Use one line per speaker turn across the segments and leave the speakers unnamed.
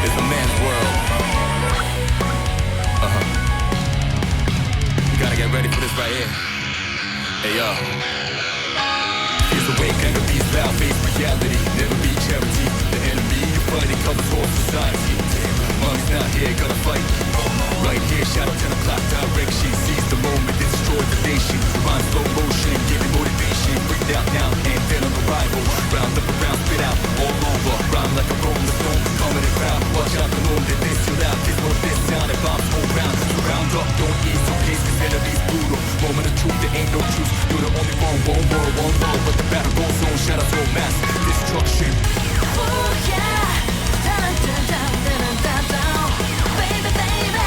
It's a man's world. You gotta get ready for this right here. Hey yo. Here's the way, gonna be loud, face reality. Never be charity. The enemy you're fighting covers whole society. Mom's not here, gonna fight. Right here, shadow 10 o'clock direction. Seize the moment, destroy the nation. Rhyme slow motion, give me motivation. Break down now, and then on arrival. Round up around, spit out, all over. Rhyme like a rolling stone, coming and round. Watch out the norm, that this you loud. This more this sound, and bombs all round. So round up, don't ease, so case, cause enemies brutal. Moment of truth, there ain't no truth. You're the only one world, one love. But the battle goes on, shadows all mass destruction.
Oh yeah, dun dun dun dun dun dun, baby baby,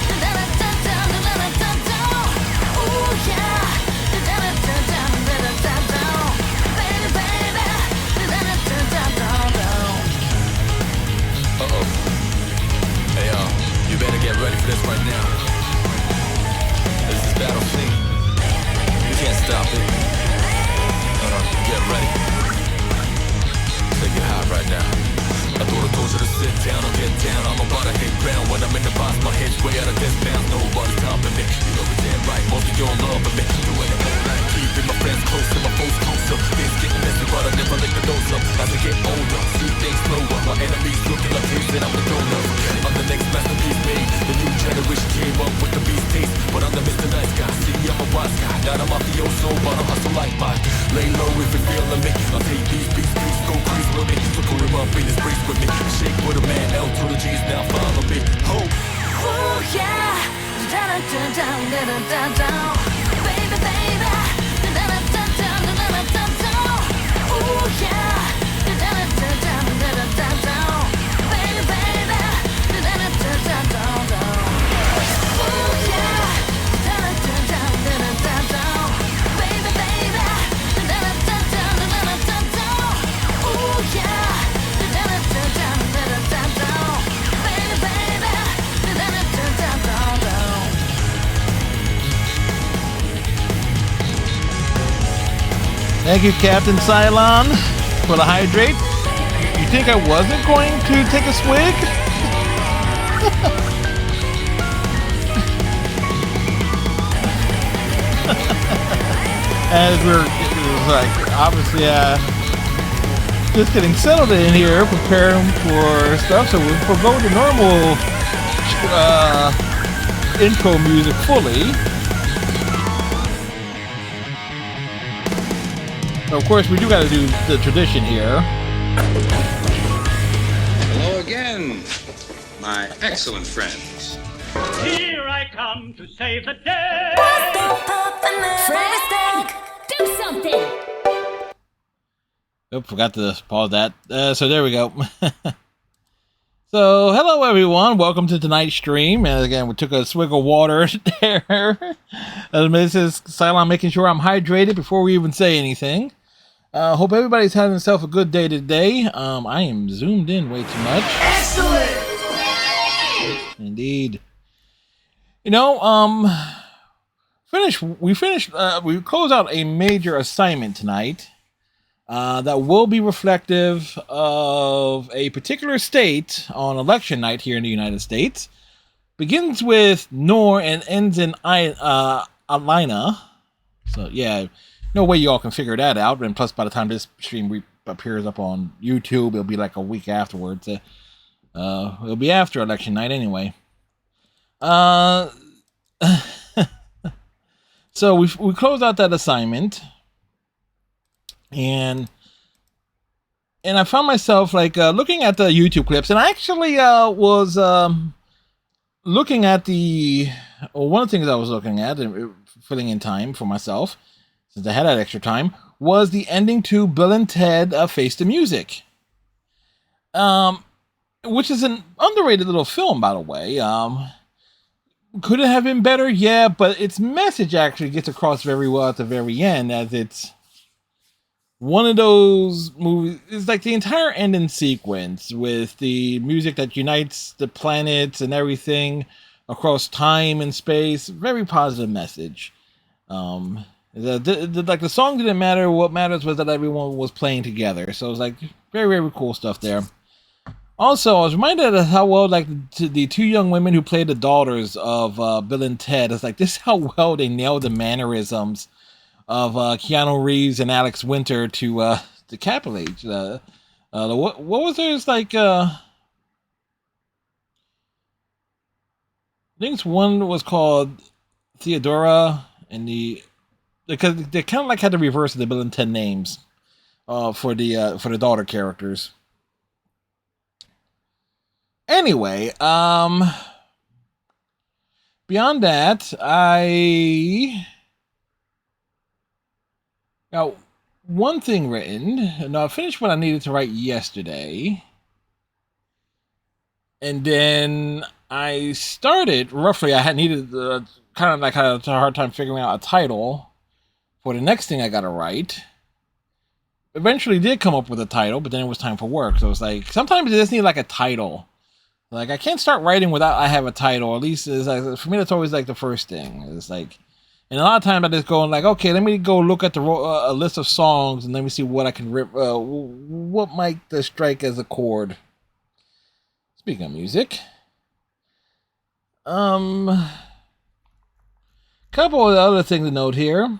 dun dun dun dun dun dun dun. Oh yeah, dun dun dun dun dun dun dun, baby baby, dun dun dun dun dun dun.
Hey you better get ready for this right now. This is battle scene. You can't stop it. Get ready. Take it high right now. I thought I told you to sit down or get down. I'm about to hit ground when I'm in the box. My head's way out of this bounds. Nobody's topping me. You know it's damn right. Most of you don't love me. Doing it all night. Keeping my friends close and my foes closer. Things getting messy, but I never lick the nose up. As I get older, see things slower. My enemies looking like kids and I'm the donor. I'm the next masterpiece made. The new generation came up with the beast taste. But I'm the Mr. Nice Guy. See, I'm a wise guy. Not a mafioso, but I hustle like mine. Lay low if you're feeling me. I'll take these beats, go crazy with me. So pull him up in this brace with me. Shake with a man, L to the G's, now follow me. Ho!
Oh yeah, dun dun dun dun dun dun, baby baby, dun dun dun dun dun dun dun. Oh yeah, dun dun dun dun dun dun dun, baby baby, dun dun dun dun dun dun. Oh yeah, dun dun dun dun dun dun, baby baby, dun dun dun dun dun dun dun. Oh yeah, dun dun dun dun dun dun dun, baby baby, dun dun dun dun dun dun.
Thank you, Captain Cylon, for the hydrate. You think I wasn't going to take a swig? As we're like obviously just getting settled in here, preparing for stuff, so we'll forgo the normal intro music fully. Of course, we do got to do the tradition here.
Hello again, my excellent friends.
Here I come to save the day.
Freddy Stank, do something.
Oh, forgot to pause that. So there we go. So, hello everyone. Welcome to tonight's stream. And again, we took a swig of water there. This is Cylon making sure I'm hydrated before we even say anything. Hope everybody's having themselves a good day today. I am zoomed in way too much.
Excellent.
Indeed. You know, we closed out a major assignment tonight that will be reflective of a particular state on election night here in the United States. Begins with Nor and ends in Alina. So yeah, no way y'all can figure that out. And plus, by the time this stream appears up on YouTube, it'll be like a week afterwards. It'll be after election night anyway. So we closed out that assignment, and I found myself like looking at the YouTube clips, and I actually was looking at one of the things I was looking at and filling in time for myself, since I had that extra time, was the ending to Bill and Ted Face the Music, which is an underrated little film, by the way. Could it have been better? Yeah, but its message actually gets across very well at the very end, as it's one of those movies. It's like the entire ending sequence with the music that unites the planets and everything across time and space. Very positive message. Like the song didn't matter. What matters was that everyone was playing together. So it was like very, very cool stuff there. Also, I was reminded of how well, like, the two young women who played the daughters of Bill and Ted. It's like, this is how well they nailed the mannerisms of Keanu Reeves and Alex Winter to capitulate. What was theirs like? I think one was called Theodora, and because they kind of like had to reverse the Bill and Ted names for the daughter characters. Anyway, beyond that, I got one thing written. Now, I finished what I needed to write yesterday. And then I started, roughly, I had needed kind of had a hard time figuring out a title for the next thing I got to write. Eventually did come up with a title, but then it was time for work. So it's like, sometimes you just need like a title. Like, I can't start writing without I have a title. At least, it's like, for me, that's always like the first thing. It's like, and a lot of times I just go and like, okay, let me go look at the a list of songs and let me see what I can rip, what might strike as a chord. Speaking of music, couple of other things to note here.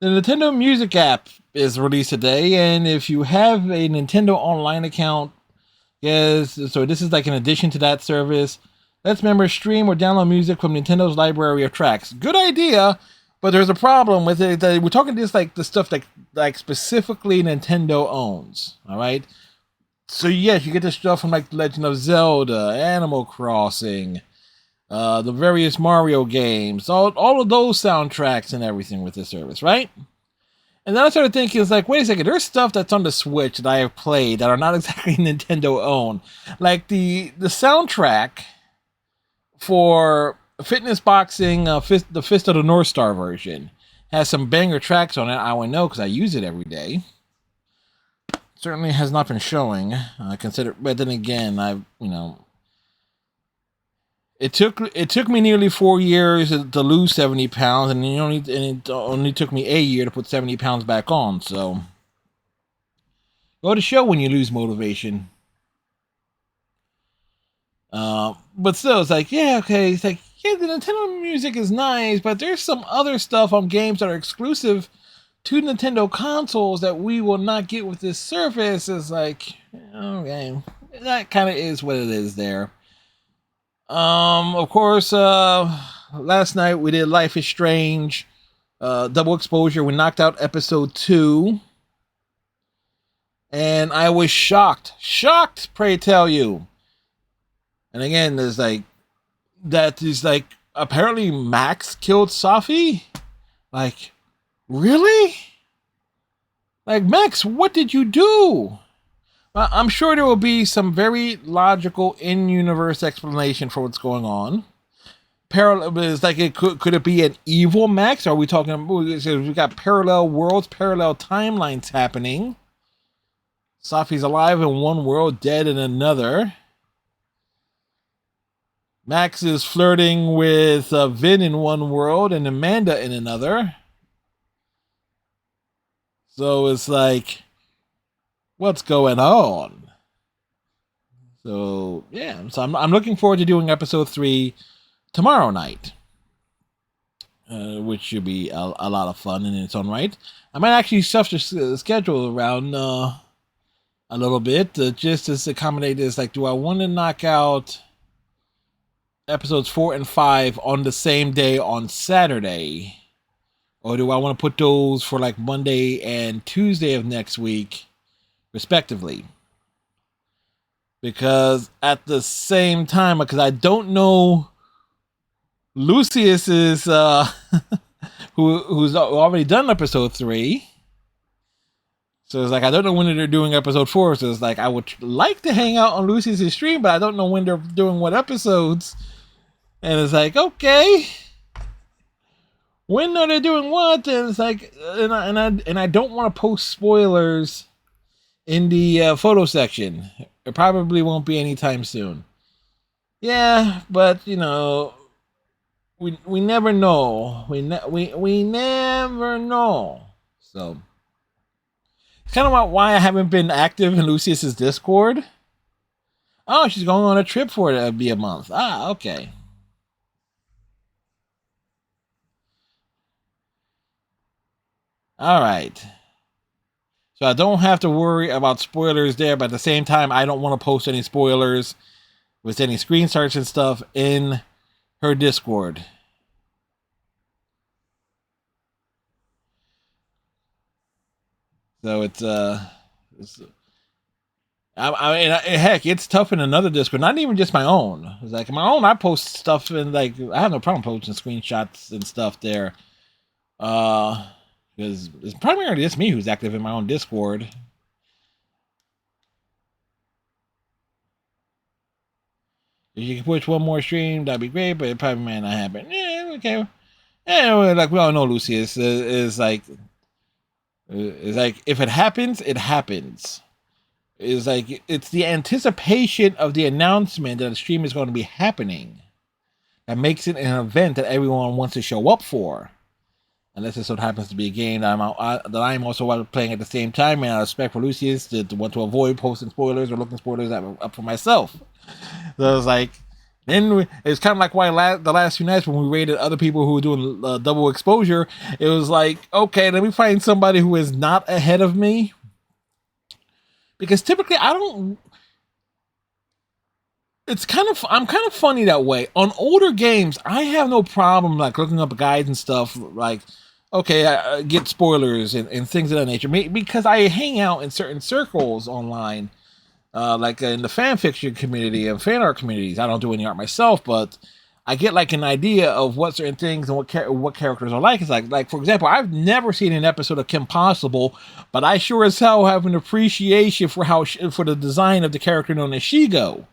The Nintendo Music app is released today, and if you have a Nintendo Online account, yes, so this is like an addition to that service. Lets members stream or download music from Nintendo's library of tracks. Good idea, but there's a problem with it. We're talking just like the stuff that like specifically Nintendo owns. All right. So yes, you get the stuff from like Legend of Zelda, Animal Crossing, the various Mario games, all of those soundtracks and everything with this service, right? And then I started thinking, it's like, wait a second, there's stuff that's on the Switch that I have played that are not exactly Nintendo owned. Like the soundtrack for Fitness Boxing, the Fist of the North Star version, has some banger tracks on it. I would know because I use it every day. Certainly has not been showing. But then again, it took me nearly 4 years to lose 70 pounds, and it only took me a year to put 70 pounds back on. So, go to show when you lose motivation. But still, it's like, yeah, okay. It's like, yeah, the Nintendo music is nice, but there's some other stuff on games that are exclusive to Nintendo consoles that we will not get with this service. It's like, okay, that kind of is what it is there. Of course, last night we did Life is Strange, double exposure. We knocked out episode 2. And I was shocked, pray tell you. And again, there's like, that is like, apparently Max killed Safi? Like, really? Like, Max, what did you do? I'm sure there will be some very logical in-universe explanation for what's going on. Parallel is like, could it be an evil Max? Are we talking? We got parallel worlds, parallel timelines happening. Safi's alive in one world, dead in another. Max is flirting with Vin in one world and Amanda in another. So it's like, what's going on? So yeah, so I'm looking forward to doing episode 3 tomorrow night, which should be a lot of fun in its own right. I might actually shift the schedule around a little bit just to accommodate this. Like, do I want to knock out episodes 4 and 5 on the same day on Saturday, or do I want to put those for like Monday and Tuesday of next week, respectively? Because at the same time, because I don't know Lucius is who's already done episode 3. So it's like, I don't know when they're doing episode 4. So it's like, I would like to hang out on Lucius' stream, but I don't know when they're doing what episodes. And it's like, okay, when are they doing what? And it's like, and I don't want to post spoilers in the photo section. It probably won't be anytime soon. Yeah, but you know, we never know. We never know. So it's kind of why I haven't been active in Lucius's Discord. Oh, she's going on a trip for it. It'll be a month. Ah, okay. All right. So I don't have to worry about spoilers there, but at the same time, I don't want to post any spoilers with any screen starts and stuff in her Discord. So it's I mean, heck, it's tough in another Discord, not even just my own. It's like my own, I post stuff and like I have no problem posting screenshots and stuff there. Because it's primarily just me who's active in my own Discord. If you can push one more stream, that'd be great, but it probably might not happen. Yeah, okay. Yeah, like we all know, Lucius is like if it happens, it happens. It's like it's the anticipation of the announcement that a stream is going to be happening that makes it an event that everyone wants to show up for. Unless it so happens to be a game that I'm also playing at the same time, and I expect for Lucius to want to avoid posting spoilers or looking spoilers up for myself. So it's like, then it's kind of like why the last few nights when we rated other people who were doing double exposure, it was like, okay, let me find somebody who is not ahead of me. Because typically I'm kind of funny that way. On older games, I have no problem like looking up guides and stuff like, okay, I get spoilers and things of that nature. Because I hang out in certain circles online, like in the fan fiction community and fan art communities. I don't do any art myself, but I get like an idea of what certain things and what characters are like. It's like for example, I've never seen an episode of Kim Possible, but I sure as hell have an appreciation for for the design of the character known as Shigo.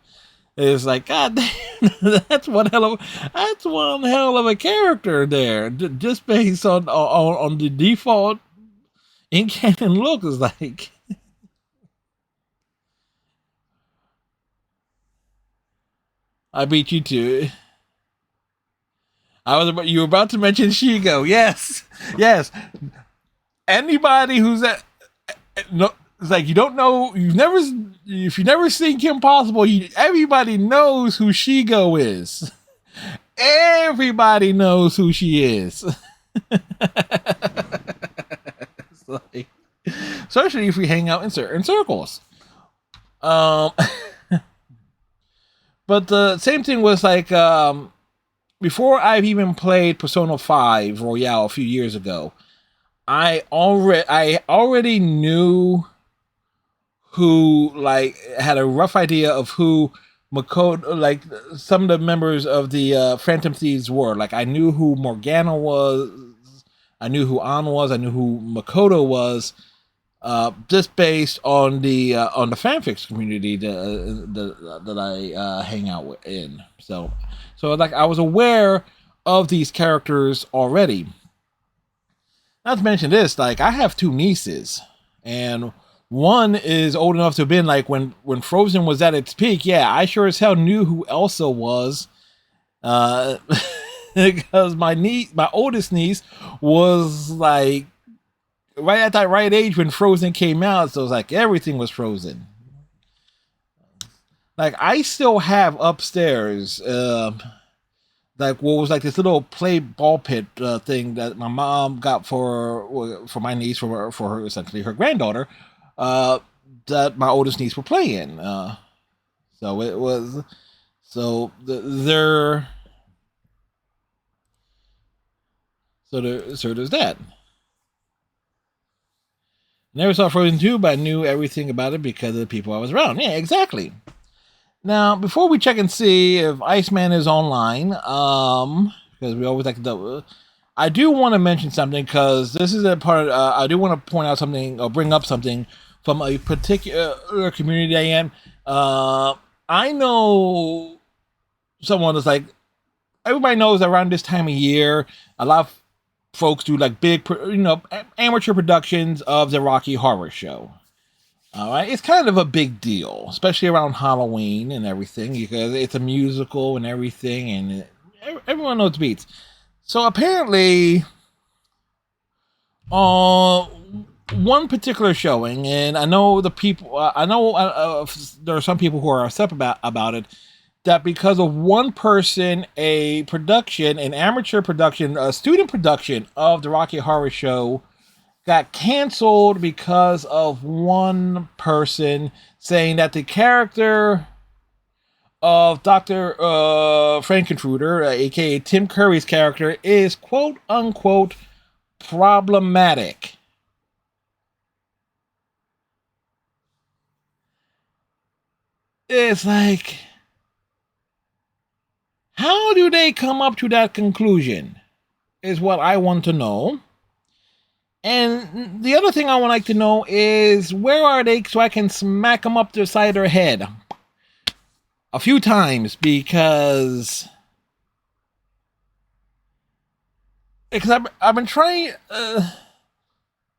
It's like, God damn, that's one hell of a character there. Just based on the default in canon look, is like. I beat you to it. You were about to mention Shigo. Yes. Anybody who's no, it's like you don't know. If you've never seen Kim Possible, everybody knows who Shigo is. Everybody knows who she is. It's like, especially if we hang out in certain circles. But the same thing was like before I've even played Persona 5 Royale a few years ago, I already knew who, like, had a rough idea of who Makoto, like, some of the members of the Phantom Thieves were. Like, I knew who Morgana was, I knew who An was, I knew who Makoto was, just based on the fanfics community that I hang out in. So like I was aware of these characters already. Not to mention this, like I have two nieces, and one is old enough to have been like when Frozen was at its peak. Yeah, I sure as hell knew who Elsa was, because my oldest niece was like right at that right age when Frozen came out, so it was like everything was Frozen. Like I still have upstairs, like what was like this little play ball pit thing that my mom got for my niece for her essentially her granddaughter, that my oldest niece were playing. So it was there's that. Never saw Frozen 2, but I knew everything about it because of the people I was around. Yeah, exactly. Now, before we check and see if Iceman is online, because we always like to double, I do want to mention something because this is a part. I do want to point out something or bring up something from a particular community I am. I know someone that's like, everybody knows that around this time of year, a lot of folks do like big, amateur productions of the Rocky Horror Show. All right, it's kind of a big deal, especially around Halloween and everything, because it's a musical and everything, and everyone knows the beats. So apparently, one particular showing, and I know the people. I know there are some people who are upset about it. That because of one person, a production, an amateur production, a student production of the Rocky Horror Show got canceled because of one person saying that the character of Dr. Frankenfruiter, aka Tim Curry's character, is quote unquote problematic. It's like, how do they come up to that conclusion? Is what I want to know. And the other thing I would like to know is, where are they so I can smack them up the side of their head a few times, because I've been trying the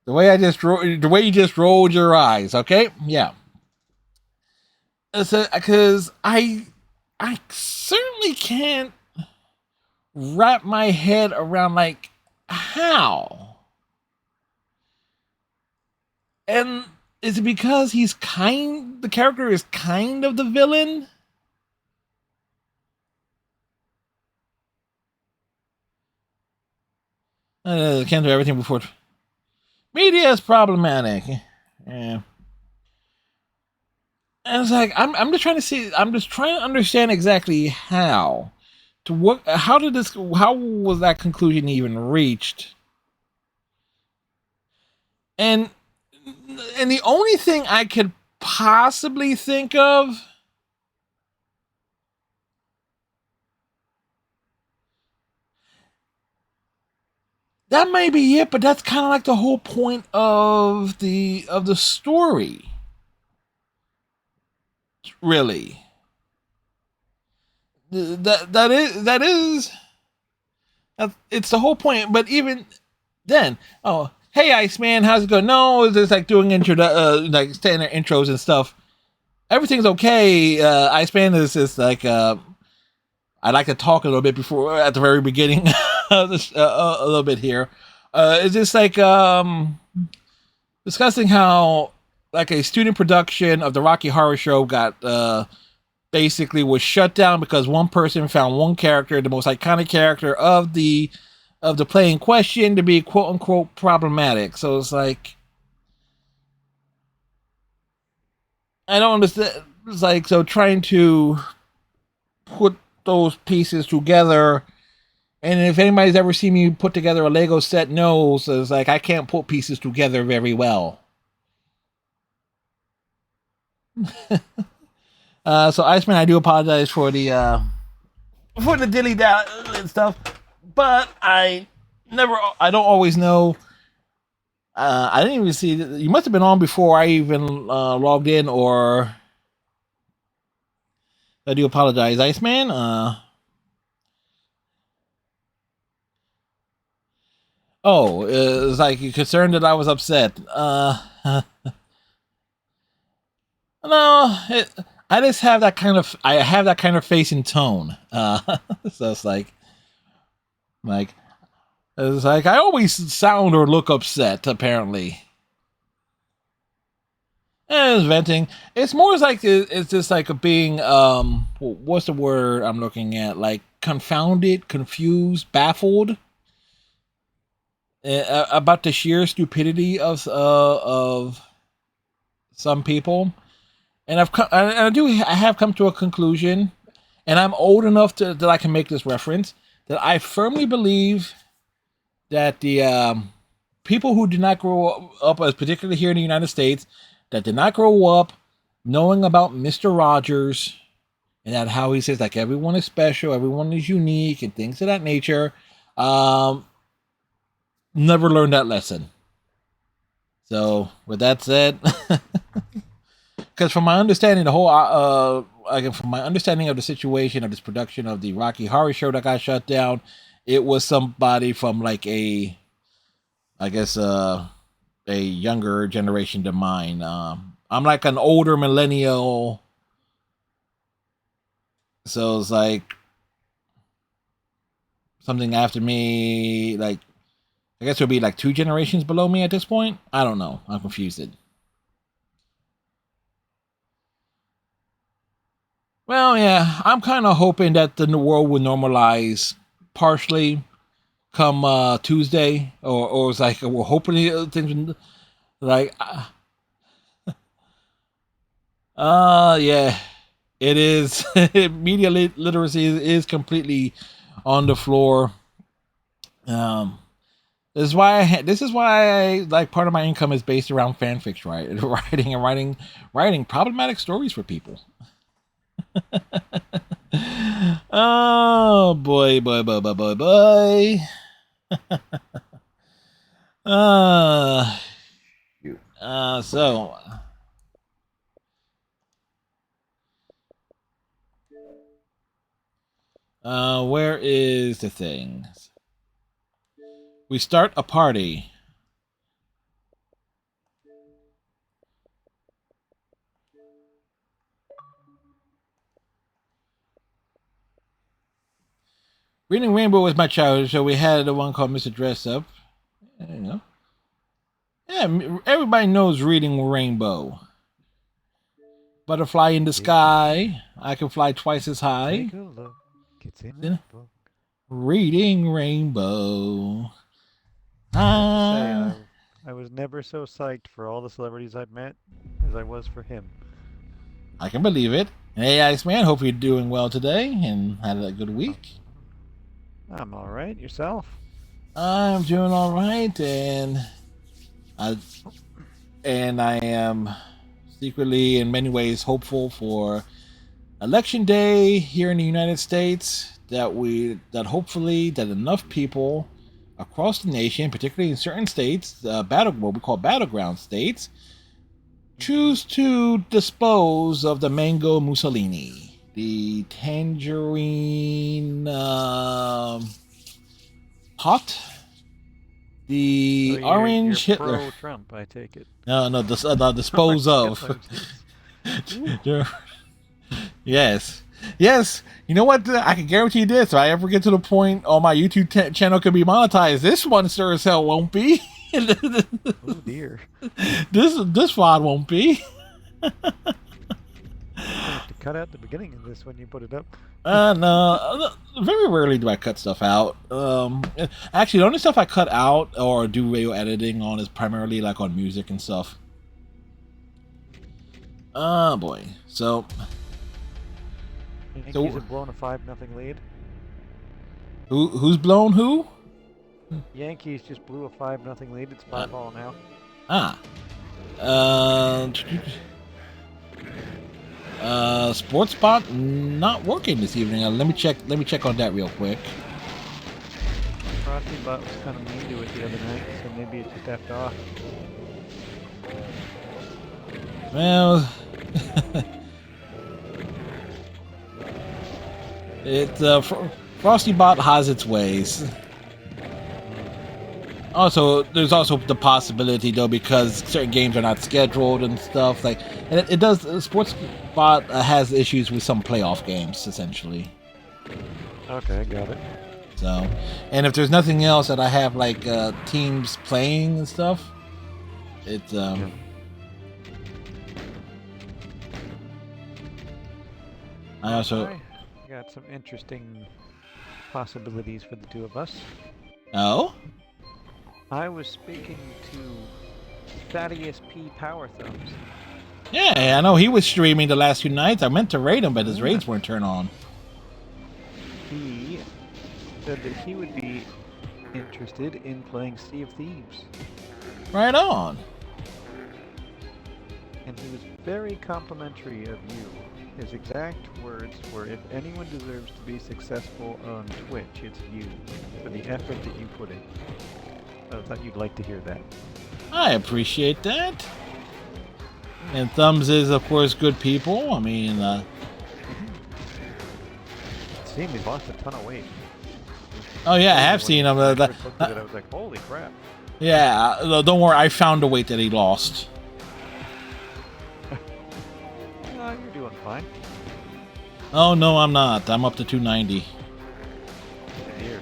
way you just rolled your eyes, okay? Yeah. Because I certainly can't wrap my head around, like, how. And is it because the character is kind of the villain? Can't do everything before. Media is problematic. Yeah. And it's like, I'm just trying to understand exactly how. How was that conclusion even reached? And the only thing I could possibly think of that may be it, but that's kind of like the whole point of the story. Really. That is it's the whole point, but even then, oh, hey, Iceman, how's it going? No, it's just like doing like standard intros and stuff. Everything's okay. Iceman is just like, I'd like to talk a little bit before, at the very beginning of this, a little bit here. It's just like discussing how, like, a student production of the Rocky Horror Show got basically was shut down because one person found one character, the most iconic character of the play in question, to be quote unquote problematic. So it's like, I don't understand. It's like, so trying to put those pieces together, and if anybody's ever seen me put together a Lego set knows, it's like, I can't put pieces together very well. So Iceman, I do apologize for the dilly dally and stuff, but I don't always know. I didn't even see. You must have been on before I even logged in, or I do apologize, Iceman. It's like you're concerned that I was upset. No, I just have that kind of. I have that kind of face and tone. So it's like I always sound or look upset. Apparently, and it's venting. It's more like it's just like being what's the word I'm looking at? Like confounded, confused, baffled about the sheer stupidity of some people. And I have come to a conclusion, and I'm old enough that I can make this reference, that I firmly believe that the people who did not grow up, as particularly here in the United States, that did not grow up knowing about Mr. Rogers, and that how he says, like, everyone is special, everyone is unique, and things of that nature, never learned that lesson. So, with that said, because from my understanding, from my understanding of the situation of this production of the Rocky Horror Show that got shut down, it was somebody from like a younger generation than mine. I'm like an older millennial, so it's like something after me, like I guess it would be like 2 generations below me at this point. I don't know. I'm confused. Well, yeah, I'm kind of hoping that the world will normalize partially come Tuesday, or it's like we're hoping things like, yeah, it is. Media literacy is completely on the floor. This is why like part of my income is based around fanfics, right? Writing problematic stories for people. Oh boy. So where is the thing? We start a party. Reading Rainbow was my childhood, so we had the one called Mr. Dress Up. You know. Yeah, everybody knows Reading Rainbow. Butterfly in the sky. I can fly twice as high.
Take a look. It's in the book.
Reading Rainbow.
I was never so psyched for all the celebrities I've met as I was for him.
I can believe it. Hey, Iceman, hope you're doing well today and had a good week.
I'm all right. Yourself?
I'm doing all right, and I am secretly, in many ways, hopeful for Election Day here in the United States. That hopefully that enough people across the nation, particularly in certain states, what we call battleground states, choose to dispose of the mango Mussolini, the tangerine pot, the
So
orange
you're
Hitler.
pro-Trump, I take it.
No, dispose of. Yes. You know what? I can guarantee this. If I ever get to the point on my YouTube channel can be monetized, this one sure as hell won't be.
Oh dear.
This VOD won't be.
You have to cut out the beginning of this when you put it up.
No. Very rarely do I cut stuff out. Actually, the only stuff I cut out or do radio editing on is primarily like on music and stuff. Oh boy. So.
Yankees have blown a 5-0 lead.
Who's blown who?
Yankees just blew a 5-0 lead. It's 5-all now.
Sports Spot not working this evening. Let me check on that real quick.
Frosty Butt was kind of mean to it the other night, so maybe it just effed off.
Well, Frosty Bot has its ways. Also, there's also the possibility though, because certain games are not scheduled and stuff like, and it does. Sports Bot has issues with some playoff games, essentially.
Okay, got it.
So, and if there's nothing else that I have like teams playing and stuff, it's
Yeah.
I also.
I got some interesting possibilities for the two of us.
Oh?
I was speaking to Thaddeus P. Power Thumbs.
Yeah, I know he was streaming the last few nights. I meant to raid him, but his raids weren't turned on.
He said that he would be interested in playing Sea of Thieves.
Right on.
And he was very complimentary of you. His exact words were, if anyone deserves to be successful on Twitch, it's you, for the effort that you put in. I thought you'd like to hear that.
I appreciate that. And Thumbs is, of course, good people. I mean,
It seemed he lost a ton of weight.
oh yeah, I have seen him.
When I first looked at it, I was like, holy crap.
Yeah, don't worry, I found the weight that he lost.
You're doing fine.
Oh no, I'm not. I'm up to 290.
Dear.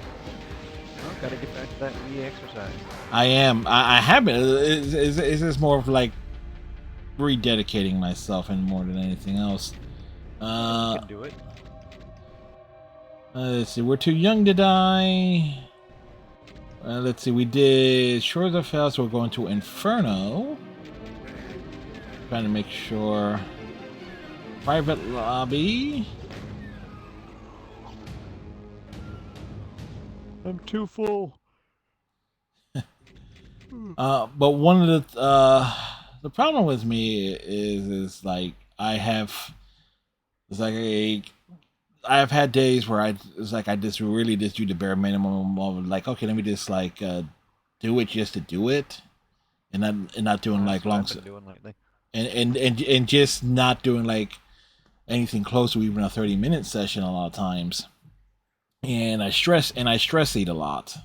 Well, gotta get back back to that Wii exercise.
I am. I have been. Is this more of like rededicating myself and more than anything else?
You
Uh,
can do it.
let's see. We're too young to die. Let's see. We did Shores of Hell, so we're going to Inferno. Trying to make sure. Private lobby.
I'm too full.
But one of the problem with me is like I have had days where I just really just do the bare minimum of like, okay, let me just like do it just to do it, and not doing like long
I've been doing lately.
and just not doing like anything close to even a 30-minute session a lot of times. And I stress eat a lot.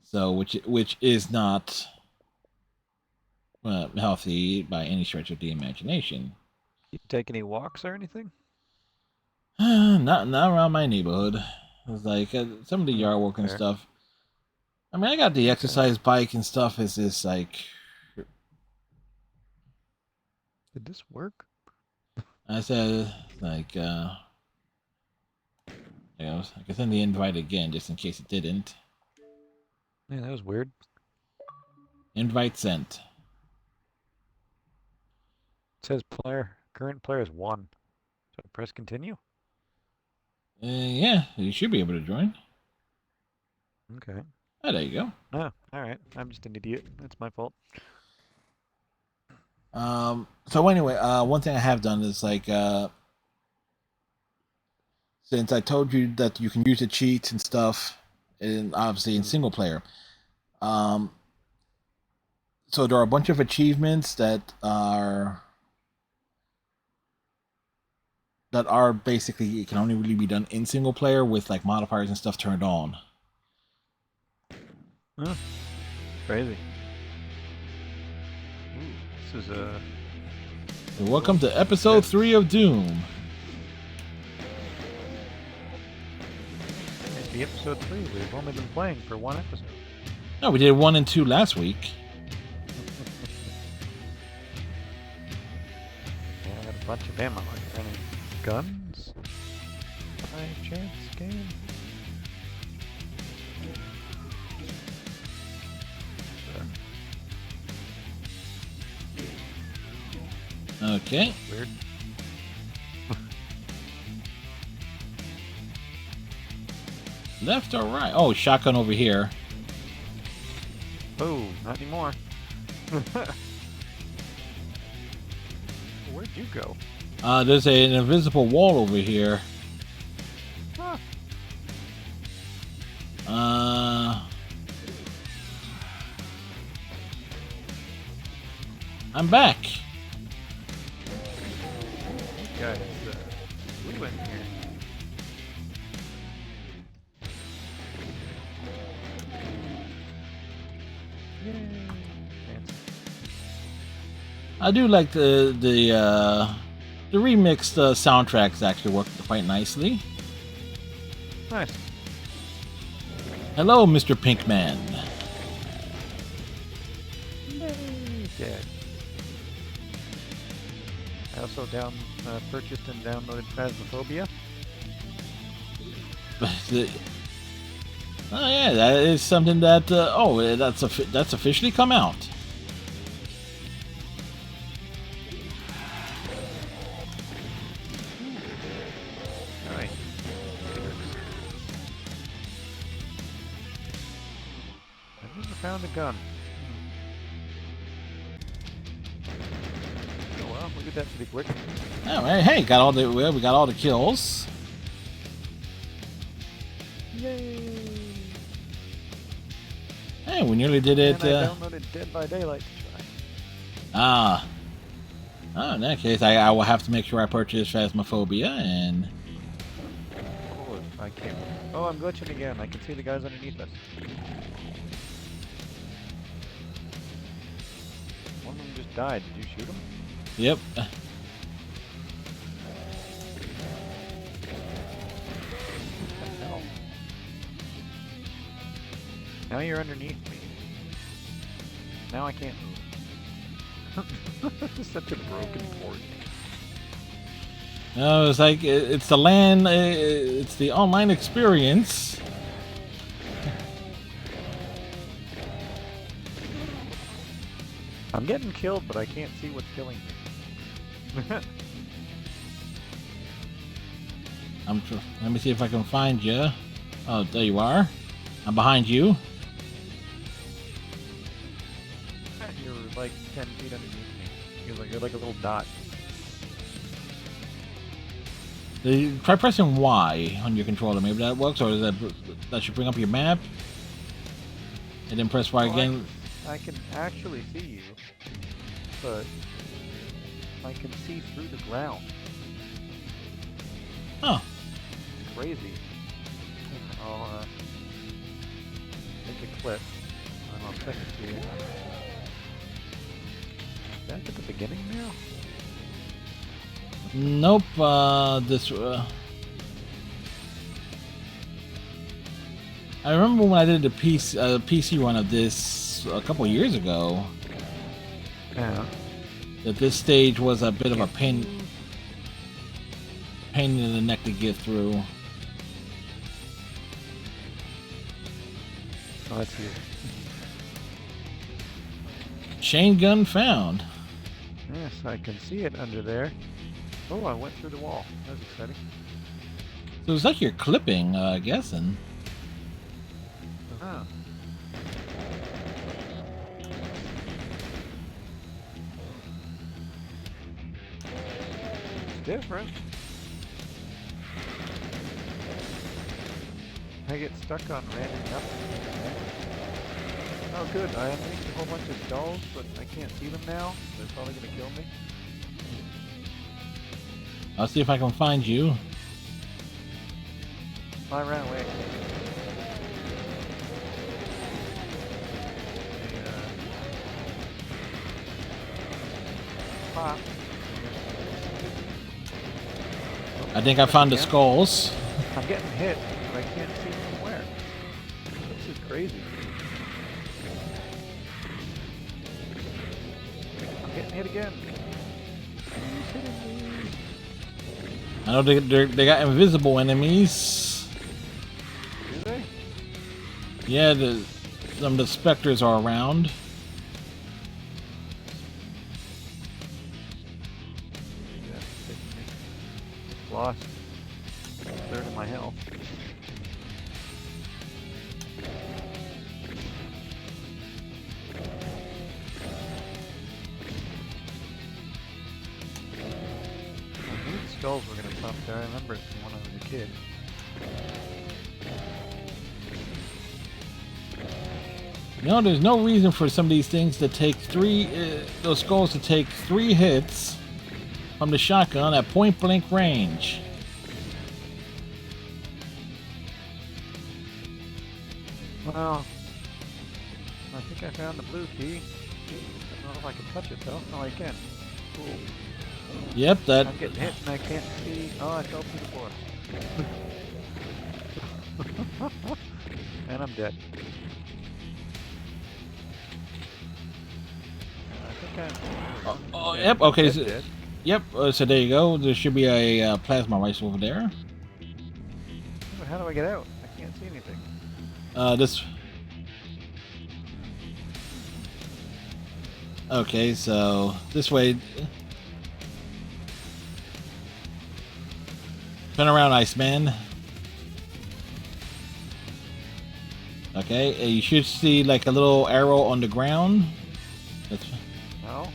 So which is not healthy by any stretch of the imagination.
You take any walks or anything?
Not around my neighborhood. It's like some of the yard work and
Fair.
stuff. I mean, I got the exercise bike and stuff. Is just like
Did this work?
I said, like I can send the invite again just in case it didn't.
Yeah, that was weird.
Invite sent.
It says current player is 1. So press continue.
Yeah, you should be able to join.
Okay.
Oh, there you go.
Oh, alright. I'm just an idiot. That's my fault.
So anyway, one thing I have done is like, since I told you that you can use the cheats and stuff, and obviously in single player, so there are a bunch of achievements that are basically, it can only really be done in single player with like modifiers and stuff turned on.
Huh. Crazy. Ooh, this is a...
So welcome to episode 3 of Doom.
It'd be episode 3. We've only been playing for 1 episode.
No, we did 1 and 2 last week.
Yeah, I got a bunch of ammo. Are there any guns? High chance game?
Okay.
Weird.
Left or right? Oh, shotgun over here.
Oh, not anymore. Where'd you go?
There's an invisible wall over here.
Huh.
I'm back.
These guys flew in here. Yay! Fancy.
I do like the remixed soundtracks actually work quite nicely.
Nice.
Hello, Mr. Pinkman.
Yay! Dead. I also purchased and downloaded Phasmophobia.
Oh yeah, that is something that that's officially come out.
Alright. I've never found a gun. Oh well, we did that pretty quick.
All right, hey, we got all the kills.
Yay!
Hey, we nearly did it.
And I downloaded Dead by Daylight to try.
In that case, I will have to make sure I purchase Phasmophobia and.
Oh, I can't. Oh, I'm glitching again. I can see the guys underneath us. One of them just died. Did you shoot him?
Yep.
What the hell? Now you're underneath me. Now I can't move. Such a broken port.
No, it's like it's the LAN. It's the online experience.
I'm getting killed, but I can't see what's killing me.
Let me see if I can find you. Oh, there you are. I'm behind you.
You're like 10 feet underneath me. You're like a little dot.
Try pressing Y on your controller. Maybe that works, or that should bring up your map. And then press Y again.
I can actually see you, but I can see through the ground.
Oh,
It's crazy. I'll make a clip and I'll send it to you. Back at the beginning now?
nope. This. I remember when I did the PC run of this a couple years ago.
Yeah.
That this stage was a bit of a pain in the neck to get through.
Oh, that's you.
Chain gun found.
Yes, I can see it under there. Oh, I went through the wall. That was exciting.
So it's like you're clipping, guessing.
Oh. It's different. I get stuck on random nothing. Oh good, I unleashed a whole bunch of dolls, but I can't see them now. They're probably gonna kill me.
I'll see if I can find you.
I ran away. Pop.
I think I found the skulls.
I'm getting hit, but I can't see from where. This is crazy. I'm getting hit again. Who's hitting me?
I know they got invisible enemies.
Do they?
Yeah, some of the specters are around.
Yeah, it's hitting me. Lost a third of my health. I knew the skulls were gonna pop there. I remember it from when I was a kid.
No, there's no reason for some of these things to take those skulls to take 3 hits from the shotgun at point blank range.
Well, I think I found the blue key. I don't know if I can touch it though. Oh, I can. Cool.
Yep, that.
I'm getting hit and I can't see. Oh, I fell through the floor. And I'm dead. I think I'm.
Oh, yep. Okay.
Dead,
So,
dead.
yep. So there you go. There should be a plasma rifle over there.
But how do I get out? I can't see anything.
This. Okay, so this way. Turn around, Iceman. Okay, you should see like a little arrow on the ground. That's.
No?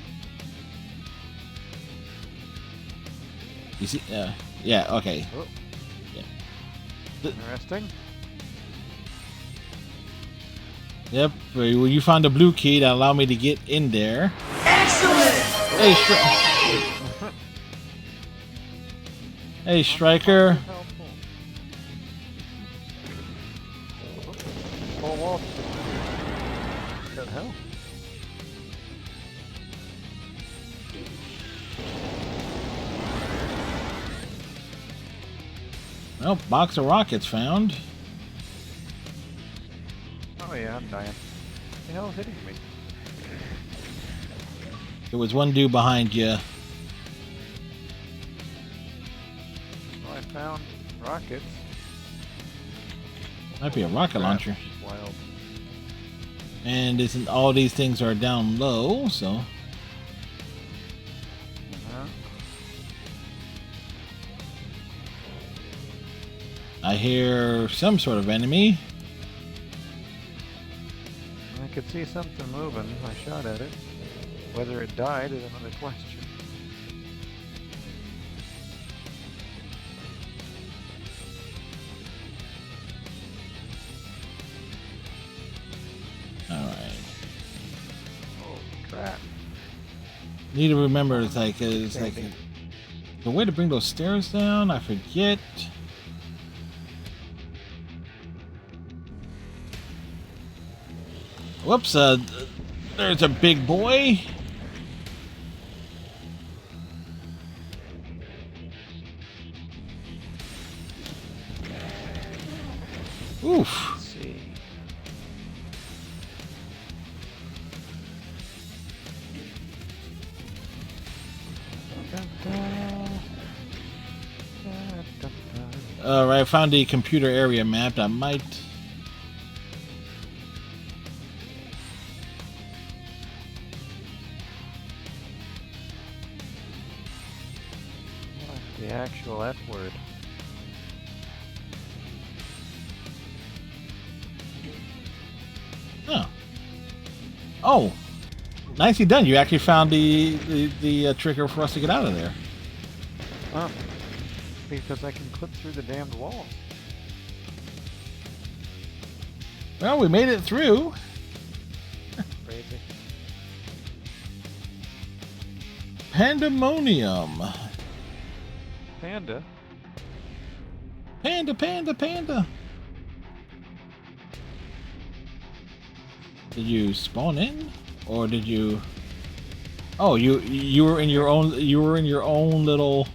You see? Yeah. Okay.
Oh.
Yeah.
Interesting.
Yep. Well, you found the blue key that allowed me to get in there. Excellent. Hey, Striker.
Helpful. Full wall. What the hell?
Well, box of rockets found.
Oh yeah, I'm dying. What the hell is hitting me?
There was one dude behind you.
Well, I found rockets.
Might be a rocket launcher.
Which is wild.
And all these things are down low, so.
Uh-huh.
I hear some sort of enemy.
I could see something moving. I shot at it. Whether it died is another question.
Alright.
Holy crap.
Need to remember, it's like the way to bring those stairs down, I forget. Whoops, there's a big boy. Oof.
Let's see.
Alright, I found the computer area map that might.
The actual F word.
Oh. Oh. Nicely done. You actually found the trigger for us to get out of there.
Oh. Because I can clip through the damned wall.
Well, we made it through.
Crazy.
Pandemonium.
Panda?
Panda, panda, panda. Did you spawn in? Or did you... Oh, you were in your own little...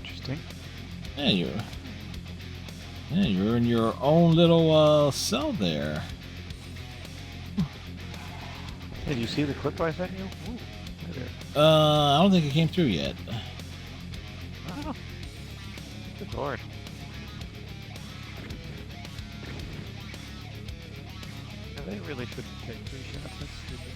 Interesting.
Yeah, you're in your own little cell there.
Hey, did you see the clip I sent you? Ooh, right there.
I don't think it came through yet.
Oh. Good lord. Yeah, they really shouldn't take 3 shots. That's stupid.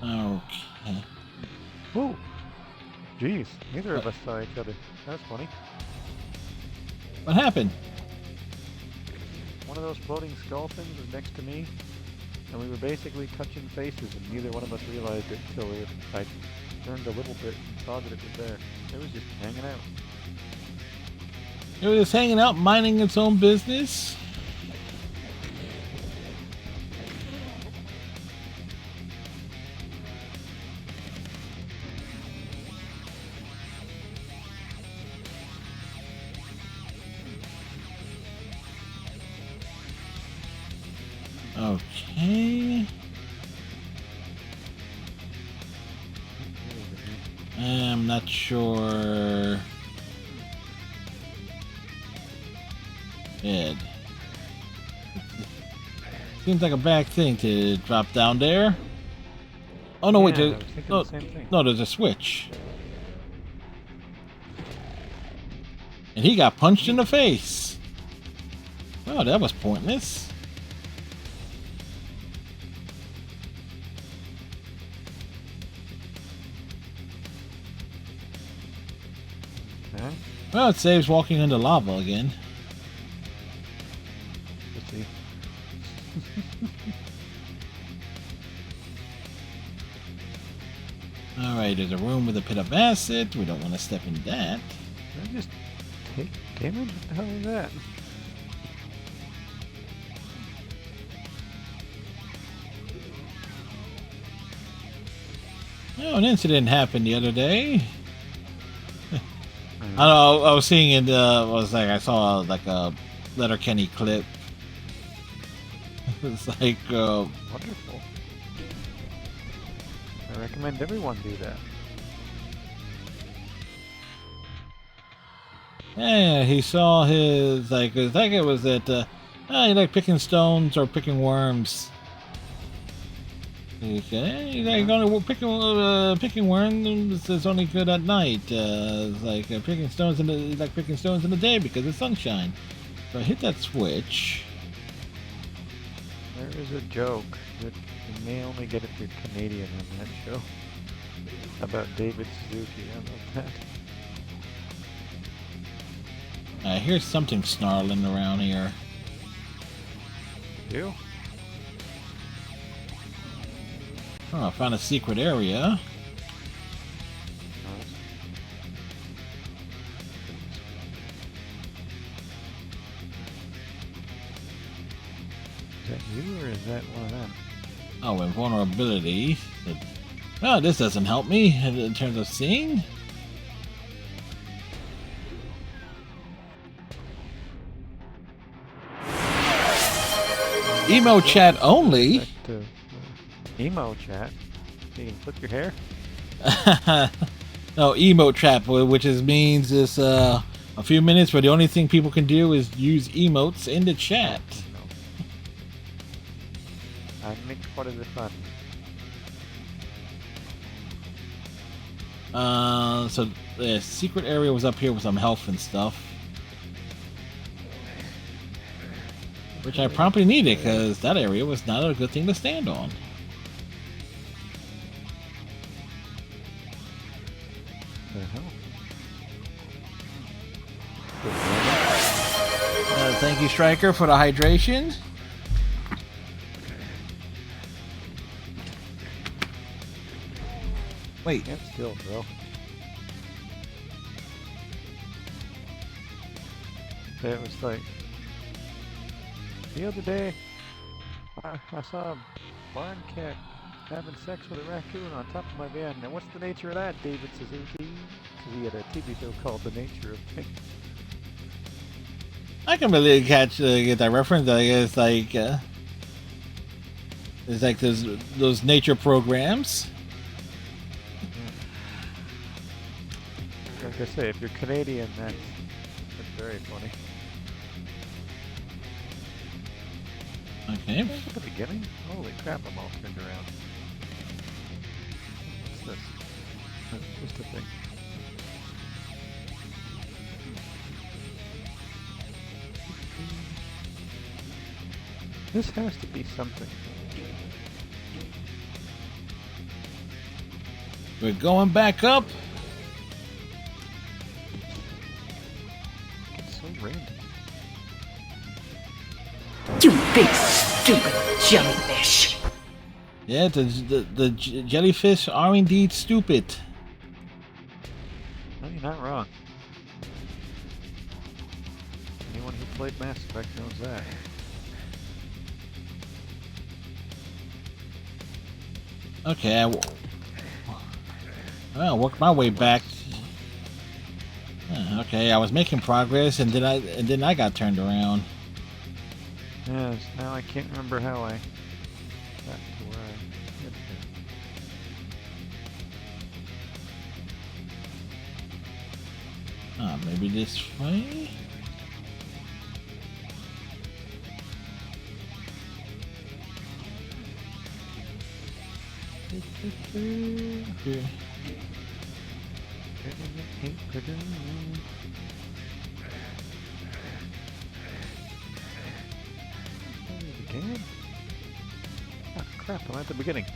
Okay.
Whoa! Jeez, neither of us saw each other. That's funny.
What happened?
One of those floating skull things was next to me, and we were basically touching faces, and neither one of us realized it until I turned a little bit and saw that it was there. It was just hanging out.
It was just hanging out, minding its own business. Okay. I'm not sure. Ed. Seems like a bad thing to drop down there. Oh no, wait,
Yeah, I
there,
was thinking
no,
the same thing.
no, there's a switch. And he got punched in the face. Oh, that was pointless.
Okay,
Well, it saves walking into lava again.
let's see.
Alright, there's a room with a pit of acid. We don't want to step in that.
Did I just take damage? What the hell was that?
You know, an incident happened the other day. I don't know. I was seeing it. I saw like a Letterkenny clip. It's like,
Wonderful. I recommend everyone do that.
yeah, he saw his I think it was that. You like picking stones or picking worms. Okay, you like going to picking worms is only good at night. It's like picking stones picking stones in the day because of sunshine. So I hit that switch.
There is a joke that you may only get if you're Canadian on that show about David Suzuki. How about that?
I hear something snarling around here.
You?
Oh, I found a secret area.
Is that you or is that one of them?
Oh, invulnerability. Oh, this doesn't help me in terms of seeing. Emo chat only.
That, emo chat. You can flip your hair.
No, emote trap, which means it's a few minutes where the only thing people can do is use emotes in the chat.
No. I make part of the fun.
So the secret area was up here with some health and stuff, which I promptly needed because that area was not a good thing to stand on.
The hell?
Thank you, Striker, for the hydration. Wait.
Stand still, bro. It was like the other day I saw a barn cat having sex with a raccoon on top of my van. Now what's the nature of that, David Suzuki? Because he had a TV show called The Nature of Things.
I can really get that reference. I guess it's like those nature programs.
Like I say, if you're Canadian, that's very funny.
Okay.
At the beginning? Holy crap, I'm all turned around. What's this? That's just a thing. This has to be something.
We're going back up.
It's so random.
You big stupid jellyfish.
Yeah, the jellyfish are indeed stupid.
No, you're not wrong. Anyone who played Mass Effect knows that.
Okay, I'll work my way back. Okay, I was making progress, and then I got turned around.
Yes, now I can't remember how I got to where I hit there.
Maybe this way? Here.
Again? Oh crap, I'm at the beginning.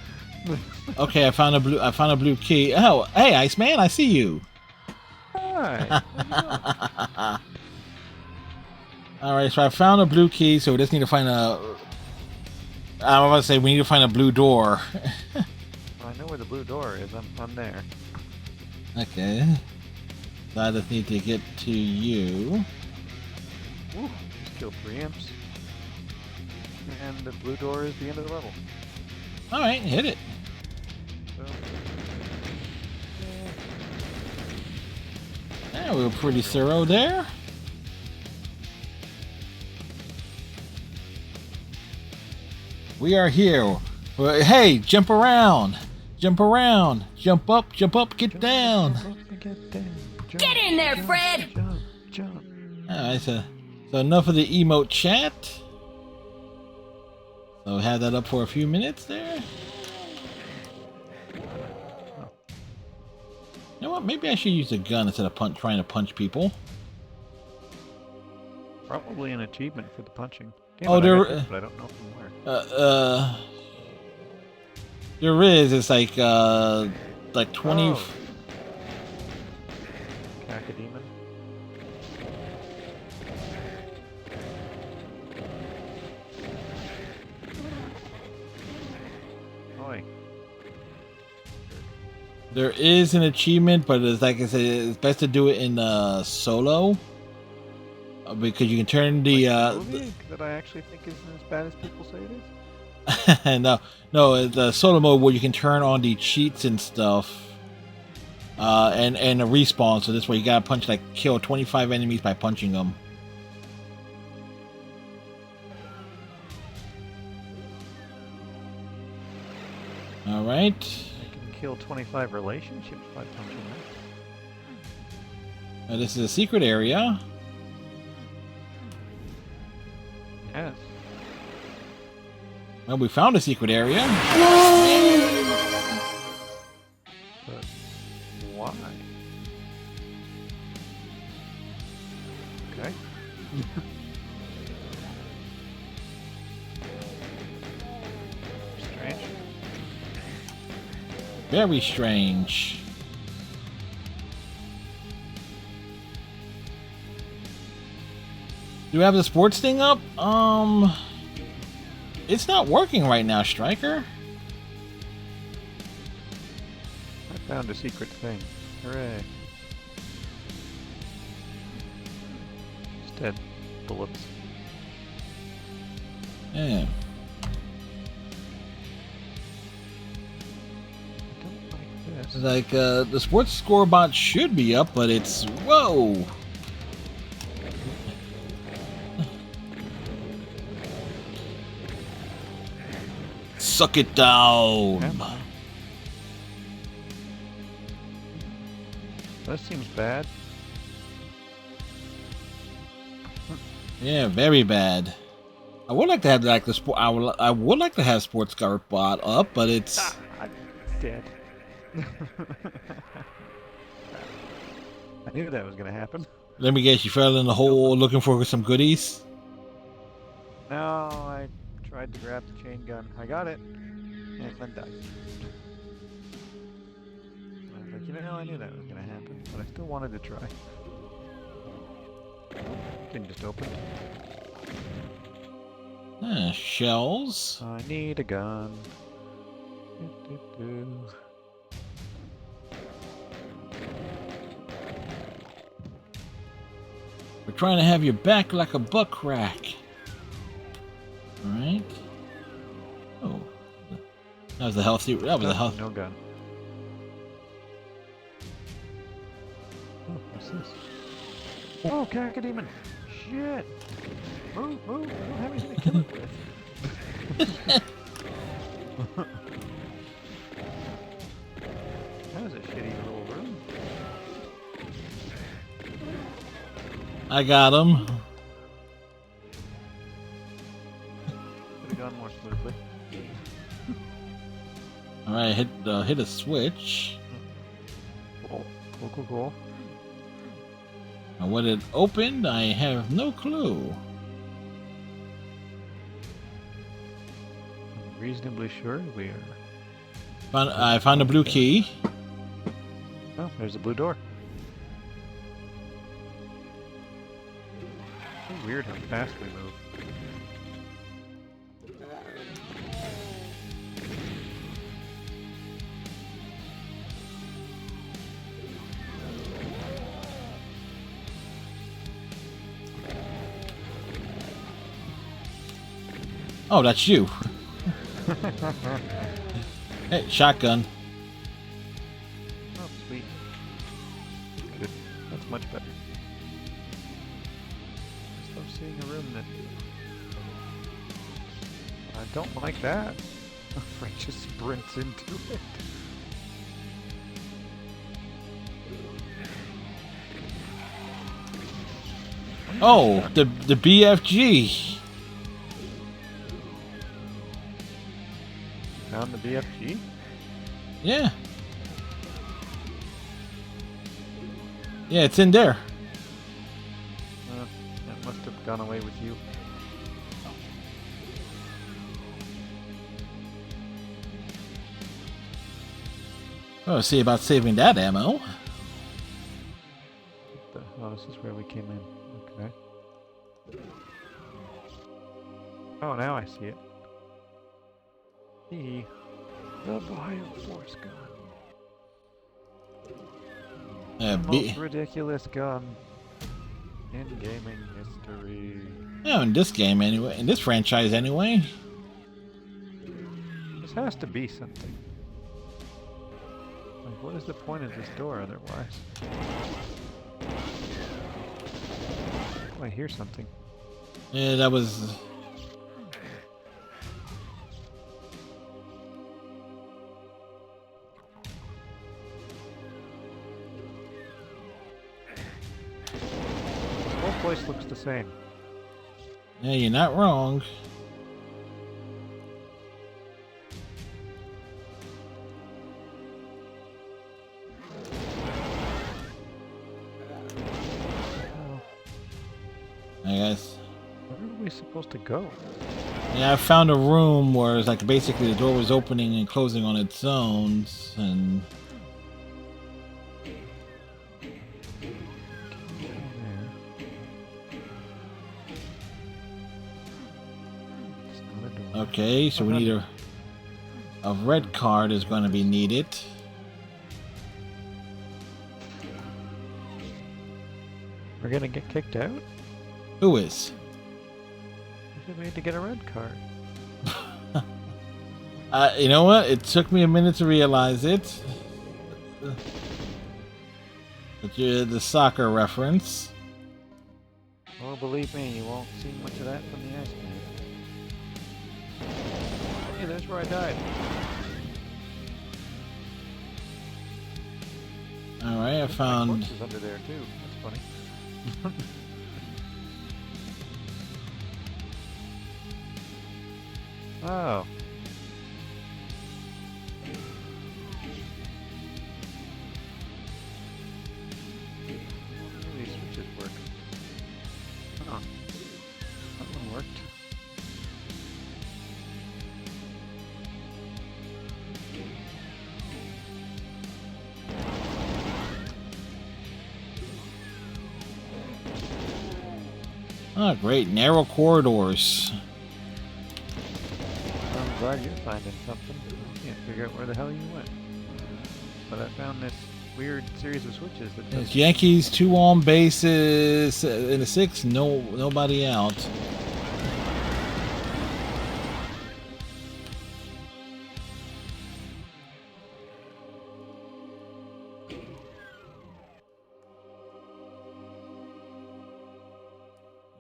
Okay, I found a blue key. Oh, hey, Iceman, I see you.
Hi.
Alright, so I found a blue key, so we just need to find a... I was going to say, we need to find a blue door.
I know where the blue door is. I'm there.
Okay. So I just need to get to you.
Ooh, just killed 3 imps. And the blue door is the end of the level.
Alright, hit it.
So,
Yeah, we were pretty thorough there. We are here. Hey, jump around. Jump around. Jump up, get down.
Get down. Jump,
Get in there,
jump,
Fred!
Jump, jump.
Alright, so enough of the emote chat. So have that up for a few minutes there. You know what? Maybe I should use a gun instead of trying to punch people.
Probably an achievement for the punching.
Oh,
I
there-
got this, but I don't know from where.
There is. It's like 20.
Oh. Cacodemon. Oi.
There is an achievement, but it's like I said, it's best to do it in solo because you can turn the
movie that I actually think isn't as bad as people say it is.
no, the solo mode where you can turn on the cheats and stuff, and a respawn. So this way you gotta kill 25 enemies by punching them. All right.
I can kill 25 relationships by punching them.
Now this is a secret area.
Yes.
Well, we found a secret area.
But why? Okay. Strange.
Very strange. Do we have the sports thing up? It's not working right now, Striker.
I found a secret thing. Hooray. Instead, bullets.
Yeah.
I don't like this.
Like, the sports score bot should be up, but it's... Whoa! Suck it down!
Yeah. That seems bad.
Yeah, very bad. I would like to have like the sport. I would like to have Sports Guard bot up, but it's
I'm dead. I knew that was gonna happen.
let me guess. You fell in the hole looking for some goodies.
No, I tried to grab the chain gun. I got it, and then died. I was like, I knew that was gonna happen, but I still wanted to try. Thing just opened.
Shells.
I need a gun. Do.
We're trying to have your back like a buck rack. All right. Oh, that was the healthy. That was the health.
No gun. Oh, what's this? Oh, Cacodemon! Shit! Move, move! I don't have anything to kill it with. That was a shitty little room.
I got him.
Could have gone more smoothly.
All right, hit a switch.
Cool, cool, cool, cool.
And what it opened, I have no clue.
I'm reasonably sure we are.
I found a blue key.
Oh, there's a blue door. So weird how fast we move.
Oh, that's you. Hey, shotgun.
Oh, sweet. Good. That's much better. I love seeing a room that... I don't like that. Frank just sprints into it.
Oh, the BFG.
Found the BFG?
Yeah. Yeah, it's in there.
That must have gone away with you.
Oh, see about saving that ammo.
Oh, this is where we came in. Okay. Oh, now I see it. The Bioforce gun. The most ridiculous gun in gaming history.
Yeah, in this game anyway. In this franchise anyway.
This has to be something. Like, what is the point of this door otherwise? Oh, I hear something.
Yeah, that was...
This whole place looks the same.
Yeah, you're not wrong. I guess.
Where are we supposed to go?
Yeah, I found a room where it's like basically the door was opening and closing on its own, and okay, so we need a red card is going to be needed.
We're gonna get kicked out?
Who is?
We need to get a red card.
You know what? It took me a minute to realize it. The soccer reference.
Oh, believe me, you won't see much of that from the ice man. Hey, that's where I died.
Alright, I found...
My corpse is under there too. That's funny. Oh. These switches work. Oh. That one worked.
Oh, great. Narrow corridors.
I'm glad you're finding something. I can't figure out where the hell you went. But I found this weird series of switches that does...
It's Yankees 2 on bases in the 6th. Nobody out.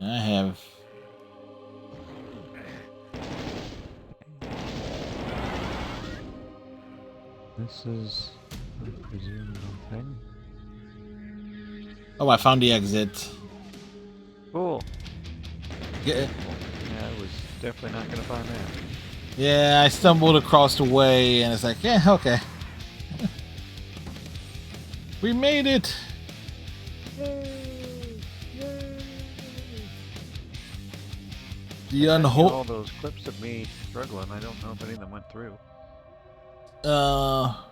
I have...
This is, I presume, the thing.
Oh, I found the exit.
Cool.
Yeah,
Yeah, I was definitely not gonna find that.
yeah, I stumbled across the way and it's like, yeah, okay. We made it! The
all those clips of me struggling, I don't know if any of them went through. Oh,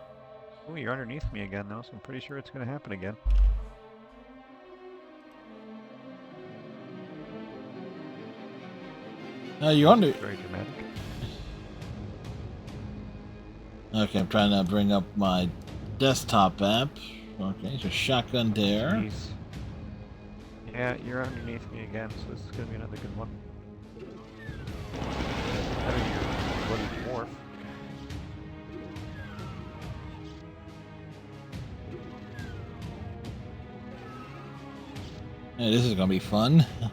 you're underneath me again though, so I'm pretty sure it's gonna happen again.
You're under...
Very dramatic.
Okay, I'm trying to bring up my desktop app. Okay, so shotgun there.
Jeez. Yeah, you're underneath me again, so this is gonna be another good one. Out of your bloody dwarf.
Yeah, this is gonna be fun.
Oh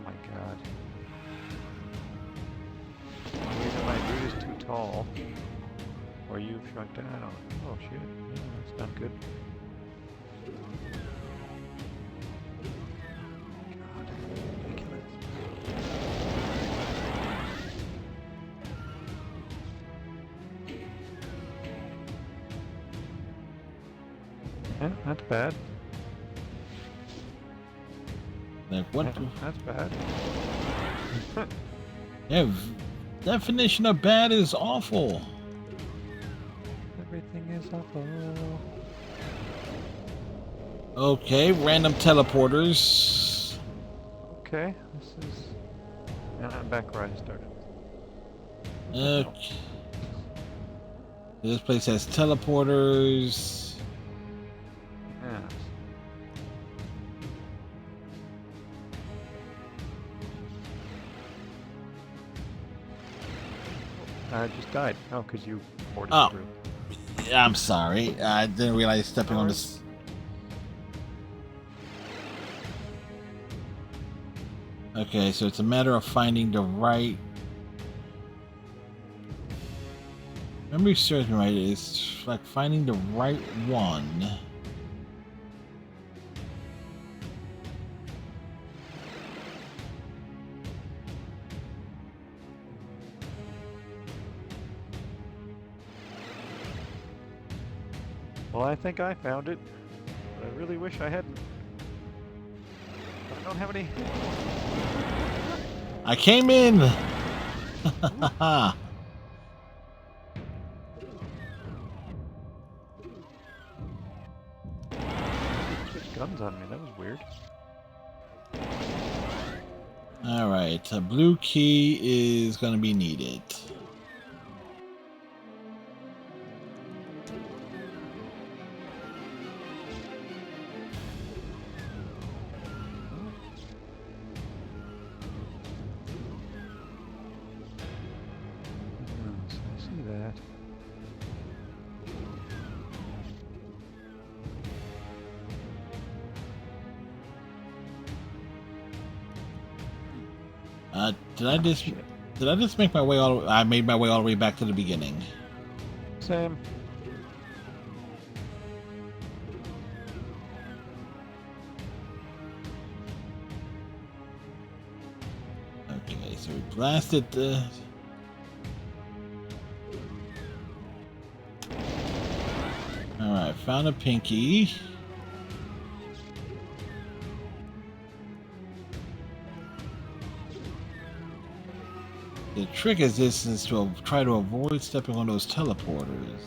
my god. Either my dude is too tall, or you've shrunk down. I don't know. Oh shit. Yeah, that's not good. God, ridiculous. Yeah, that's bad.
Like what?
Yeah, that's bad.
Yeah, definition of bad is awful.
Everything is awful.
Okay, random teleporters.
Okay, this is. And I'm back where I started.
Okay. This place has teleporters.
Yes. I just died. Oh, because you boarded
Oh.
through.
Yeah, I'm sorry. I didn't realize stepping on this. Okay, so it's a matter of finding the right. Memory serves me right. It's like finding the right one.
Well, I think I found it, but I really wish I hadn't. I don't have any.
I came in.
Switched guns on me. That was weird.
All right, a blue key is going to be needed.
So I see that.
Did I just make my way all? I made my way all the way back to the beginning.
Same.
Okay, so we blasted the. All right, found a pinky. The trick is to try to avoid stepping on those teleporters.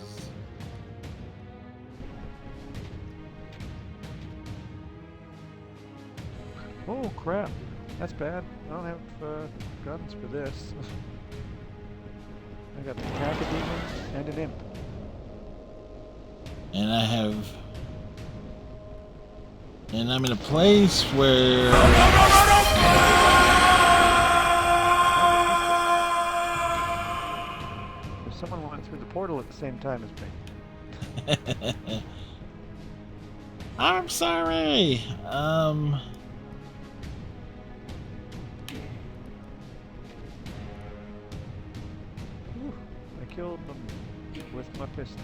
Oh crap! That's bad. I don't have guns for this. I got the Cacodemon and an imp.
And I'm in a place where
Someone went through the portal at the same time as me.
I'm sorry.
Whew, I killed them with my pistol.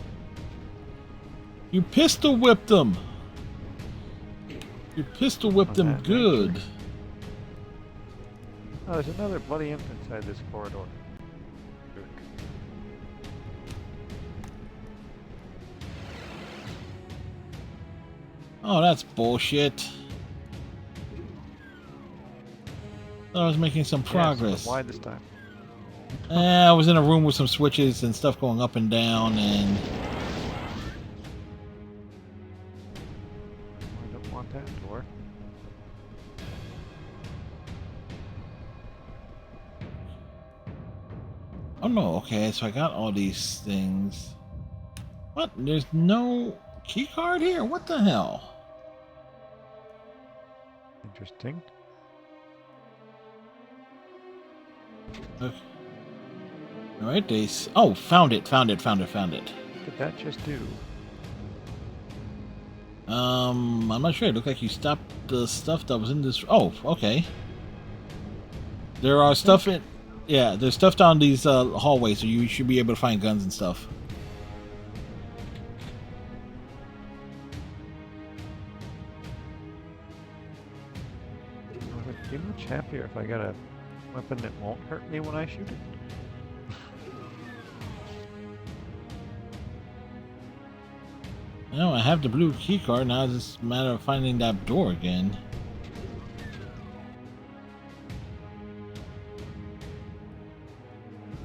You pistol whipped them. You pistol whipped them good.
Oh, there's another bloody imp inside this corridor. Jerk.
Oh, that's bullshit. Thought I was making some progress.
Yeah, why this time?
I was in a room with some switches and stuff going up and down, and
I don't want that door.
oh no, okay, so I got all these things. What? There's no key card here? What the hell?
Interesting.
Okay. All right, oh, found it.
What did that just do?
I'm not sure. It looked like you stopped the stuff that was in this. Oh, okay. There are stuff in. Yeah, there's stuff down these hallways, so you should be able to find guns and stuff.
I would be much happier if I got a weapon that won't hurt me when I shoot it.
No, I have the blue key card. Now it's just a matter of finding that door again.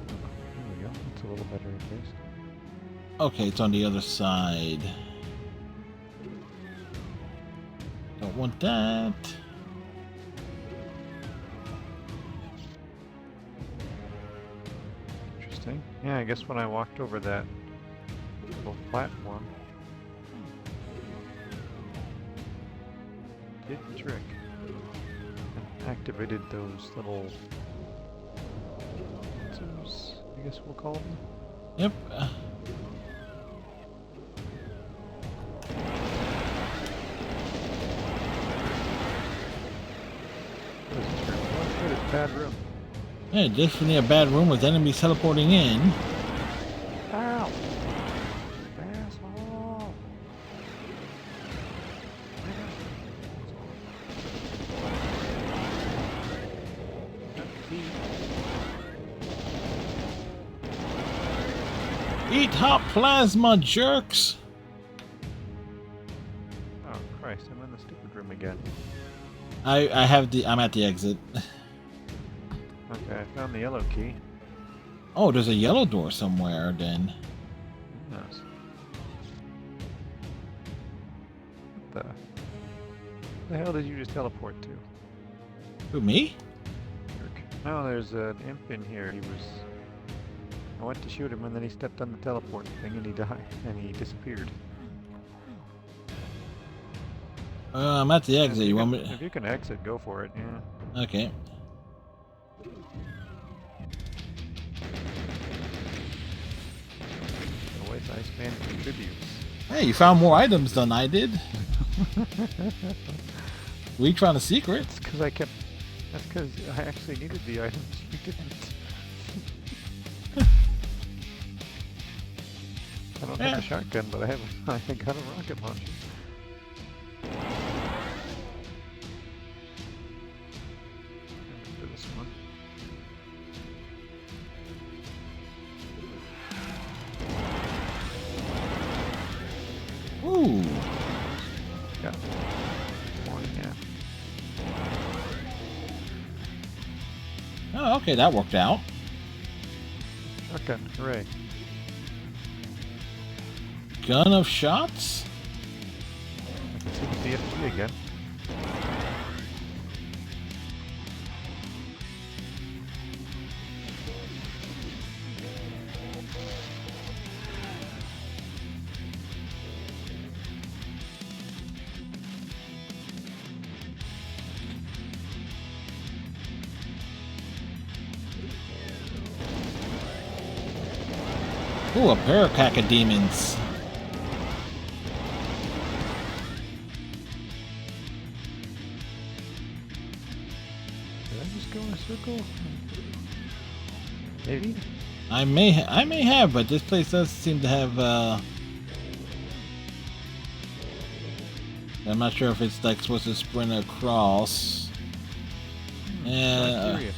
There we go. That's a little better at least.
Okay, it's on the other side. Don't want that.
Interesting. Yeah, I guess when I walked over that little platform, did the trick and activated those little sensors, I guess we'll call them.
Yep.
What is this room? Oh, good, it's a bad room.
Yeah, definitely a bad room with enemies teleporting in.
Ow! Asshole!
Eat hot plasma, jerks!
Oh Christ, I'm in the stupid room again.
I'm at the exit.
Okay, I found the yellow key.
Oh, there's a yellow door somewhere then.
Yes. What the hell did you just teleport to?
Who, me?
Jerk. No, there's an imp in here. I went to shoot him and then he stepped on the teleport thing and he died. And he disappeared.
I'm at the exit. You want me?
If you can exit, go for it, yeah.
Okay.
Always Iceman contributes.
Hey, you found more items than I did. We each found a secret.
That's because That's because I actually needed the items. You didn't. I don't have a shotgun, but I got a rocket launcher. This one.
Ooh.
Yeah. One, yeah.
Oh, okay, that worked out.
Shotgun, hooray.
Gun of shots?
I can see the DFG again.
Ooh, a pack of demons.
Did I just go in a circle? Maybe?
I may have, but this place does seem to have. I'm not sure if it's like supposed to sprint across.
I'm curious.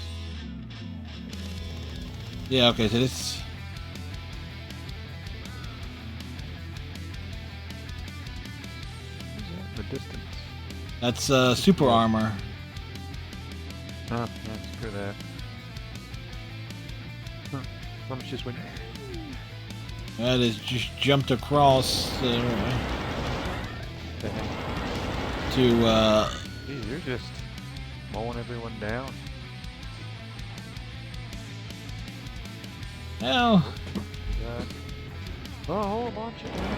Yeah. Okay. So this.
Who's that in the distance?
That's super armor.
Oh, yeah, screw that. Huh. Let's just went.
That is just jumped across to.
Geez, you're just mowing everyone down.
Well.
God. Oh, a whole bunch of them.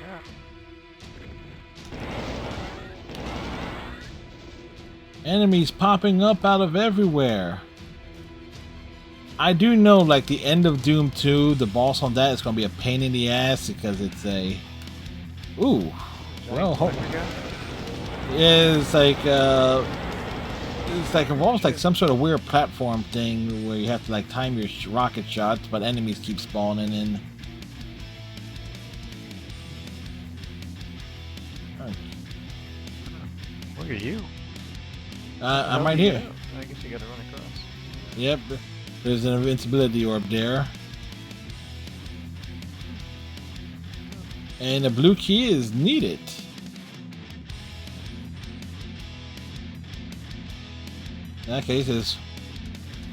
Yeah.
Enemies popping up out of everywhere. I do know, like, the end of Doom 2, the boss on that is going to be a pain in the ass because it's a Ooh. Well,
Giant guy?
it's like almost like some sort of weird platform thing where you have to like time your rocket shots, but enemies keep spawning in.
Look at you.
I'm right here.
I guess you gotta run across.
Yep. There's an invincibility orb there. And a blue key is needed. In that case, is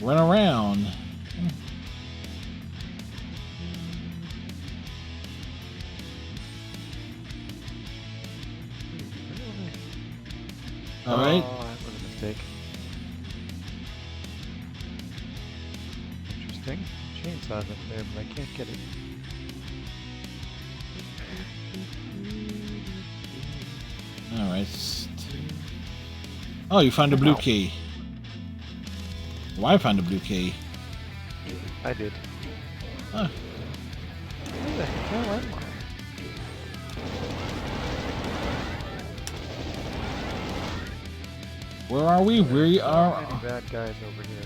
run around. All right.
Oh, that was a mistake. Interesting. Chainsaw's up there, but I can't get it.
All right. Oh, you found a blue
Ow.
key. Well, I found a blue key.
I did.
Huh.
Where the hell am I?
Where are we? We
So
are.
many bad guys over here.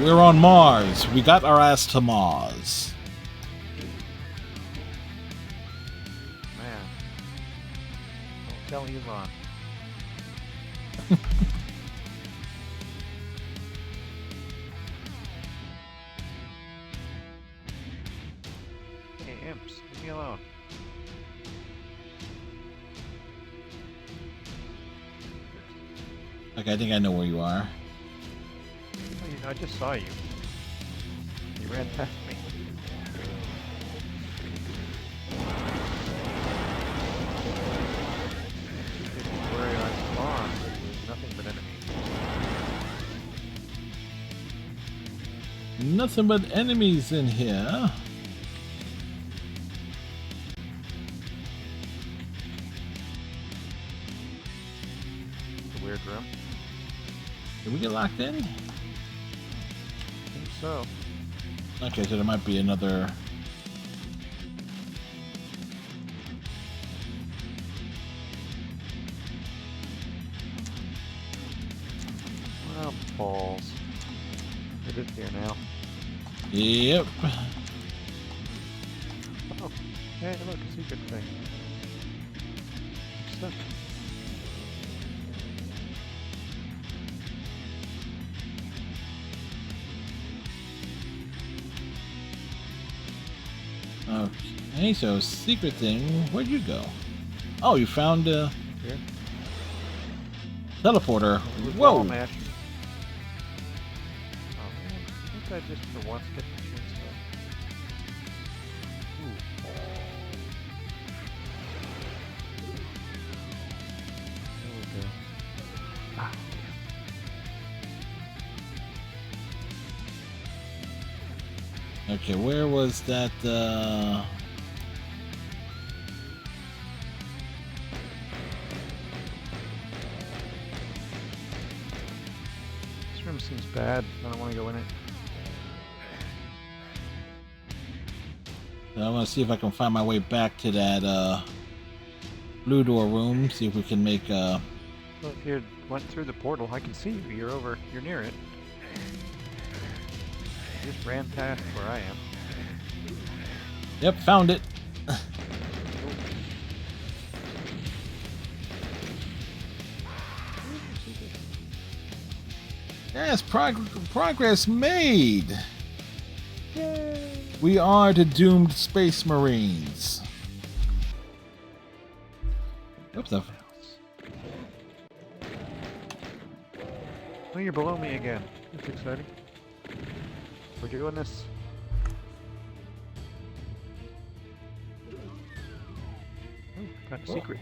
We're on Mars. We got our ass to Mars.
Man. Don't tell Elon. Hey, imps, leave me alone.
Okay, I think I know where you are.
Oh, I just saw you. You ran past me. This is where I spawned. There's nothing but enemies.
Nothing but enemies in here.
It's a weird room.
Did we get locked in?
I think so.
Okay, so there might be another.
Well, balls. It is here now.
Yep.
Oh, hey, look, a secret thing. Stuff.
Okay, so secret thing. Where'd you go? Oh, you found a
Here.
teleporter.
With
Whoa!
wall mash. Oh man, I think I just for once get the chainsaw. Ooh. There we go. Ah,
Okay, where was that?
this room seems bad. I don't want to go in it.
I want to see if I can find my way back to that blue door room. See if we can make
Well, if you went through the portal, I can see you. You're near it. You just ran past where I am.
Yep, found it. Yes, progress made.
Yay!
We are the doomed space marines. Oops.
Oh, you're below me again. That's exciting. We're doing this. Oh, got a secret.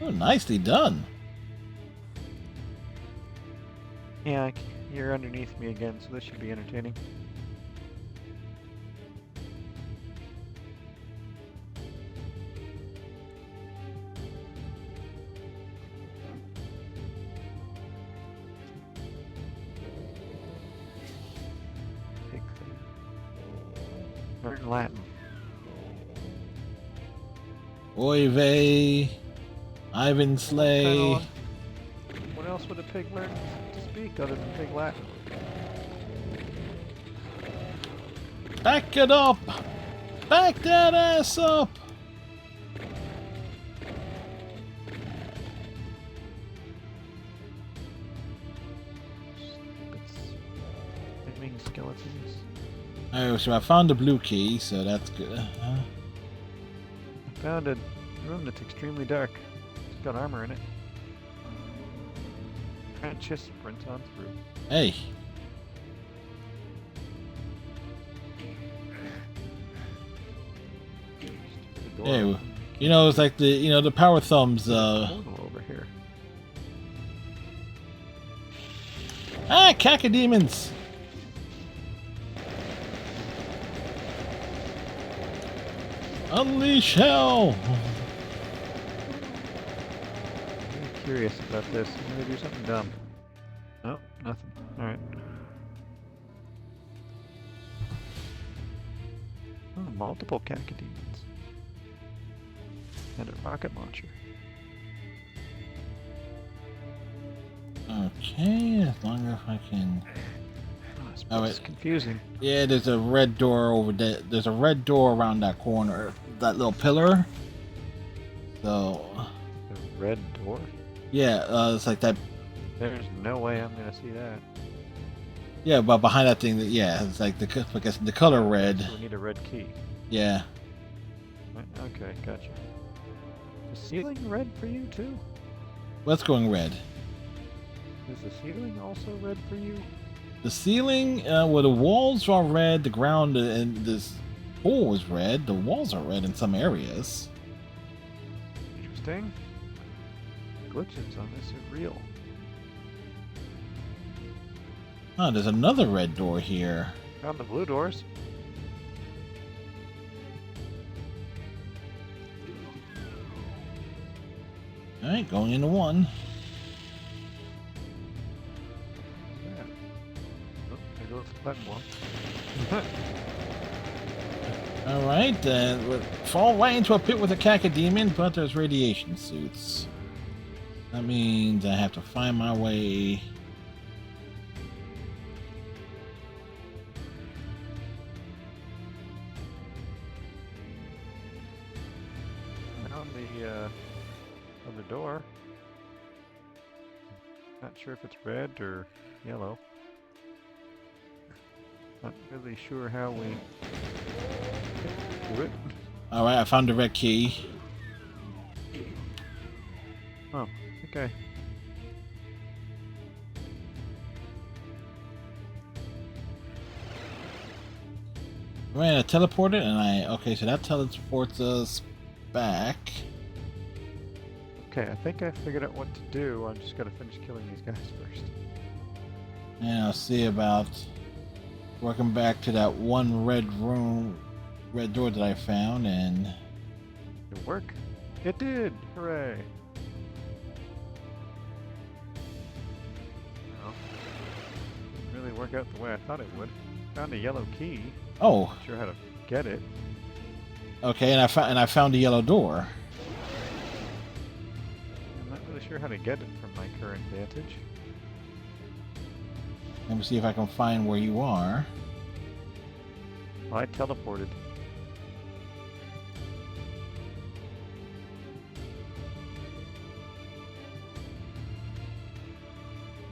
Oh, nicely done.
Yeah, you're underneath me again, so this should be entertaining. Big thing. Learn Latin.
Oy vey. Ivan Slay.
What else would a pig learn to speak other than Pig Latin?
Back it up! Back that ass up!
Flaming skeletons.
Alright, so I found the blue key, so that's good.
I found a room that's extremely dark. It's got armor in it. Can't just sprint on through.
Hey.
Stupid door.
Hey, you know, it's like the power thumbs,
Portal over here.
Ah, cacodemons! Unleash hell!
I'm curious about this. I'm gonna do something dumb. Nope, nothing. Alright. Oh, multiple cacodemons. And a rocket launcher.
Okay, as long as I can.
Oh,
Oh,
it's confusing.
Yeah, there's a red door over there. There's a red door around that corner, that little pillar. So,
The red door?
yeah, it's like that.
There's no way I'm gonna see that.
Yeah, but behind that thing, yeah, it's like I guess the color red.
We need a red key.
Yeah.
Right, okay, gotcha. Is the ceiling red for you too?
What's going red?
Is the ceiling also red for you?
The ceiling, well, the walls are red. The ground and this pool is red. The walls are red in some areas.
Interesting. Glitches on this are real.
Oh, there's another red door here.
Found the blue doors.
All right, going into one.
Yeah. Oh, there goes the platform.
All right, we'll fall right into a pit with a cacodemon, but there's radiation suits. That means I have to find my way.
Found the other door. Not sure if it's red or yellow. Not really sure how we do it.
All right, I found the red key.
Oh, okay.
Right, I teleported, and okay, so that teleports us back.
Okay, I think I figured out what to do. I'm just gotta finish killing these guys first.
And I'll see about working back to that one red door that I found, and
Did it work? It did! Hooray! Well, didn't really work out the way I thought it would. Found a yellow key.
oh,
Not sure how to get it.
okay, and I found a yellow door.
I'm not really sure how to get it from my current vantage.
Let me see if I can find where you are.
Well, I teleported.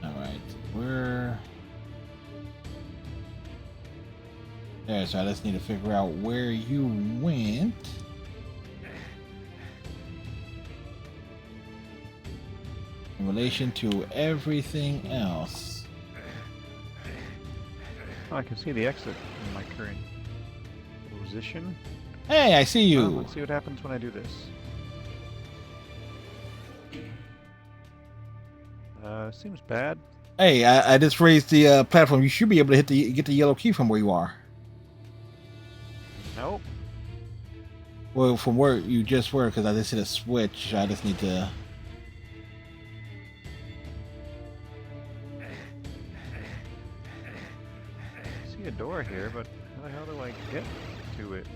All right, where? There, so I just need to figure out where you went. In relation to everything else.
Oh, I can see the exit in my current position.
Hey, I see you.
Well, let's see what happens when I do this. Seems bad.
Hey, I just raised the platform. You should be able to get the yellow key from where you are.
Nope.
Well, from where you just were, because I just hit a switch. I just need to.
I see a door here, but how the hell do I get to it?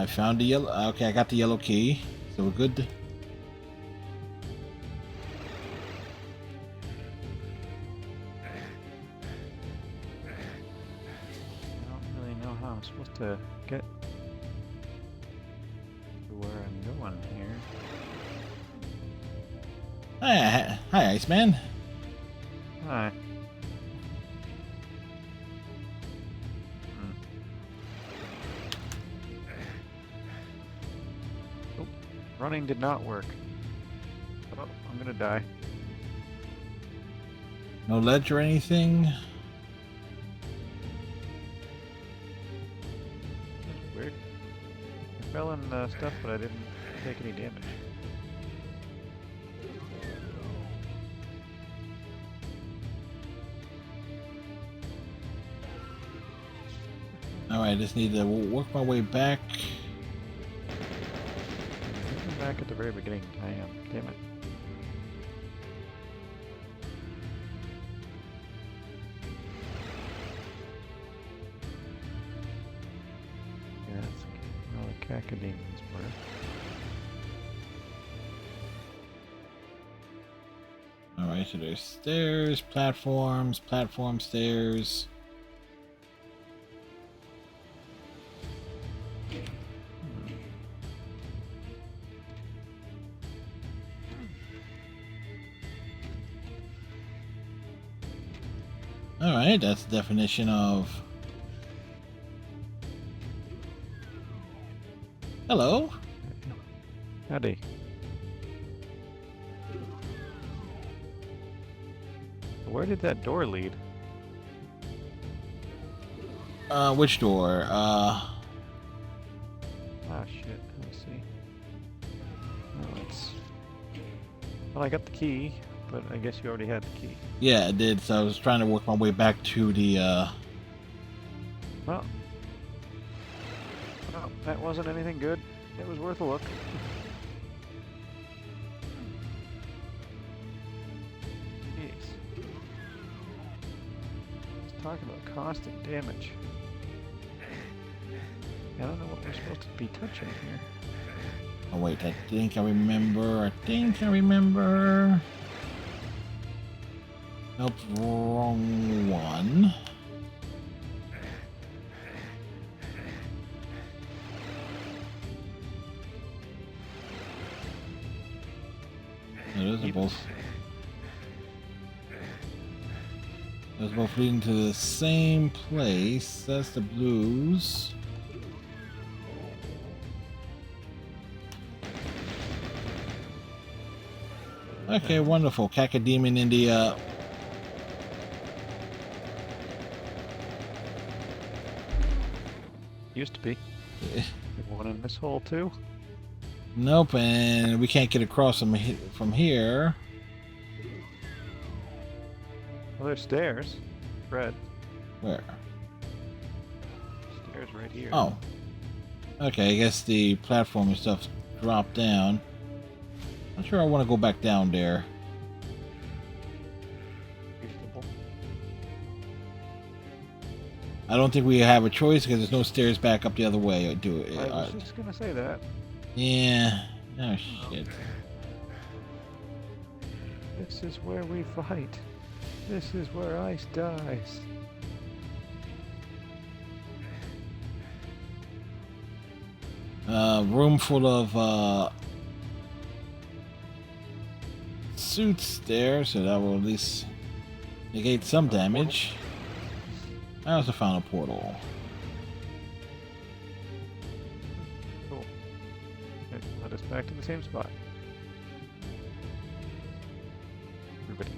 I found the yellow. Okay, I got the yellow key, so we're good.
I don't really know how I'm supposed to get to where I'm going here.
Hi, Iceman.
Hi. Oh, running did not work. Oh, I'm gonna die.
No ledge or anything.
That's weird. I fell in stuff, but I didn't take any damage.
All right, I just need to work my way back.
I'm back at the very beginning. I am. Damn it. Yeah, that's another Cacodemons part.
All right, so there's stairs, platforms, stairs. All right, that's the definition of. Hello.
Howdy. Where did that door lead?
Which door?
Ah, shit. Let me see. Oh, it's... Well, I got the key, but I guess you already had the key.
Yeah, it did. So I was trying to work my way back to the.
Well, that wasn't anything good. It was worth a look. Jeez. Let's talk about constant damage. I don't know what we're supposed to be touching here.
Oh wait, I think I remember. Nope, wrong one. Those are both. Those both leading to the same place. That's the blues. Okay, wonderful. Cacodemon in the
Used to be. One in this hole too.
Nope, and we can't get across from here.
Well, there's stairs. Red.
Where?
Stairs right here.
Oh. Okay, I guess the platform and stuff dropped down. Not sure I want to go back down there.
Reasonable.
I don't think we have a choice because there's no stairs back up the other way. Do it.
I was just gonna say that.
Yeah. Oh shit.
This is where we fight. This is where ice dies.
Room full of suits there, so that will at least negate some damage. I also found a portal.
Cool. It led us back to the same spot. Everybody.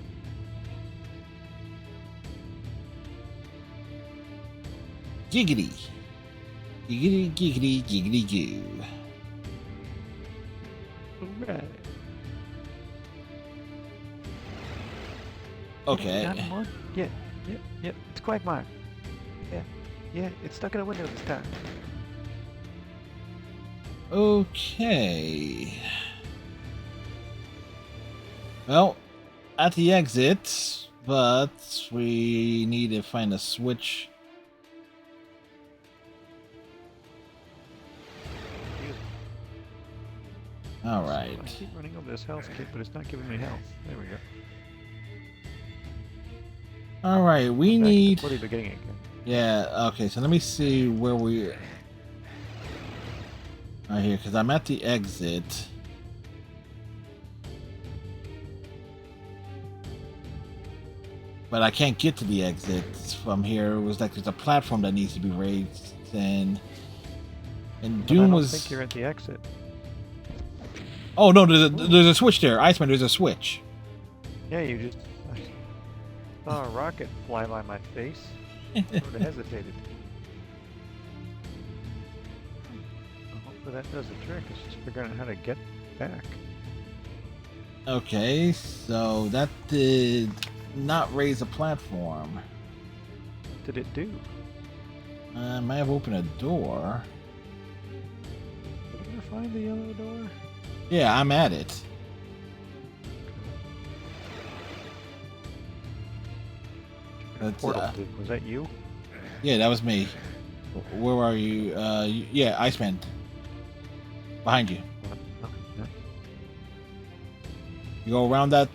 Giggity. Giggity, giggity, giggity, goo.
Alright.
Okay.
Not anymore? Yeah, it's Quagmire. Yeah, it's stuck in a window this time.
Okay. Well, at the exit, but we need to find a switch. All
So
right.
I keep running over this health kit, but it's not giving me health. There we go.
All right. We
Back
need.
to the beginning again.
Yeah. Okay. So let me see where we. Right here, because I'm at the exit. But I can't get to the exit from here. It was like there's a platform that needs to be raised, and
But I
Doom
don't
was.
think you're at the exit.
Oh no, there's a switch there, Iceman. There's a switch.
Yeah, you just I saw a rocket fly by my face. Sort of hesitated. Well, hopefully that does the trick. It's just figuring out how to get back.
Okay, so that did not raise a platform.
What did it do?
I might have opened a door.
Did I find the yellow door?
Yeah, I'm at it. That's,
Portal did. Was that you?
yeah, that was me. Where are you? Yeah, Iceman. Behind you.
What? Oh, no.
You go around that,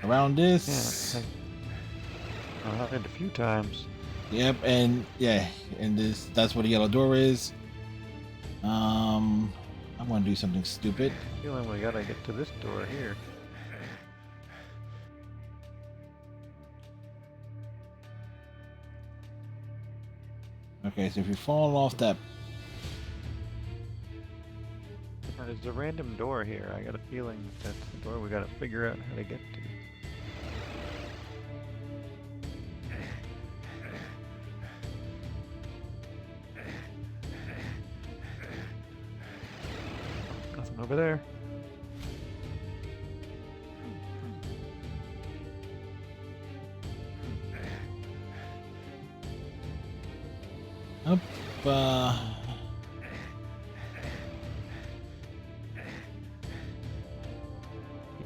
around this.
Yeah, I happened a few times.
Yep, and yeah, and that's where the yellow door is. I'm gonna do something stupid.
Feeling we gotta get to this door here.
Okay, so if you fall off that,
There's a random door here. I got a feeling that's the door we gotta figure out how to get to. Nothing over there.
up,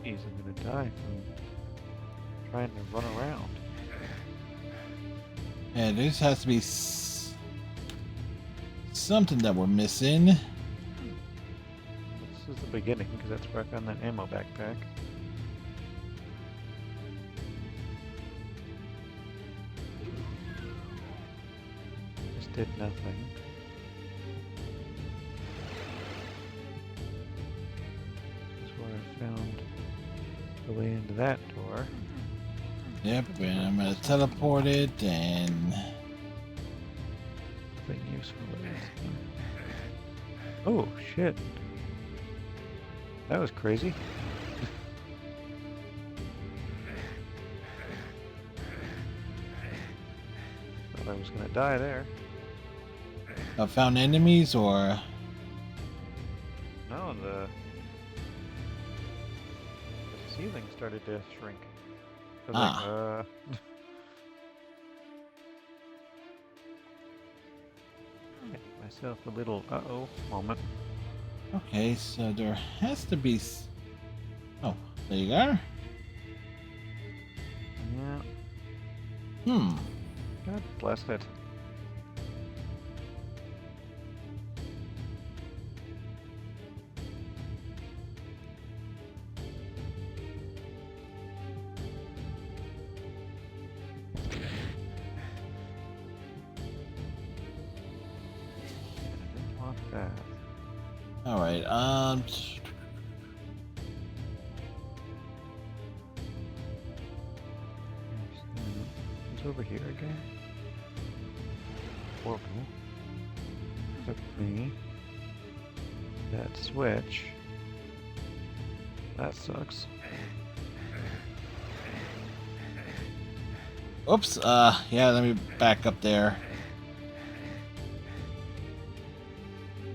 Jeez, I'm gonna die from trying to run around.
yeah, there just has to be something that we're missing.
This is the beginning, because that's where I found that ammo backpack. Just did nothing. That's where I found the way into that door.
Yep, and I'm gonna teleport it, and
Nothing useful with it. Oh, shit. That was crazy. Thought I was gonna die there.
I found enemies, or
No, the ceiling started to shrink. I was like, Get myself a little uh-oh moment.
okay, so there has to be. Oh, there you are.
Yeah,
Hmm.
God bless it. I didn't want that.
All right.
Who's over here again? Portal. Took me. That switch. That sucks.
Oops. Yeah. Let me back up there.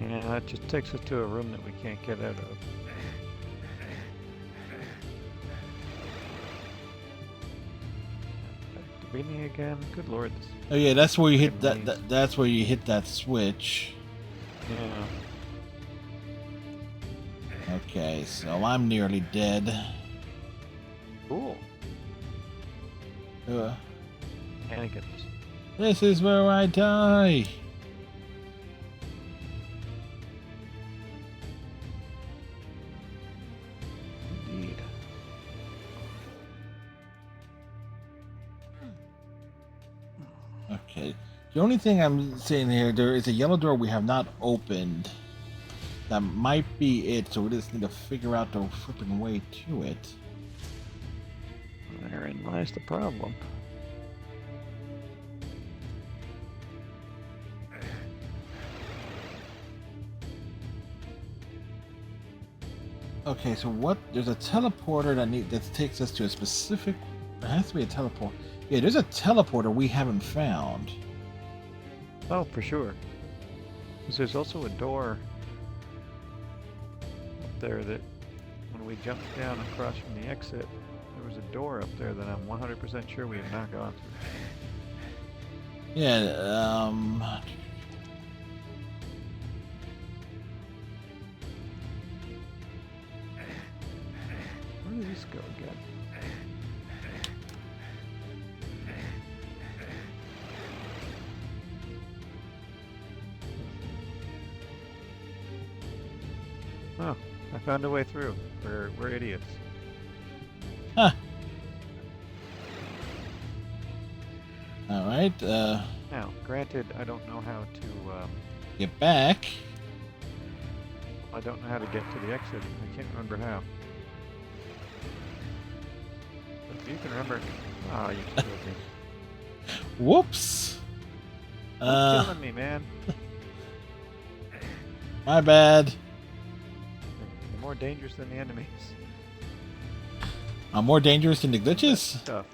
Yeah, that just takes us to a room that we can't get out of. Back to beginning again. Good lord. This,
Oh yeah, that's where you hit
Fucking
that's where you hit that switch.
yeah.
Okay, so I'm nearly dead.
Cool.
Uh,
Mannequins.
this is where I die. Okay. The only thing I'm saying here, there is a yellow door we have not opened. That might be it, so we just need to figure out the flipping way to it.
Therein lies the problem.
Okay, so what? There's a teleporter that takes us to a specific. There has to be a teleport. Yeah, there's a teleporter we haven't found.
Oh, for sure. Because there's also a door up there that, when we jumped down across from the exit, there was a door up there that I'm 100% sure we have not gone through.
Yeah.
Where did this go again? Oh, I found a way through. We're idiots.
Huh. All right.
Now, granted, I don't know how to.
Get back.
I don't know how to get to the exit. I can't remember how. But if you can remember, oh, you killed me.
Whoops.
You're killing me, man.
My bad.
You're more dangerous than the enemies.
I'm more dangerous than the glitches.
Stuff.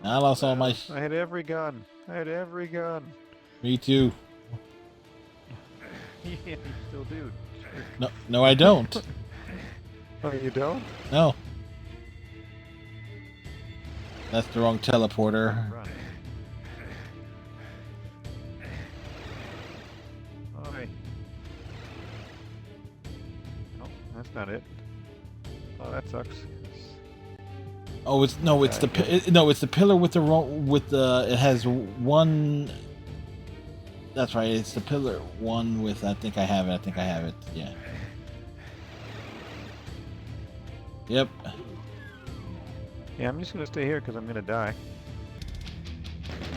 I lost all my.
I had every gun.
Me too.
Yeah, you still do.
No, no, I don't.
Oh, you don't?
No. That's the wrong teleporter.
Run. Oi. Oh, that's not it. Oh, that sucks.
Oh, it's no, it's it's the pillar with the it has one. That's right, it's the pillar one with. I think I have it. Yeah. Yep.
Yeah, I'm just gonna stay here because I'm gonna die.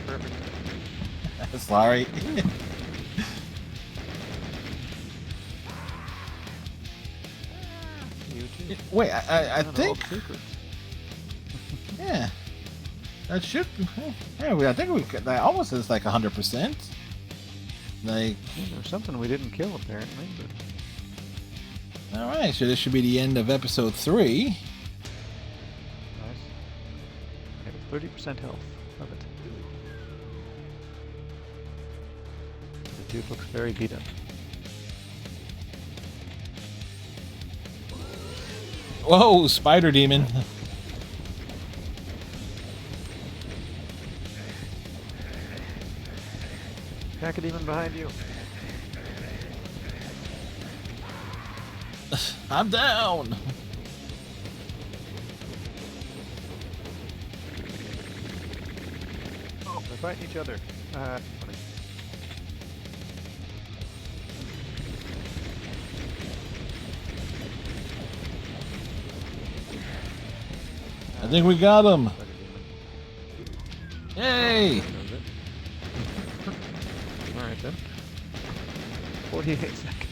Perfect.
Sorry.
You too.
Wait, I
Found
think.
all the secrets.
Yeah. That should. Yeah, I think that almost is like 100%. Like.
Yeah, there's something we didn't kill apparently, but
All right, so this should be the end of episode 3.
nice. I have 30% health. Love it. The dude looks very beat up.
Whoa, spider demon.
Pack a demon behind you.
I'm down.
Oh, they're fighting each other. Funny.
I think we got him.
Spider demon.
Yay!
That was it. Alright then. 48 seconds.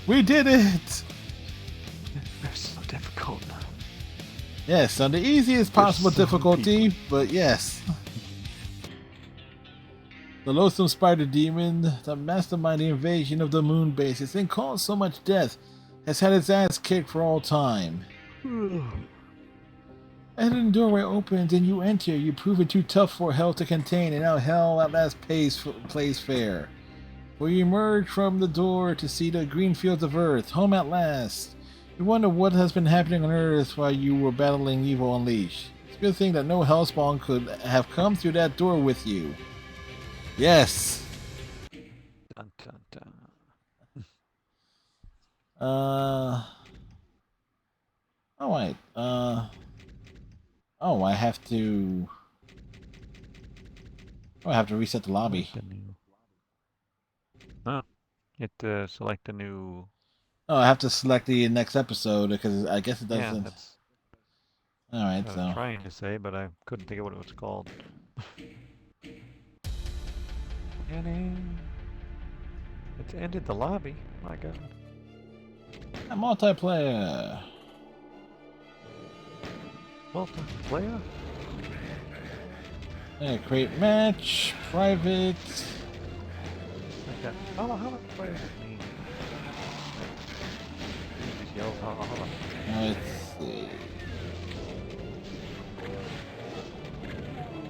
We did it!
They're so difficult.
Yes, on the easiest possible
so
difficulty, but yes. The loathsome spider demon, the mastermind the invasion of the moon base, has been caused so much death, has had its ass kicked for all time. A hidden doorway opens and you enter. You prove it too tough for hell to contain, and now hell at last plays fair. For you emerge from the door to see the green fields of Earth, home at last. You wonder what has been happening on Earth while you were battling evil unleashed. It's a good thing that no hellspawn could have come through that door with you. Yes.
Dun, dun, dun.
Oh wait. Oh, I have to. Oh, I have to reset the lobby.
The new... Oh, you have to select a new.
Oh, I have to select the next episode because I guess it
Yeah,
doesn't.
that's.
All right,
I was
so
trying to say, but I couldn't think of what it was called. And it's ended the lobby. My God.
a multiplayer.
Multiplayer?
Create match, private.
Okay. How much players it mean? He just yells, hold on.
Let's see.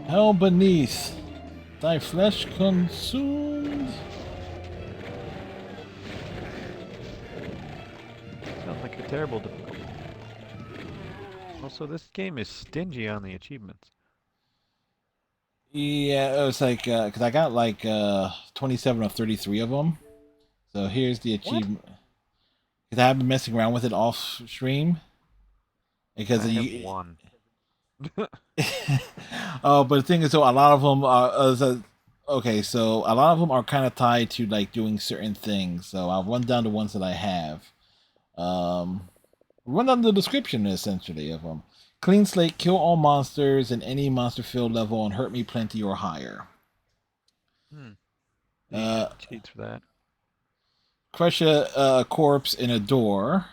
Hell beneath. Thy flesh consumed.
Sounds like a terrible difficulty. Also, this game is stingy on the achievements.
Yeah, it was like, because I got like 27 or 33 of them. So here's the achievement. Because I've been messing around with it off stream. Because
I have one.
Oh, but the thing is, so a lot of them are. Okay, so a lot of them are kind of tied to like doing certain things. So I'll run down the ones that I have. Run down the description essentially of them. Clean slate, kill all monsters in any monster field level and hurt me plenty or higher.
Cheats for that.
Crush a corpse in a door.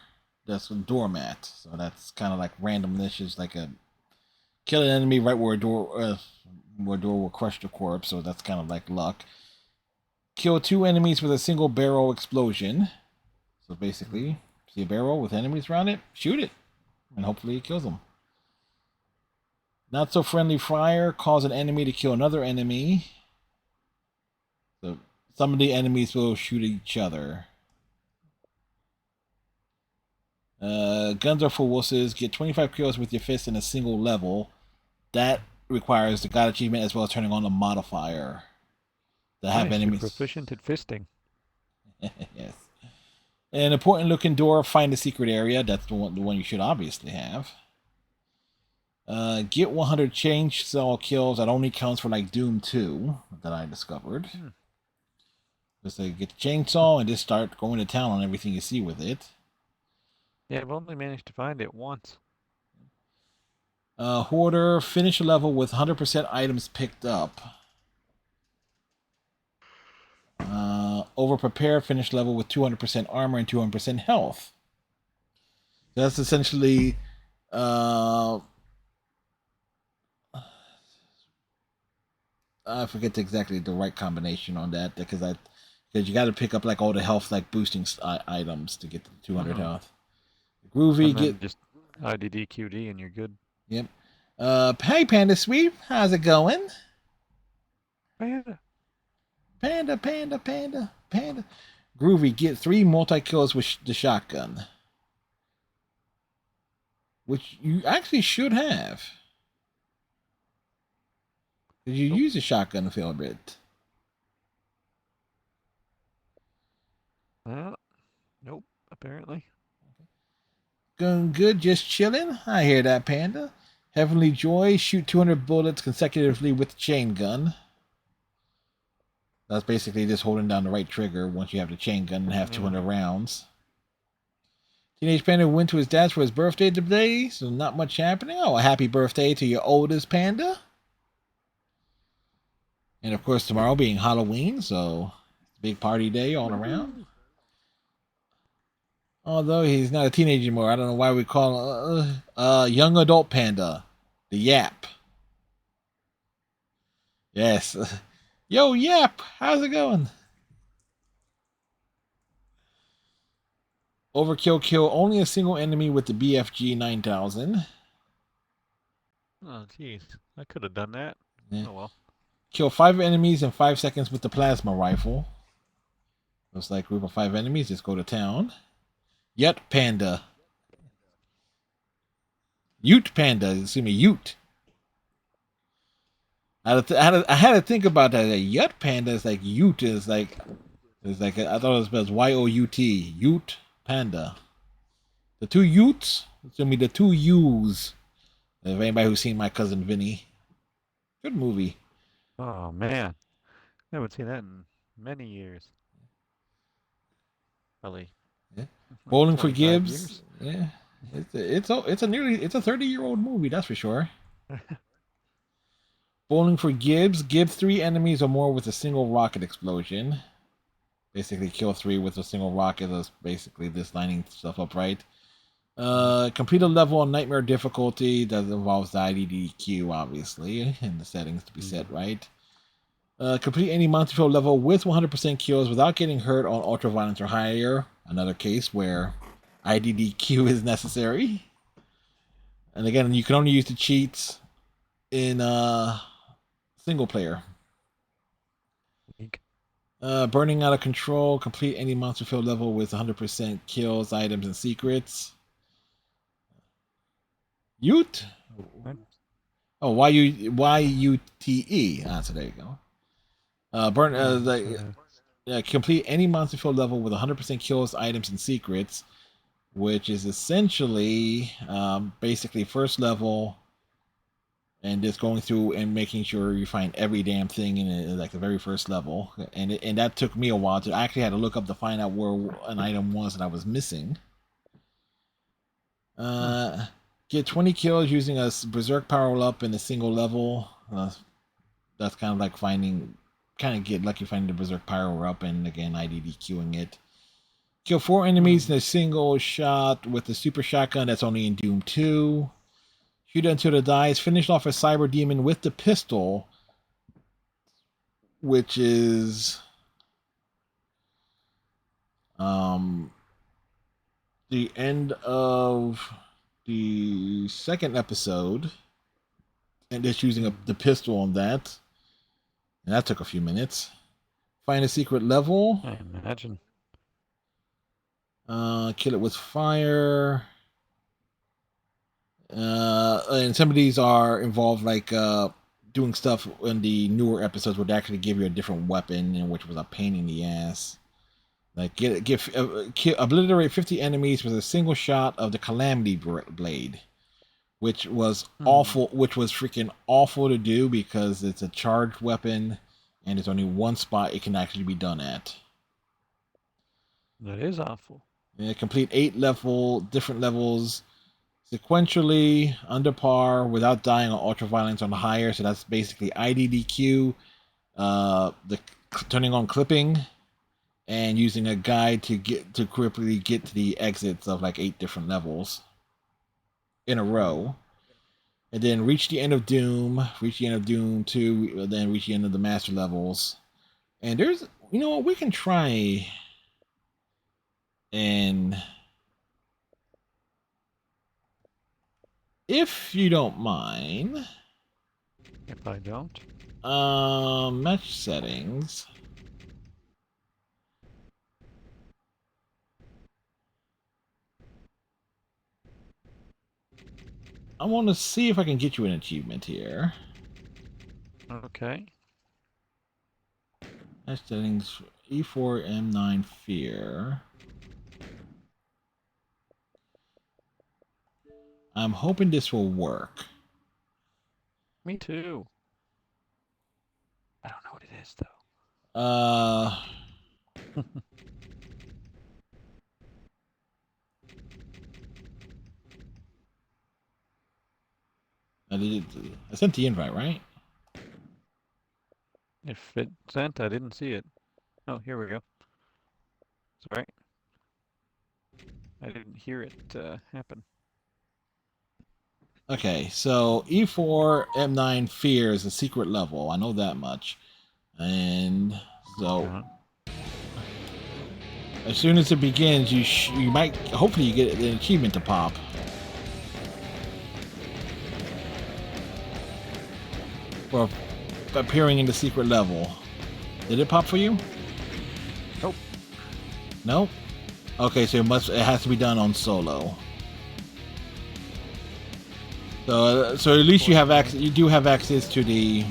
That's a doormat. So that's kind of like random. This is like a kill an enemy right where a door will crush the corpse. So that's kind of like luck. Kill 2 enemies with a single barrel explosion. So basically, see a barrel with enemies around it, shoot it, and hopefully it kills them. Not so friendly fire, cause an enemy to kill another enemy. So some of the enemies will shoot each other. Guns are for wusses. Get 25 kills with your fist in a single level. That requires the God achievement as well as turning on the modifier. To have
Nice, you're
enemies.
proficient at fisting.
Yes. An important looking door. Find the secret area. That's the one you should obviously have. Get 100 chainsaw kills. That only counts for like Doom 2 that I discovered. Just like get the chainsaw and just start going to town on everything you see with it.
Yeah, I've only managed to find it once.
Hoarder, finish a level with 100% items picked up. Over prepare, finish level with 200% armor and 200% health. That's essentially I forget exactly the right combination on that because you got to pick up like all the health like boosting items to get to 200 health. Groovy, get
just IDD QD and you're good.
Yep. Hey Panda Sweep, how's it going?
Panda.
Groovy, get 3 multi-kills with the shotgun. Which you actually should have. Because you use a shotgun a fair bit.
Nope, apparently.
Going good, just chilling. I hear that, Panda. Heavenly Joy, shoot 200 bullets consecutively with the chain gun. That's basically just holding down the right trigger once you have the chain gun and have 200 rounds. Teenage Panda went to his dad's for his birthday today, so not much happening. Oh, a happy birthday to your oldest panda. And of course, tomorrow being Halloween, so it's a big party day all around. Although he's not a teenager anymore, I don't know why we call him young adult panda. The Yap. Yes. Yo, Yap, how's it going? Overkill, kill only a single enemy with the BFG 9000.
Oh, jeez. I could have done that.
Yeah.
Oh, well.
Kill 5 enemies in 5 seconds with the plasma rifle. Looks like group of 5 enemies. Just go to town. Yut Panda. Ute Panda. Excuse me, Ute. I had to think about that. Yut Panda is like Ute is like I thought it was spelled Y-O-U-T. Ute Panda. The 2 Utes. It's gonna be the 2 U's. If anybody who's seen My Cousin Vinny. Good movie.
Oh, man. I haven't seen that in many years. Probably.
Yeah. Bowling for
25
Gibbs.
years.
Yeah. It's a 30-year-old movie, that's for sure. Bowling for Gibbs. Give 3 enemies or more with a single rocket explosion. Basically, kill 3 with a single rocket. That's basically this lining stuff up right. Complete a level on Nightmare difficulty. That involves the IDDQ, obviously, and the settings to be set right. Complete any Monster Field level with 100% kills without getting hurt on Ultraviolence or higher. Another case where IDDQ is necessary. And again, you can only use the cheats in single player. Burning Out of Control. Complete any Monster Field level with 100% kills, items, and secrets. Ute? Oh, Y-U-T-E. So there you go. Complete any Monster Field level with 100% kills, items, and secrets, which is essentially basically first level and just going through and making sure you find every damn thing in it, like the very first level. And that took me a while. I actually had to look up to find out where an item was that I was missing. Get 20 kills using a Berserk power up in a single level. That's kind of like get lucky finding the Berserk power up, and again IDDQing it. Kill 4 enemies in a single shot with the super shotgun. That's only in Doom 2. Shoot until it dies. Finish off a cyber demon with the pistol, which is the end of the second episode, and just using the pistol on that, and that took a few minutes. Find a secret level.
I imagine.
Kill it with fire. And some of these are involved, like doing stuff in the newer episodes would actually give you a different weapon, which was a pain in the ass. Like obliterate 50 enemies with a single shot of the Calamity Blade, which was awful. Which was freaking awful to do because it's a charged weapon, and there's only one spot it can actually be done at.
That is awful.
Yeah, complete 8 different levels sequentially under par without dying on Ultraviolence on the higher. So that's basically IDDQ, the turning on clipping, and using a guide to quickly get to the exits of like 8 different levels in a row. And then reach the end of Doom, reach the end of Doom 2, then reach the end of the master levels. And there's, you know what, we can try and, if you don't mind,
if I don't,
match settings. I want to see if I can get you an achievement here.
okay.
Match settings, E4M9 Fear. I'm hoping this will work.
Me too. I don't know what it is though. I sent the invite, right? If it sent, I didn't see it. Oh, here we go. Sorry. I didn't hear it happen.
Okay, so E4 M9 Fear is a secret level. I know that much. And so as soon as it begins, you might hopefully you get an achievement to pop. For appearing in the secret level. Did it pop for you?
Nope.
Nope? Okay, so it has to be done on solo. So at least you have access. You do have access to the.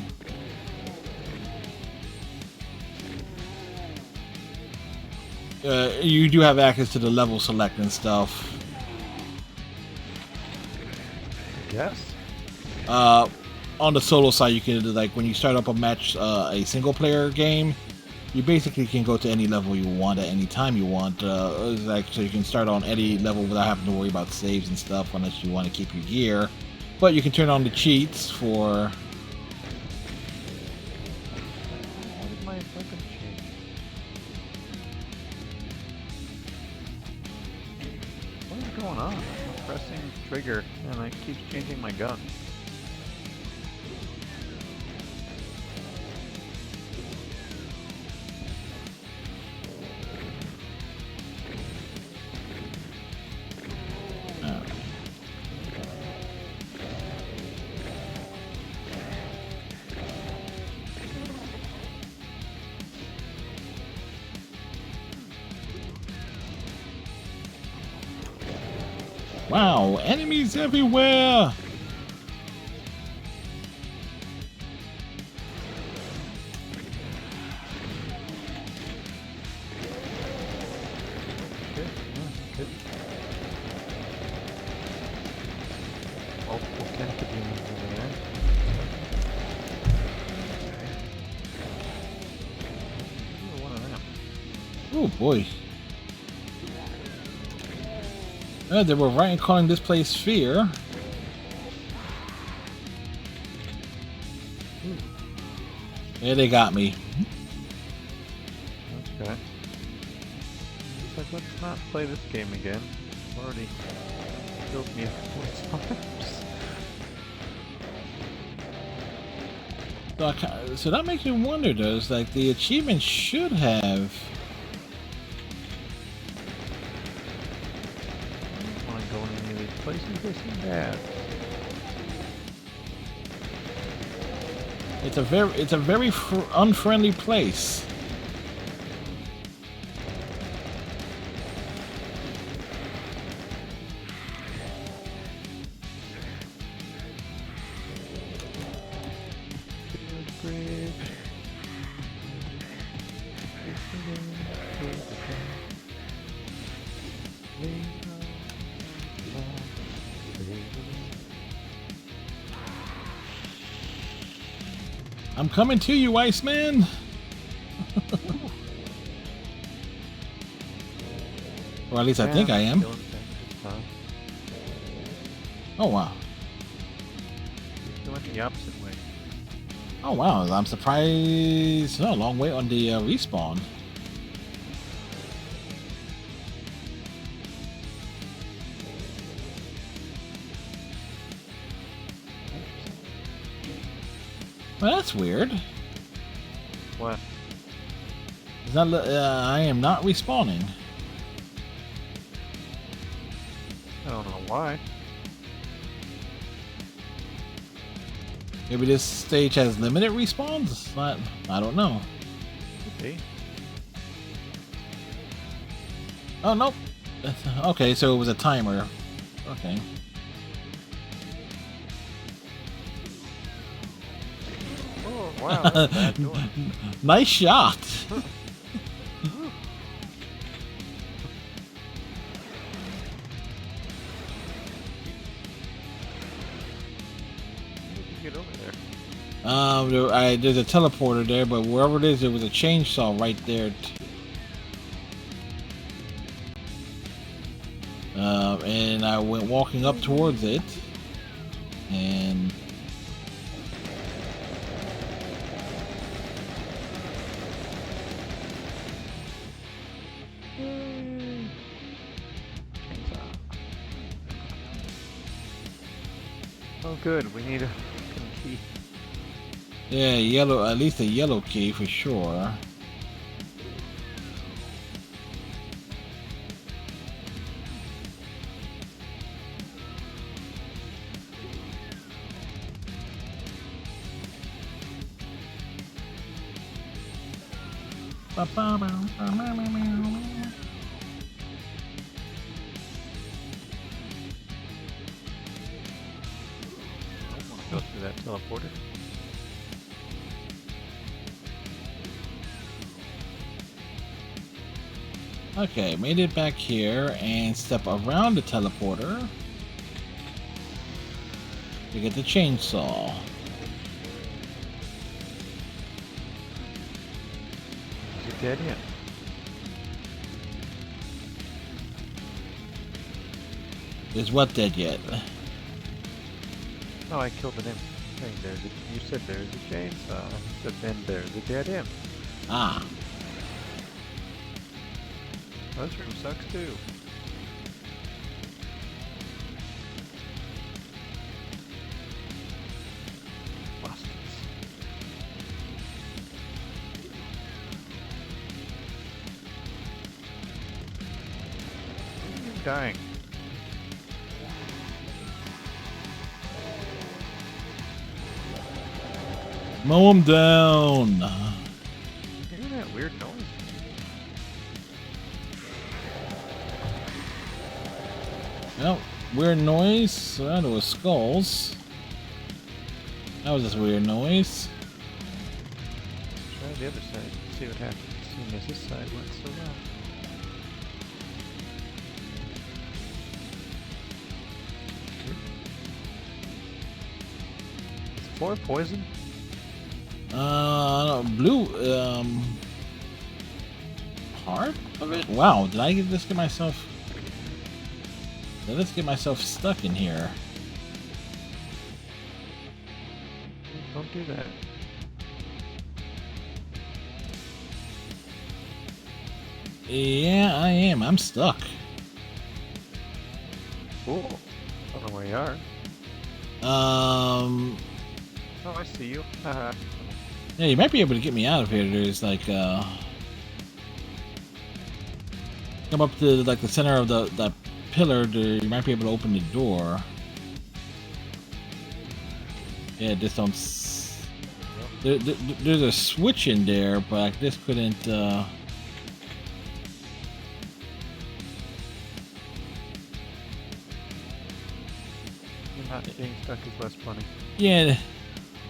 You do have access to the level select and stuff.
Yes.
On the solo side, you can, like, when you start up a match, a single player game, you basically can go to any level you want at any time you want. Like, so you can start on any level without having to worry about saves and stuff unless you want to keep your gear. But you can turn on the cheats for...
Why did my weapon change? What is going on? I'm pressing trigger and it keeps changing my gun.
Wow, enemies everywhere!
Good. Yeah, good. Multiple Cantabines over there. Ooh, one of them.
Oh boy. They were right in calling this place Sphere. Yeah, they got me.
Okay. It's like, let's not play this game again. I've already killed me a couple of times.
So that makes me wonder, though. It's like the achievement should have...
I don't want to go in any of these places. They seem bad.
It's a very unfriendly place. I'm coming to you, Iceman! Or at least I think I am. Oh wow.
He went the opposite way.
Oh wow, I'm surprised. No, a long way on the respawn. Well, that's weird.
What?
Is that, I am not respawning.
I don't know why.
Maybe this stage has limited respawns? I don't know.
Could be.
Oh, nope. Okay, so it was a timer. Okay.
Oh, wow, that's a bad door.
Nice shot.
Where did you get over there?
There's a teleporter there, but wherever it is, there was a chainsaw right there. And I went walking up towards it, and
Oh, good. We need a key.
yeah, yellow, at least a yellow key for sure.
Go through that teleporter.
Okay, made it back here and step around the teleporter to get the chainsaw.
dead end.
Is what dead yet?
Oh, I killed an imp. Hey, you said there's a chainsaw. But then there's a dead end.
Ah.
This room sucks too. Bastards. I'm dying.
Mow him down.
Hearing that weird noise?
Well, weird noise. That was skulls. That was this weird noise.
Try the other side. See what happens. Seeing as this side went so well. Is the floor poison?
Blue, part of it? Wow, did I just get myself... Did I just get myself stuck in here?
Don't do that.
Yeah, I am. I'm stuck.
Cool. I don't know where you are.
Um...
Oh, I see you. Haha.
Yeah, you might be able to get me out of here. There's like, come up to like the center of that pillar. You might be able to open the door. Yeah, just don't. There's a switch in there, but I just couldn't.
You're not being stuck is less funny.
Yeah,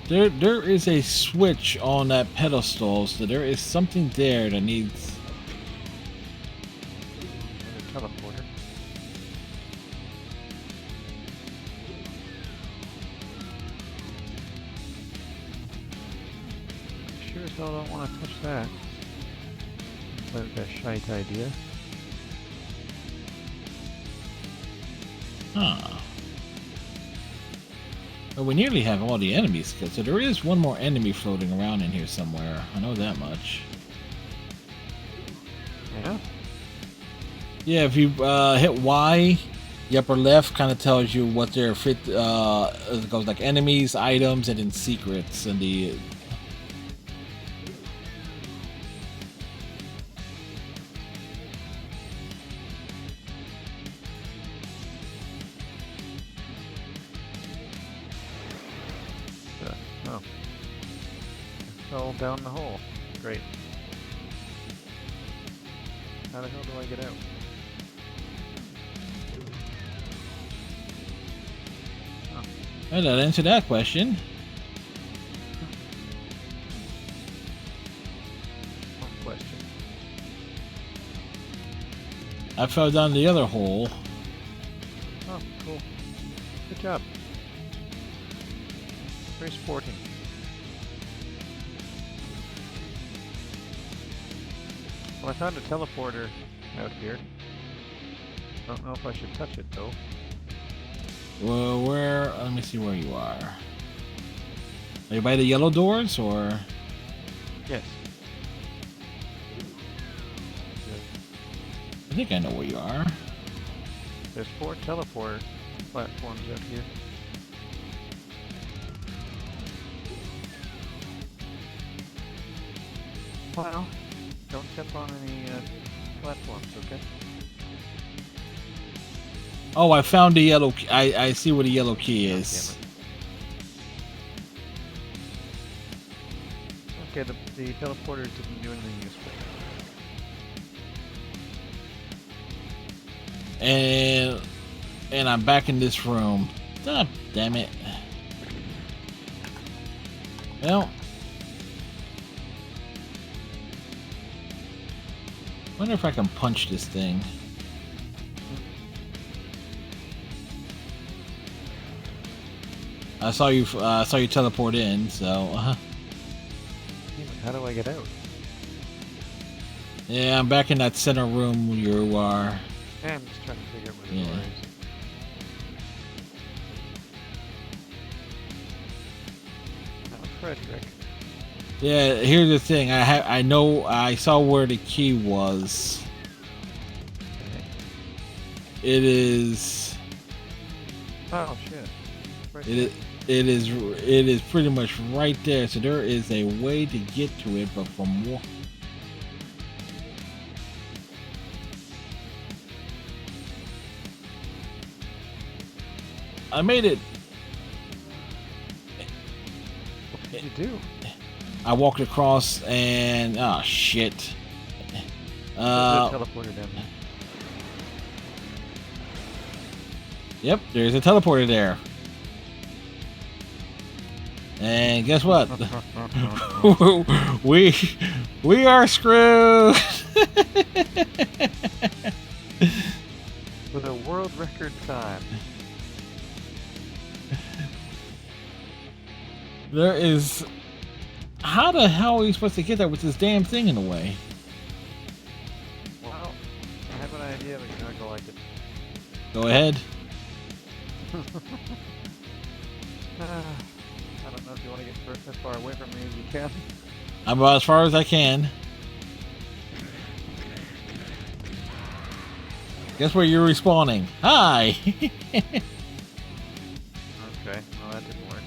there is a switch on that pedestal, so there is something there that needs.
Another teleporter. Sure as hell don't want to touch that. Like a shite idea.
Huh. But we nearly have all the enemies killed, so there is one more enemy floating around in here somewhere. I know that much.
Yeah?
Yeah, if you hit Y, the upper left kind of tells you what their it goes like enemies, items, and then secrets, and the.
Oh. Fell down the hole. Great. How the hell do I get out?
Well, that answered that question.
One question.
I fell down the other hole.
Oh, cool. Good job. Very sporting. Well, I found a teleporter out here. Don't know if I should touch it though.
Well, where? Let me see where you are. Are you by the yellow doors, or?
Yes.
I think I know where you are.
There's 4 teleport platforms out here. Well, don't step on any platforms, okay?
Oh, I found the yellow key. I see where the yellow key
God
is.
damn it. Okay, the teleporter didn't do anything useful.
And I'm back in this room. Ah, damn it. Well, wonder if I can punch this thing. I saw you teleport in, so.
Damn it, how do I get out?
Yeah, I'm back in that center room where you are.
Yeah, I'm just trying to figure out where the
Yeah.
door is. Now, Frederick.
Yeah, here's the thing. I know I saw where the key was. It is
Oh shit. Right
it is pretty much right there. So there is a way to get to it, but from more. I made it.
What did you do?
I walked across and oh shit.
There's a teleporter down there.
Yep, there's a teleporter there. And guess what? we are screwed.
With a world record time.
There is. How the hell are you supposed to get there with this damn thing in the way?
Well, I have an idea, but you're not gonna like it.
Go ahead.
I don't know if you want to get as far away from me as you can.
I'm about as far as I can. Guess where you're respawning? Hi.
Okay, well that didn't work.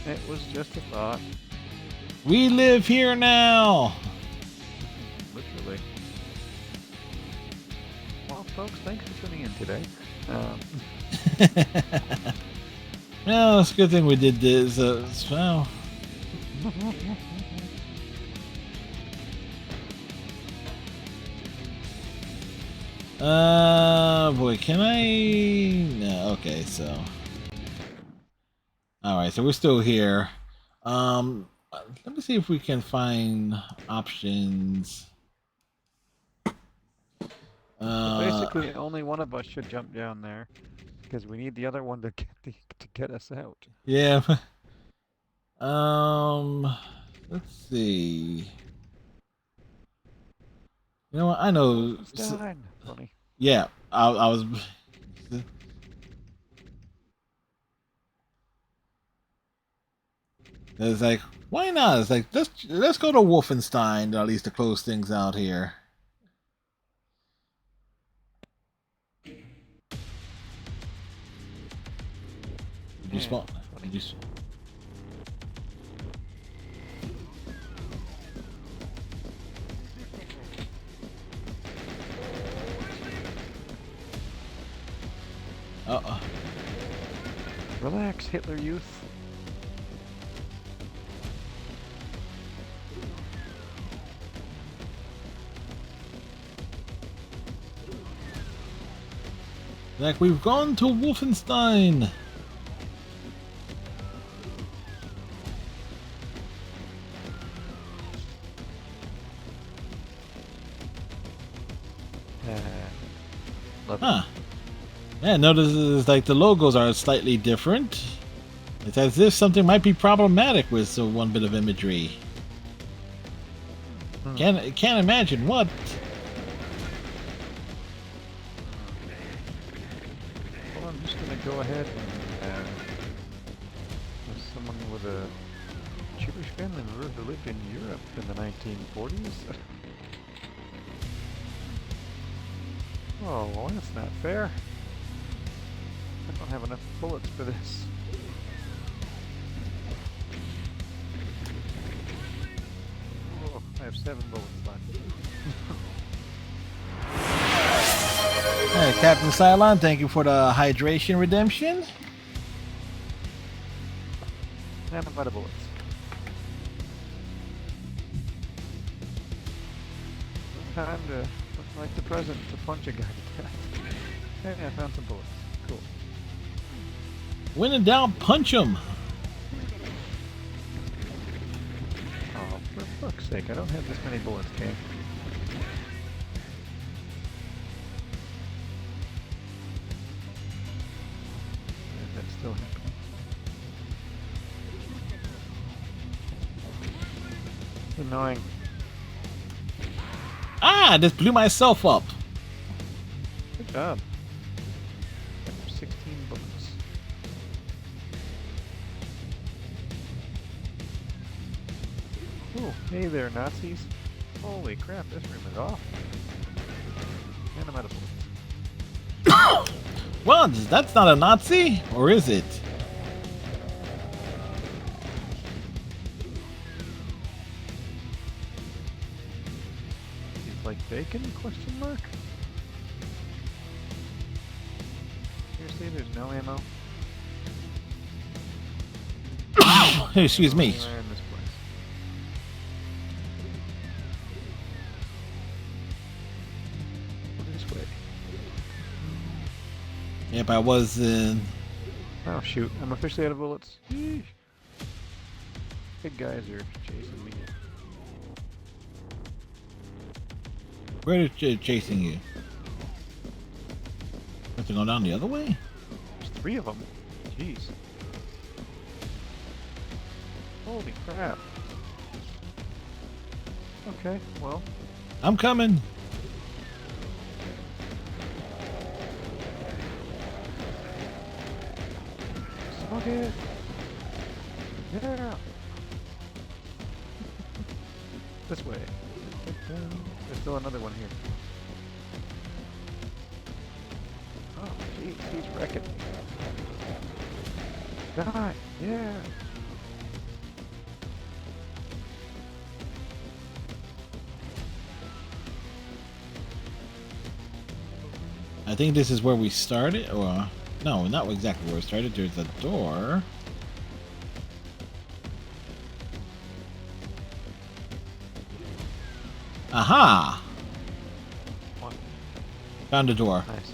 It was just a thought.
We live here now.
Literally. Well, folks, thanks for tuning in today.
Well, it's a good thing we did this. Well, boy, can I? No, okay, so. Alright, so we're still here. Let me see if we can find options.
Basically, only one of us should jump down there, because we need the other one to get us out.
Yeah. Let's see. You know what? I know.
Stein, funny.
Yeah, I was. It's like, why not? It's like let's go to Wolfenstein at least to close things out here. Did you spawn? Did you? Uh-oh.
Relax, Hitler Youth.
Like we've gone to Wolfenstein.
Love
Huh. Yeah, notice is like the logos are slightly different. It's as if something might be problematic with one bit of imagery. Can't imagine what.
Well, I'm just gonna go ahead and with someone with a Jewish family member who lived in Europe in the 1940s. Oh, well, that's not fair. I don't have enough bullets for this. Oh, I have 7 bullets left.
Hey, Captain Cylon, thank you for the hydration redemption.
And I'm out of bullets. Time to look like the present to punch a guy to death. Hey, I found some bullets. Cool.
When in doubt, punch him.
Oh, for fuck's sake, I don't have this many bullets, okay? That's still happening. Annoying.
Ah, I just blew myself up.
Good job. 16 bullets. Oh, hey there, Nazis. Holy crap, this room is off. And I'm out of bullets.
Well, that's not a Nazi, or is it?
He's like bacon? Question mark? Seriously, there's no ammo?
Excuse me.
Anywhere in this place. This way.
Yep, I was in.
Oh shoot, I'm officially out of bullets. Yeesh. Big guys are chasing me.
Where is chasing you? Have to go down the other way?
There's 3 of them. Jeez. Holy crap. Okay, well.
I'm coming.
Smoke it! Yeah! This way. There's still another one here. Oh, jeez, he's wrecking me. Die! Yeah!
I think this is where we started, or no, not exactly where we started. There's a door. Aha!
What?
Found a door.
Nice.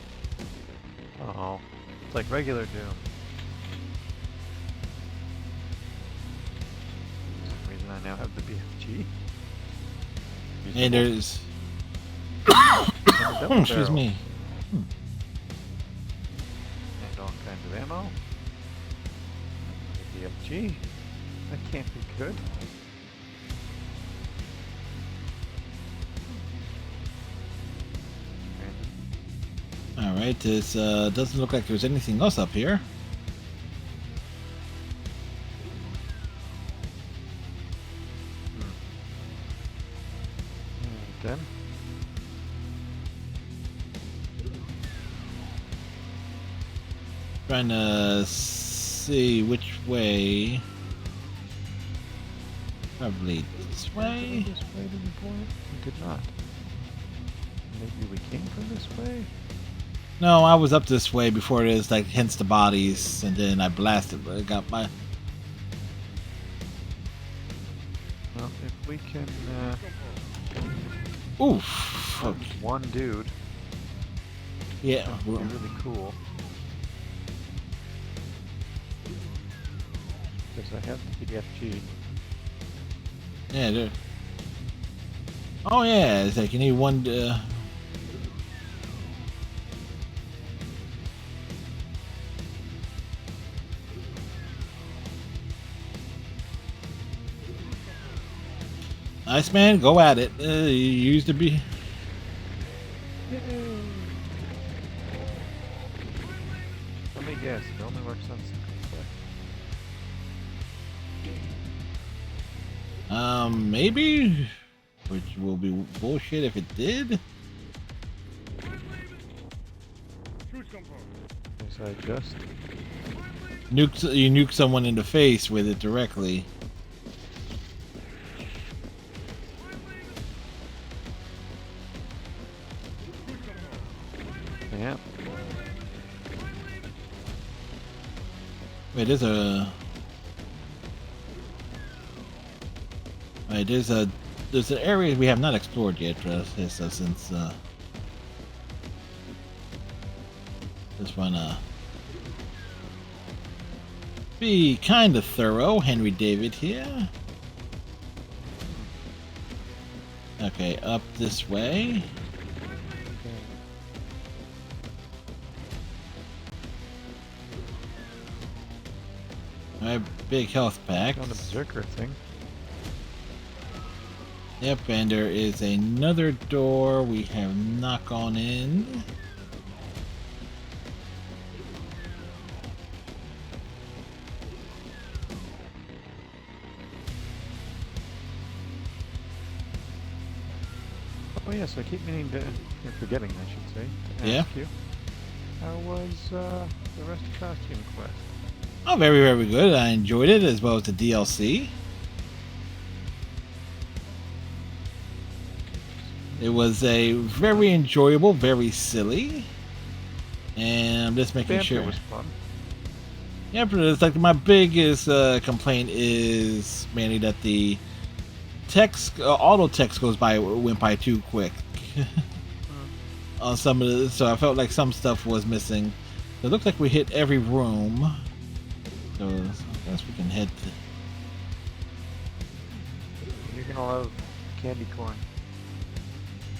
Oh, it's like regular Doom. For some reason I now have the BFG.
And there's.
And a double
Excuse
barrel.
me.
And all kinds of ammo. The BFG. That can't be good.
Alright, this doesn't look like there's anything else up here.
Then
Trying to see which way. Probably this way.
this way to the point? We did not. Maybe we came from this way?
No, I was up this way before it is like hence the bodies, and then I blasted. But I got my.
Well, if we can
Oof.
find one dude,
Yeah.
that'd be really cool. Because I have the BFG.
Yeah. There. Oh yeah, it's like you need one. Iceman, go at it. You used to be.
Let me guess, it only works on single player.
Maybe, which will be bullshit if it did.
Guess I just
You nuke someone in the face with it directly.
yeah.
Wait, there's a. Wait, there's an area we have not explored yet. Since this one be kind of thorough. Henry David here. Okay, up this way. Alright, big health pack.
Found a berserker thing.
Yep, and there is another door we have not gone in.
Oh yes, I keep meaning to, or forgetting, I should say, to
Yeah.
ask you. How was the rest of Costume Quest?
Oh, very, very good. I enjoyed it as well as the DLC. It was a very enjoyable, very silly, and I'm just making
Banter
sure.
was fun.
Yeah, but it's like my biggest complaint is mainly that the text, auto text went by too quick. On some of the, so I felt like some stuff was missing. It looks like we hit every room, so I guess we can head to.
You're gonna love candy corn.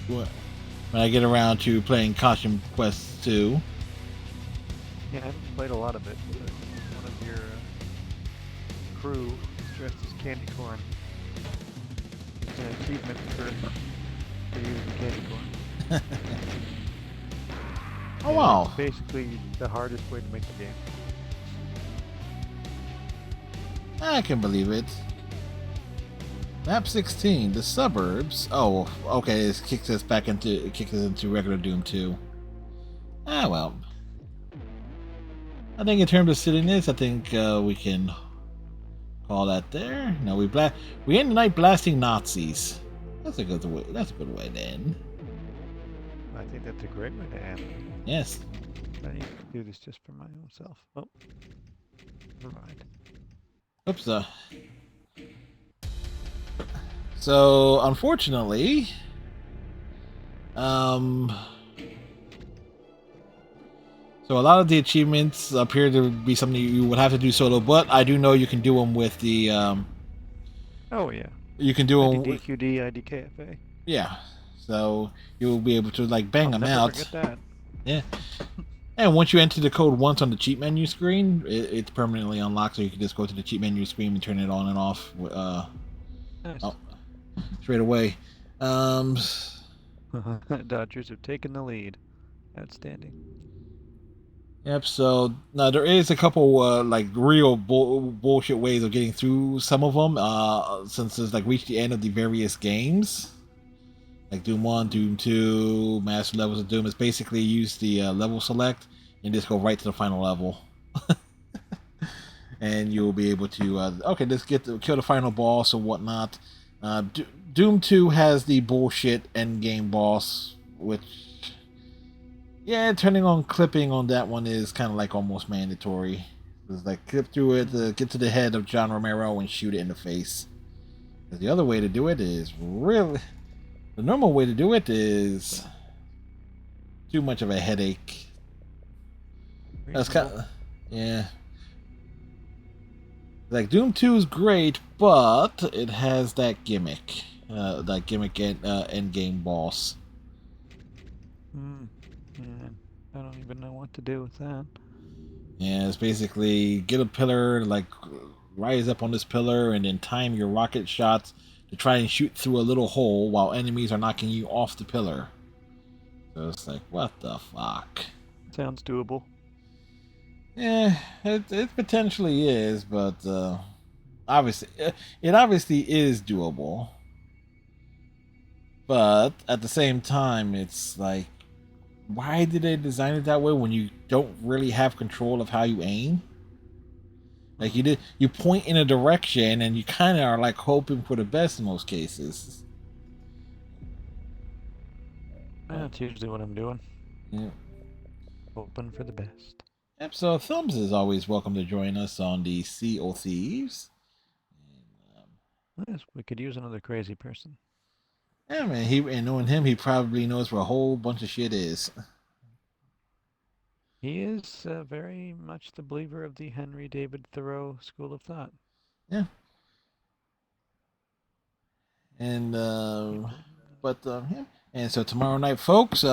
When I get around to playing Costume Quest 2.
Yeah, I haven't played a lot of it, but one of your crew is dressed as candy corn. It's an achievement for using candy corn.
Oh
And
wow!
it's basically the hardest way to make the game.
I can believe it. Map 16, the suburbs. Oh, okay. It kicks us into regular Doom 2. Ah well. I think in terms of silliness, I think we can call that there. No, we end the night blasting Nazis. That's a good way. That's a good way to end.
I think that's a great way to end.
Yes.
I need to do this just for my own self. Oh, never mind.
Oops. So unfortunately, so a lot of the achievements appear to be something you would have to do solo, but I do know you can do them with the
Oh yeah.
you can do them.
IDDQD, IDKFA.
Yeah. So you'll be able to like bang
I'll
them
never
out.
forget that.
Yeah. And once you enter the code once on the cheat menu screen, it's permanently unlocked, so you can just go to the cheat menu screen and turn it on and off.
Nice.
Straight away.
Dodgers have taken the lead. Outstanding.
Yep. So now there is a couple like real bullshit ways of getting through some of them. Since it's like reached the end of the various games, like Doom 1, Doom 2, Master Levels of Doom. It's basically use the level select and just go right to the final level, and you'll be able to okay, let's kill the final boss or whatnot. Doom 2 has the bullshit end game boss, which. Yeah, turning on clipping on that one is kind of like almost mandatory. It's like clip through it, get to the head of John Romero and shoot it in the face. The other way to do it is really... The normal way to do it is too much of a headache. That's kind of... Yeah. Like, Doom 2 is great, but it has that gimmick. End game boss.
Yeah, I don't even know what to do with that.
Yeah, it's basically get a pillar, like rise up on this pillar, and then time your rocket shots to try and shoot through a little hole while enemies are knocking you off the pillar. So it's like, what the fuck?
Sounds doable.
Yeah, it potentially is, but obviously, it obviously is doable. But at the same time, it's like, why did they design it that way when you don't really have control of how you aim? Like you point in a direction and you kind of are like hoping for the best in most cases.
That's usually what I'm doing.
Yeah.
Hoping for the best.
Yep. So Thumbs is always welcome to join us on the Sea of Thieves.
Yes, we could use another crazy person.
Yeah, man. And knowing him, he probably knows where a whole bunch of shit is.
He is very much the believer of the Henry David Thoreau school of thought.
Yeah. And yeah. And so tomorrow night, folks, we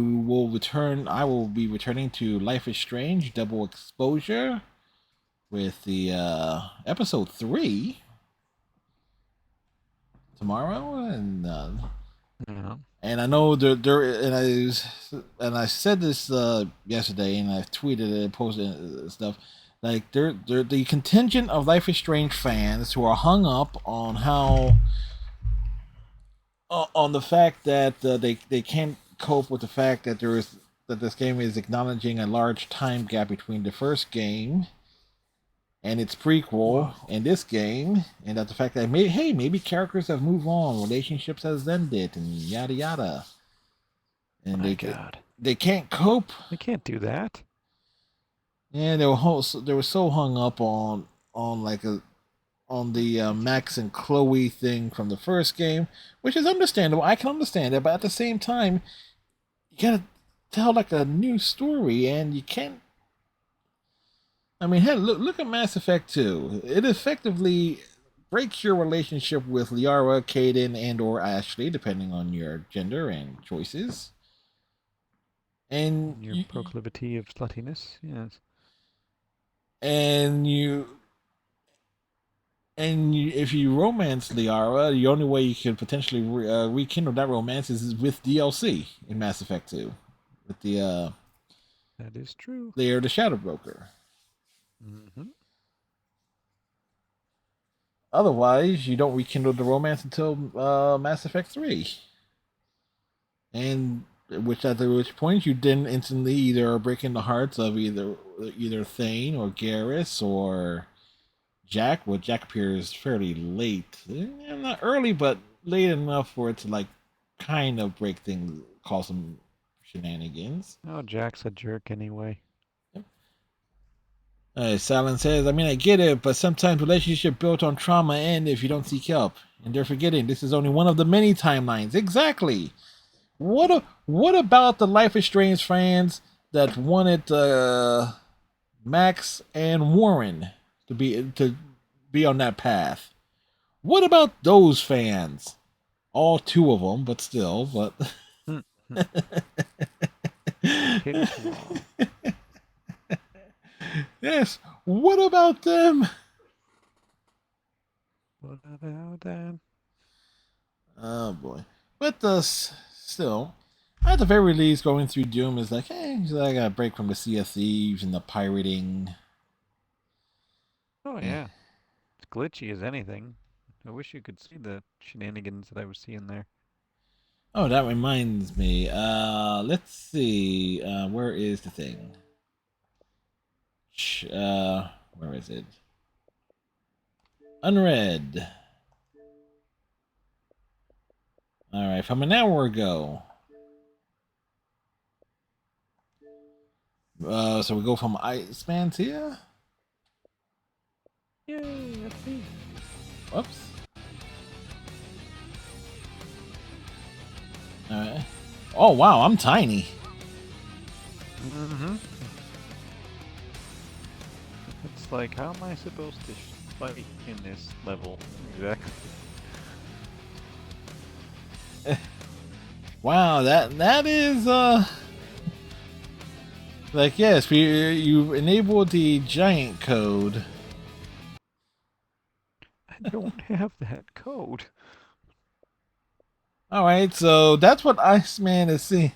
will return. I will be returning to Life is Strange: Double Exposure with the episode 3. tomorrow, and
Yeah.
and I know there and I said this yesterday, and I tweeted it, posted it, stuff. Like they're the contingent of Life is Strange fans who are hung up on how on the fact that they can't cope with the fact that this game is acknowledging a large time gap between the first game and its prequel and this game, and that the fact that maybe characters have moved on, relationships has ended, and yada yada, and
My God.
they can't cope.
They can't do that.
Yeah, they were so hung up on the Max and Chloe thing from the first game, which is understandable. I can understand it, but at the same time, you gotta tell like a new story, and you can't. I mean, hey, look at Mass Effect 2. It effectively breaks your relationship with Liara, Kaden, and/or Ashley, depending on your gender and choices. And
Your proclivity of sluttiness, yes.
And if you romance Liara, the only way you can potentially rekindle that romance is with DLC in Mass Effect 2, with the
That is true.
Lair the Shadow Broker.
Mm-hmm.
Otherwise, you don't rekindle the romance until Mass Effect 3, and at which point you then instantly either are breaking the hearts of either Thane or Garrus or Jack. Well, Jack appears fairly late, not early, but late enough for it to like kind of break things, cause some shenanigans.
Oh, Jack's a jerk anyway.
Silent says, I mean, I get it, but sometimes relationships built on trauma end if you don't seek help. And they're forgetting this is only one of the many timelines. Exactly. What about the Life is Strange fans that wanted Max and Warren to be on that path? What about those fans? All two of them, but still, but... Yes, what about them?
What about them?
Oh boy. But still, at the very least, going through Doom is like, I got a break from the Sea of Thieves and the pirating.
Oh yeah. It's glitchy as anything. I wish you could see the shenanigans that I was seeing there.
Oh, that reminds me. Let's see. Where is the thing? Where is it? Unread. All right, from an hour ago. So we go from Iceman to here.
Yay, that's me.
Whoops. All right. Oh wow, I'm tiny.
Mm-hmm. It's like, how am I supposed to fight in this level? Exactly.
Wow, that is like, yes, you enabled the giant code.
I don't have that code.
All right, so that's what Iceman is seeing.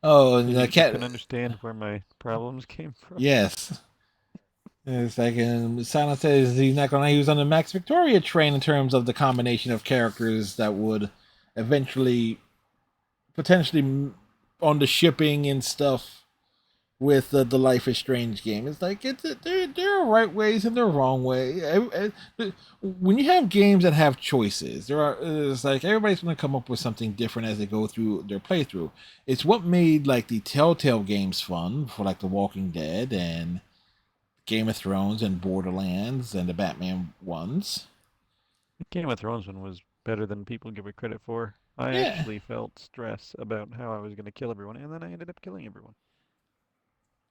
Oh, and the
You
cat
can understand where my problems came from.
Yes. It's like Silent says he's not going to use on the Max Victoria train in terms of the combination of characters that would eventually, potentially, on the shipping and stuff with the Life is Strange game. It's like there are right ways and there are wrong ways. When you have games that have choices, it's like everybody's going to come up with something different as they go through their playthrough. It's what made like the Telltale games fun for like The Walking Dead and Game of Thrones and Borderlands and the Batman ones.
The Game of Thrones one was better than people give it credit for. I
Yeah.
actually felt stress about how I was going to kill everyone, and then I ended up killing everyone.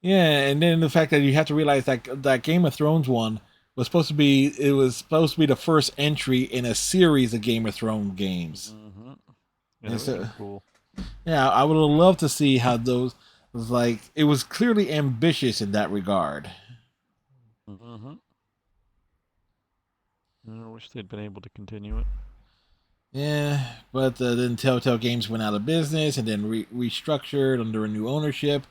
Yeah, and then the fact that you have to realize that Game of Thrones one was supposed to be the first entry in a series of Game of Thrones games.
Mm-hmm.
And
Yeah, that
so-
was cool.
Yeah, I would have loved to see how those was like. It was clearly ambitious in that regard.
Mm-hmm. I wish they'd been able to continue it.
Yeah, but then Telltale Games went out of business and then restructured under a new ownership.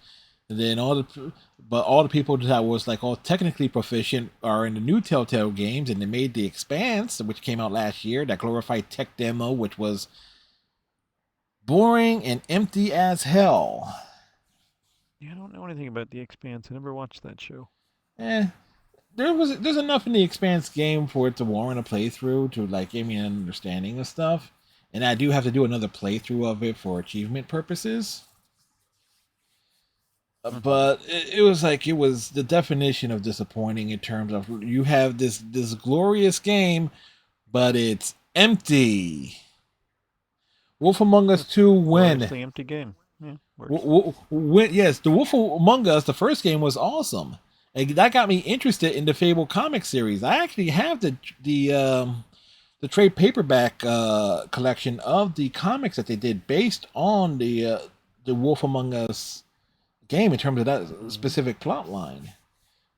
And then all the people that was like all technically proficient are in the new Telltale games, and they made The Expanse, which came out last year, that glorified tech demo, which was boring and empty as hell.
Yeah, I don't know anything about The Expanse. I never watched that show.
There's enough in The Expanse game for it to warrant a playthrough to like give me an understanding of stuff, and I do have to do another playthrough of it for achievement purposes. But it was like, it was the definition of disappointing in terms of you have this glorious game, but it's empty. Wolf Among Us 2 win.
Gloriously empty game. Yeah,
Yes, the Wolf Among Us, the first game was awesome. And that got me interested in the Fable comic series. I actually have the trade paperback collection of the comics that they did based on the Wolf Among Us game in terms of that specific plot line.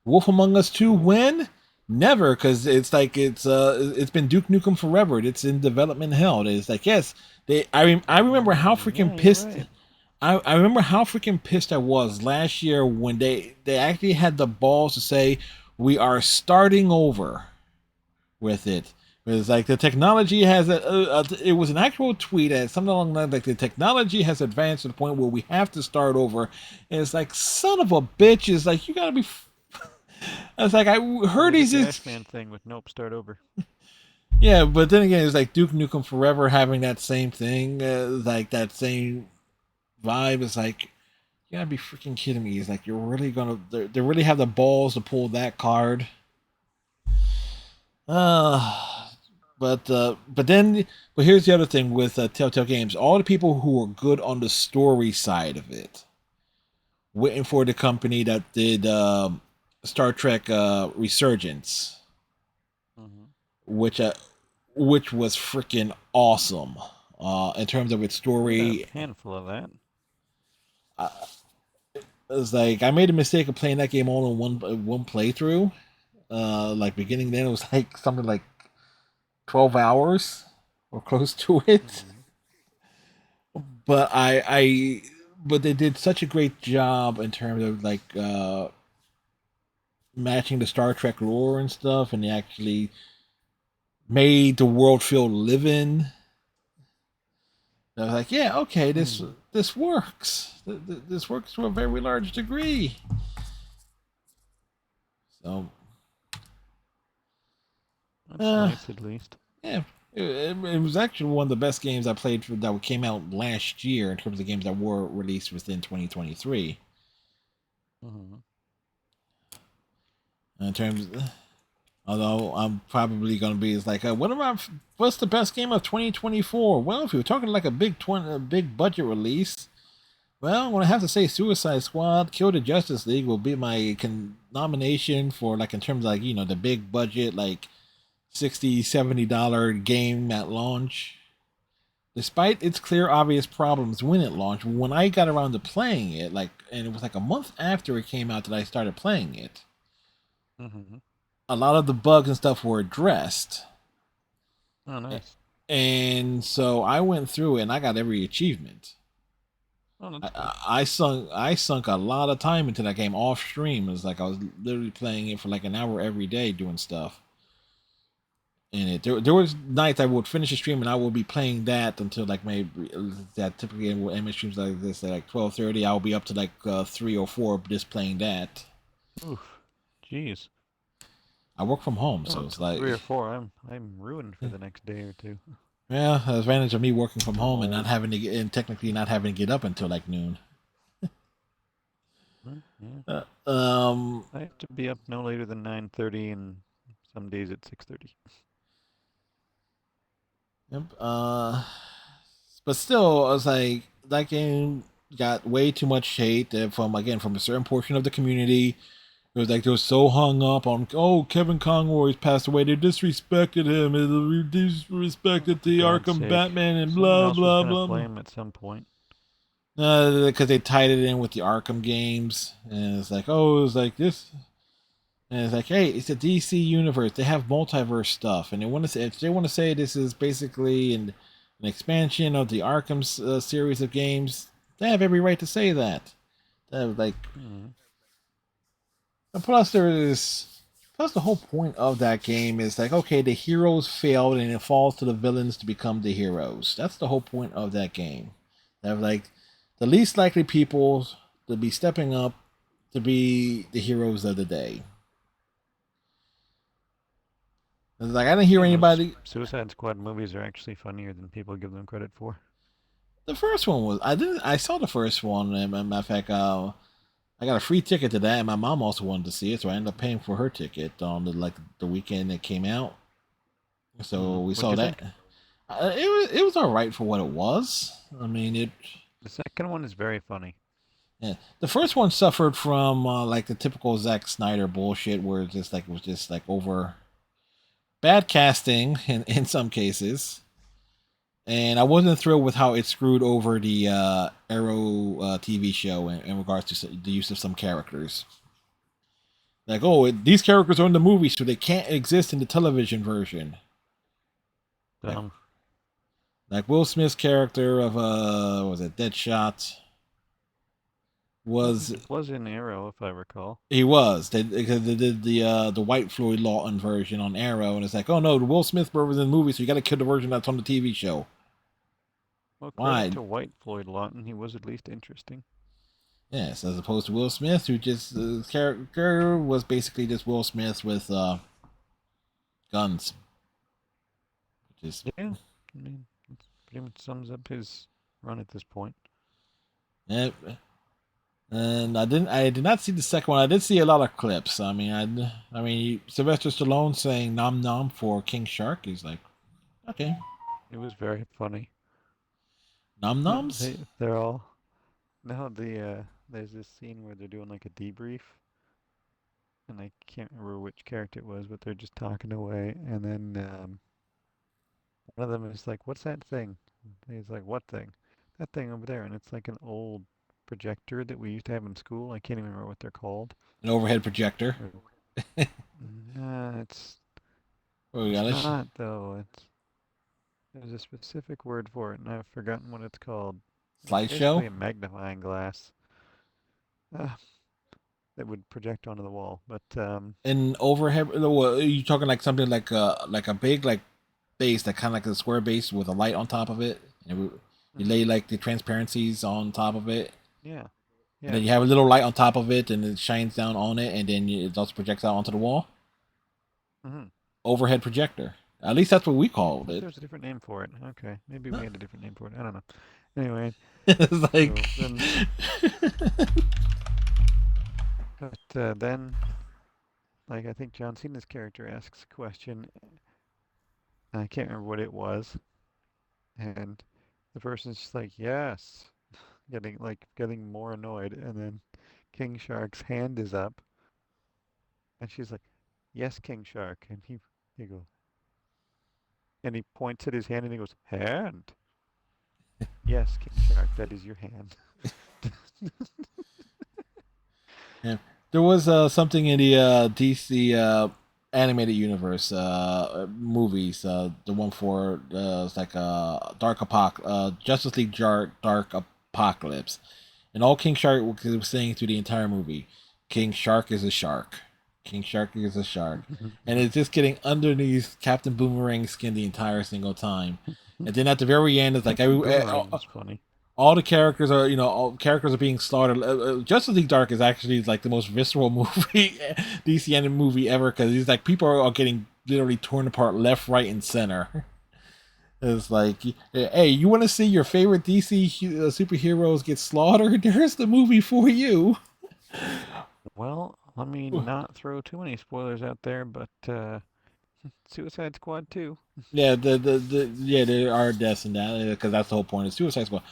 Wolf Among Us 2 win? Never, because it's like it's been Duke Nukem forever. It's in development hell. It's like, yes, I remember how freaking pissed. Right. I remember how freaking pissed I was last year when they actually had the balls to say we are starting over with it. It's like the technology has it was an actual tweet at something along the lines like the technology has advanced to the point where we have to start over. And it's like, son of a bitch, is like, you gotta be. It's like, I heard he's
this man thing with nope, start over.
Yeah, but then again, it's like Duke Nukem Forever having that same thing, like that same vibe. It's like, you gotta be freaking kidding me. It's like, you're really gonna they really have the balls to pull that card. But here's the other thing with Telltale Games. All the people who were good on the story side of it, waiting for the company that did Star Trek Resurgence, which was freaking awesome in terms of its story.
A handful of that.
It was like, I made a mistake of playing that game all in one playthrough. Like beginning then, it was like something like 12 hours or close to it. But but they did such a great job in terms of like matching the Star Trek lore and stuff, and they actually made the world feel living. I was like, yeah, okay, this works. This works to a very large degree. So
that's nice, at least.
Yeah, it was actually one of the best games I played that came out last year in terms of games that were released within 2023. In terms, although I'm probably going to be, it's like, what's the best game of 2024? Well, if you're talking like a big budget release, well, I'm going to have to say Suicide Squad, Kill the Justice League will be my nomination for, like, in terms of, like, you know, the big budget, like $60, $70 game at launch. Despite its clear, obvious problems when it launched, when I got around to playing it, like, and it was like a month after it came out that I started playing it, a lot of the bugs and stuff were addressed.
Oh, nice.
And so I went through it and I got every achievement.
Oh,
I sunk a lot of time into that game off stream. It was like I was literally playing it for like an hour every day doing stuff. And there was nights I would finish a stream and I would be playing that until like maybe that typically in streams like this at like 12:30. I'll be up to like 3 or 4 just playing that.
Oof, jeez.
I work from home, so it's like
3 or 4. I'm ruined for the next day or two.
Yeah, the advantage of me working from home and not having to technically not having to get up until like noon.
Yeah. I have to be up no later than 9:30 and some days at 6:30.
Yep. But still, I was like, that game got way too much hate from a certain portion of the community. It was like they were so hung up on, oh, Kevin Conroy's passed away. They disrespected him. They disrespected the Arkham Batman and blah blah blah.
Blame at some point.
Because they tied it in with the Arkham games, and it's like, oh, it was like this. And it's like, hey, it's a DC universe. They have multiverse stuff, and they want to say if they want to say this is basically an expansion of the Arkham series of games, they have every right to say that. Like, and plus there is. Plus, the whole point of that game is like, okay, the heroes failed, and it falls to the villains to become the heroes. That's the whole point of that game. They're like the least likely people to be stepping up to be the heroes of the day. It's like I didn't hear anybody.
Suicide Squad movies are actually funnier than people give them credit for.
The first one was I didn't. I saw the first one, and matter of fact, I got a free ticket to that, and my mom also wanted to see it, so I ended up paying for her ticket on the weekend it came out. So we saw that. It was all right for what it was. I mean,
The second one is very funny.
Yeah, the first one suffered from like the typical Zack Snyder bullshit, where it was just like over bad casting in some cases. And I wasn't thrilled with how it screwed over the Arrow TV show in regards to the use of some characters. Like, oh, these characters are in the movie, so they can't exist in the television version. Like Will Smith's character of was it Deadshot?
It was in Arrow, if I recall.
He was. They did the White Floyd Lawton version on Arrow, and it's like, oh no, the Will Smith version was in the movie, so you got to kill the version that's on the TV show.
Well, according to White Floyd Lawton, he was at least interesting.
Yes, as opposed to Will Smith, who just his character was basically just Will Smith with guns.
Yeah, I mean, it pretty much sums up his run at this point.
Yep. And I did not see the second one. I did see a lot of clips. I mean, Sylvester Stallone saying "nom nom" for King Shark. He's like, okay.
It was very funny.
Nom noms.
They're all now there's this scene where they're doing like a debrief, and I can't remember which character it was, but they're just talking away, and then one of them is like, "What's that thing?" And he's like, "What thing?" "That thing over there," and it's like an old projector that we used to have in school. I can't even remember what they're called.
An overhead projector.
It's not though. There's a specific word for it, and I've forgotten what it's called.
Slideshow?
Basically a magnifying glass that would project onto the wall. But
an overhead. Are you talking like something like a big like base, that kind of like a square base with a light on top of it? And you lay like the transparencies on top of it.
Yeah.
And then you have a little light on top of it, and it shines down on it, and then it also projects out onto the wall. Overhead projector. At least that's what we called it.
There's a different name for it. Okay, maybe we had a different name for it. I don't know. Anyway,
it's like.
But then, like, I think John Cena's character asks a question. I can't remember what it was, and the person's just like, "Yes," getting more annoyed, and then King Shark's hand is up, and she's like, "Yes, King Shark," and he goes. And he points at his hand and he goes, "Hand." "Yes, King Shark, that is your hand."
Yeah, there was something in the DC animated universe movies. The one for it's like Justice League Dark Apocalypse, and all King Shark was saying through the entire movie, "King Shark is a shark. King Shark is a shark," and it's just getting underneath Captain Boomerang's skin the entire single time. And then at the very end, it's like
funny.
All the characters are, all characters are being slaughtered. Justice League Dark is actually like the most visceral movie, DC animated movie ever, because it's like people are getting literally torn apart left, right, and center. It's like, hey, you want to see your favorite DC superheroes get slaughtered? There's the movie for you.
Well, let me not throw too many spoilers out there, but Suicide Squad 2.
Yeah, there are deaths in that, because that's the whole point of Suicide Squad.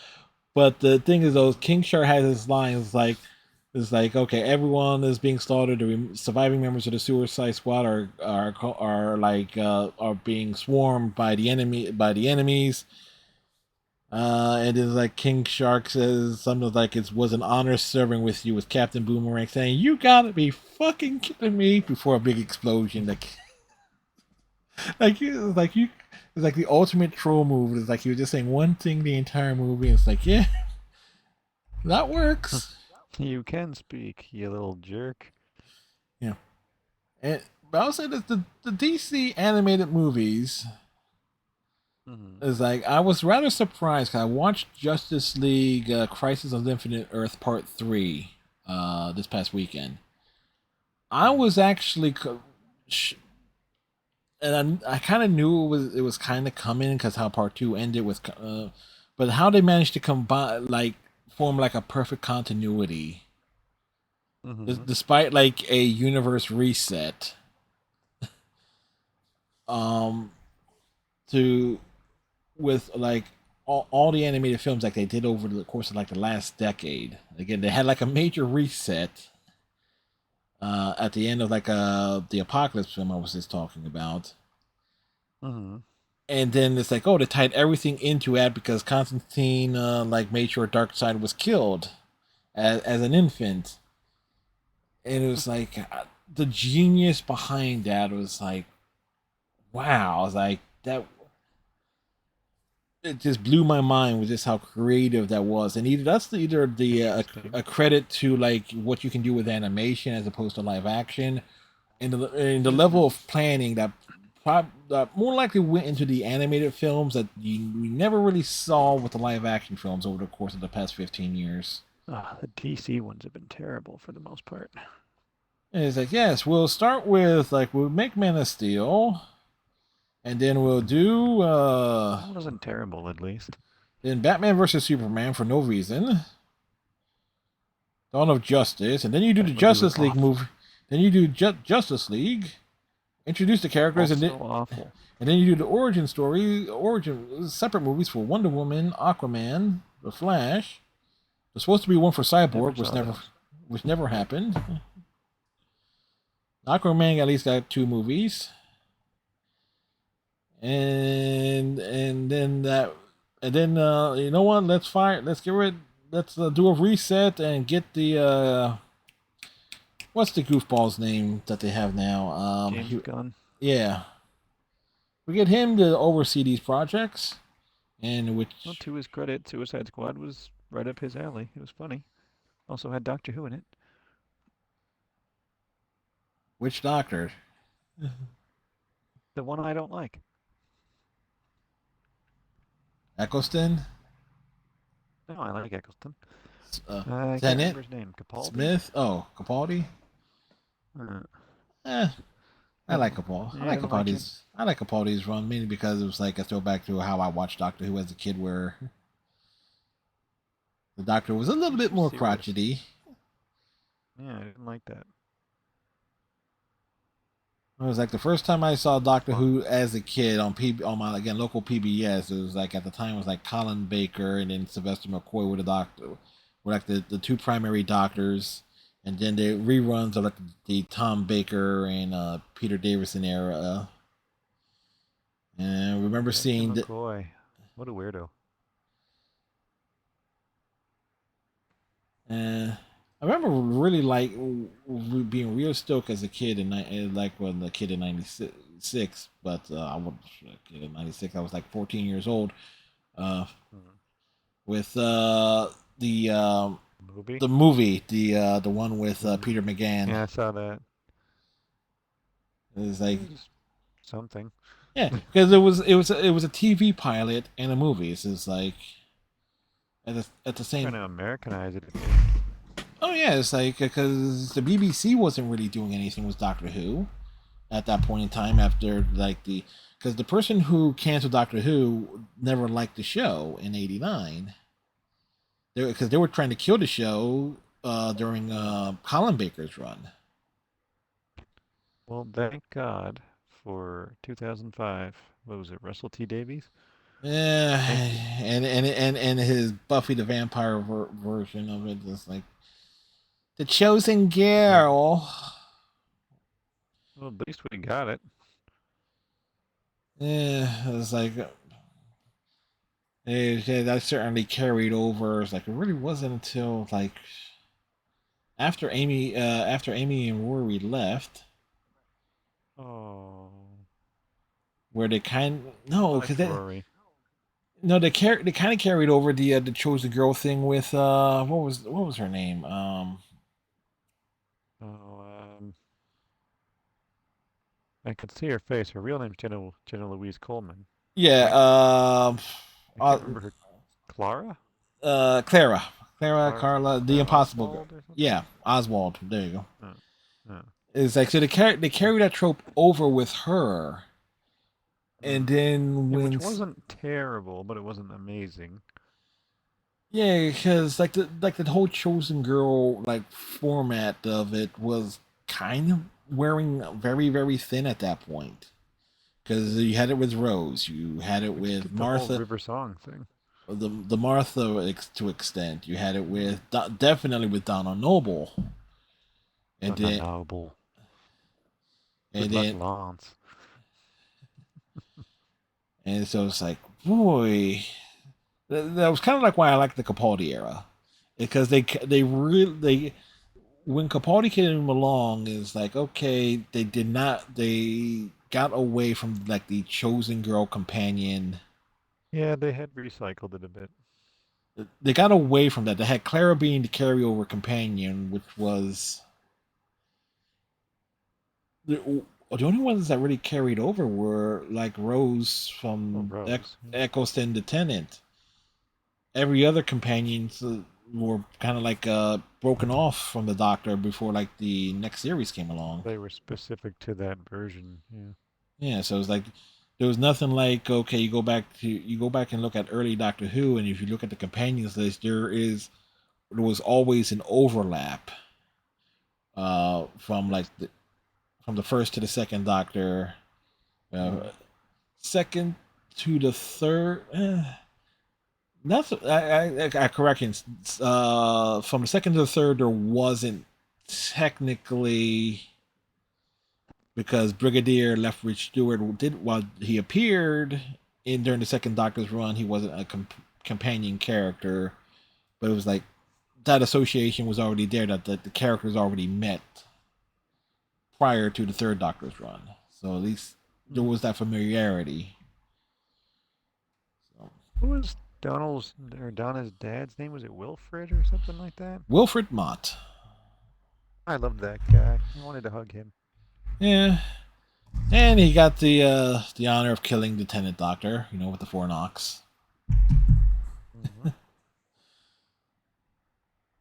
But the thing is, though, King Shark has his lines like, okay, everyone is being slaughtered. The surviving members of the Suicide Squad are being swarmed by the enemies. And it's like King Shark says something like it was an honor serving with you with Captain Boomerang saying, "You gotta be fucking kidding me," before a big explosion. Like it's like the ultimate troll move. It's like he was just saying one thing the entire movie. It's like, yeah, that works.
You can speak, you little jerk.
Yeah. And but I'll say that the DC animated movies is like I was rather surprised because I watched Justice League Crisis on Infinite Earth Part 3 this past weekend. I was actually and I kind of knew it was kind of coming because how Part 2 ended with but how they managed to combine like form like a perfect continuity despite like a universe reset to with like all the animated films like they did over the course of like the last decade. Again, they had like a major reset at the end of like the Apocalypse film I was just talking about. And then it's like, oh, they tied everything into it because Constantine like made sure Darkseid was killed as an infant. And it was like the genius behind that was like, wow. I was like, that it just blew my mind with just how creative that was, and that's either the a credit to like what you can do with animation as opposed to live action, and the level of planning that more likely went into the animated films that we never really saw with the live action films over the course of the past 15 years.
The DC ones have been terrible for the most part.
And it's like, yes, we'll start with like we'll make Man of Steel. And then we'll do
That wasn't terrible, at least.
Then Batman versus Superman for no reason. Dawn of Justice, and then you do the Justice League movie. Then you do Justice League, introduce the characters, and then
awful.
And then you do the origin separate movies for Wonder Woman, Aquaman, The Flash. There's supposed to be one for Cyborg, which never happened. Aquaman at least got 2 movies. And then you know what? Let's do a reset and get the what's the goofball's name that they have now?
James Gunn.
Yeah, we get him to oversee these projects, and which.
Well, to his credit, Suicide Squad was right up his alley. It was funny. Also had Doctor Who in it.
Which Doctor?
The one I don't like.
Eccleston?
No, I like Eccleston. I can't
Tennant?
remember his name. Capaldi?
Smith? Oh, Capaldi? I like Capaldi.
Yeah,
I like Capaldi's run mainly because it was like a throwback to how I watched Doctor Who as a kid, where the Doctor was a little bit more crotchety.
Yeah, I didn't like that.
It was like the first time I saw Doctor Who as a kid on my local PBS. It was like at the time it was like Colin Baker and then Sylvester McCoy were like the 2 primary doctors, and then the reruns of like the Tom Baker and Peter Davison era. And I remember seeing
McCoy. What a weirdo.
I remember really like being real stoked as a kid in '96, but I wasn't a kid in '96. I was like 14 years old. With the movie, the one with Peter McGann.
Yeah, I saw that.
It was like
something.
Yeah, because it was a TV pilot and a movie. So it's like at the same.
Trying to Americanize it.
Oh yeah, it's like because the BBC wasn't really doing anything with Doctor Who at that point in time after like because the person who canceled Doctor Who never liked the show in '89. Because they were trying to kill the show during Colin Baker's run.
Well, thank God for 2005. What was it, Russell T Davies?
Yeah, and his Buffy the Vampire version of it is like the chosen girl.
Well, at least we got it.
Yeah, it was like That certainly carried over. It's like it really wasn't until like after Amy and Rory left,
Oh,
where they
I
because
like Rory.
they kind of carried over the chosen girl thing with what was her name
Oh, I could see her face. Her real name's Jenna Louise Coleman.
yeah
Like, I
uh
can't remember her. Clara?
Clara Carla the
Clara
Impossible Girl.
Oswald or something?
Yeah, Oswald. There you go.
Oh, oh.
It's like so they carry that trope over with her, and
Mm.
then
Yeah, which wasn't terrible, but it wasn't amazing.
yeah, because like the whole chosen girl like format of it was kind of wearing very thin at that point. Because you had it with Rose, you had it
Which
with
did the whole
Martha,
River Song thing.
the Martha to extent. You had it with definitely with Donna Noble, and
Donna
then
Noble.
and
Good luck,
then
Lance.
and so it's like boy, that was kind of like why I like the Capaldi era, because they really they when Capaldi came along is like okay they got away from like the chosen girl companion.
Yeah, they had recycled it a bit.
They got away from that. They had Clara being the carryover companion, which was the only ones that really carried over were like Rose
Oh,
from
Rose.
Eccleston the Tenant. Every other companions were kind of like broken off from the Doctor before like the next series came along.
They were specific to that version. Yeah.
Yeah, so it's like there was nothing like okay, you go back and look at early Doctor Who, and if you look at the companions list, there was always an overlap from like from the first to the second Doctor, second to the third. That's I correction. From the second to the third, there wasn't technically because Brigadier Lethbridge Stewart did while he appeared in during the second Doctor's run, he wasn't a companion character, but it was like that association was already there that the characters already met prior to the third Doctor's run. So at least there was that familiarity. So,
Who was Donna's dad's name? Was it Wilfred or something like that?
Wilfred Mott.
I loved that guy. I wanted to hug him.
Yeah. And he got the honor of killing the Tenant Doctor, you know, with the four knocks.
Mm-hmm.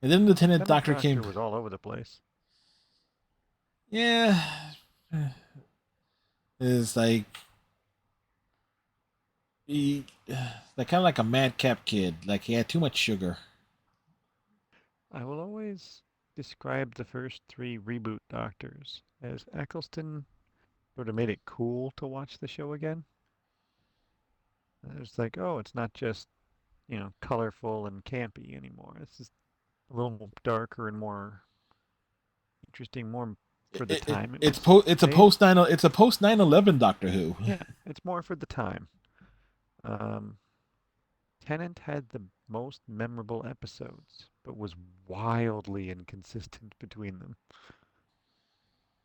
And then the Tenant
Doctor
Doctor came.
was all over the place.
Yeah. It's like he like kind of like a madcap kid. Like he had too much sugar.
I will always describe the first three reboot Doctors as Eccleston sort of made it cool to watch the show again. It's like, oh, it's not just, colorful and campy anymore. It's just a little more darker and more interesting, more for the time.
It's a post 9/11 Doctor Who.
Yeah, it's more for the time. Tennant had the most memorable episodes, but was wildly inconsistent between them.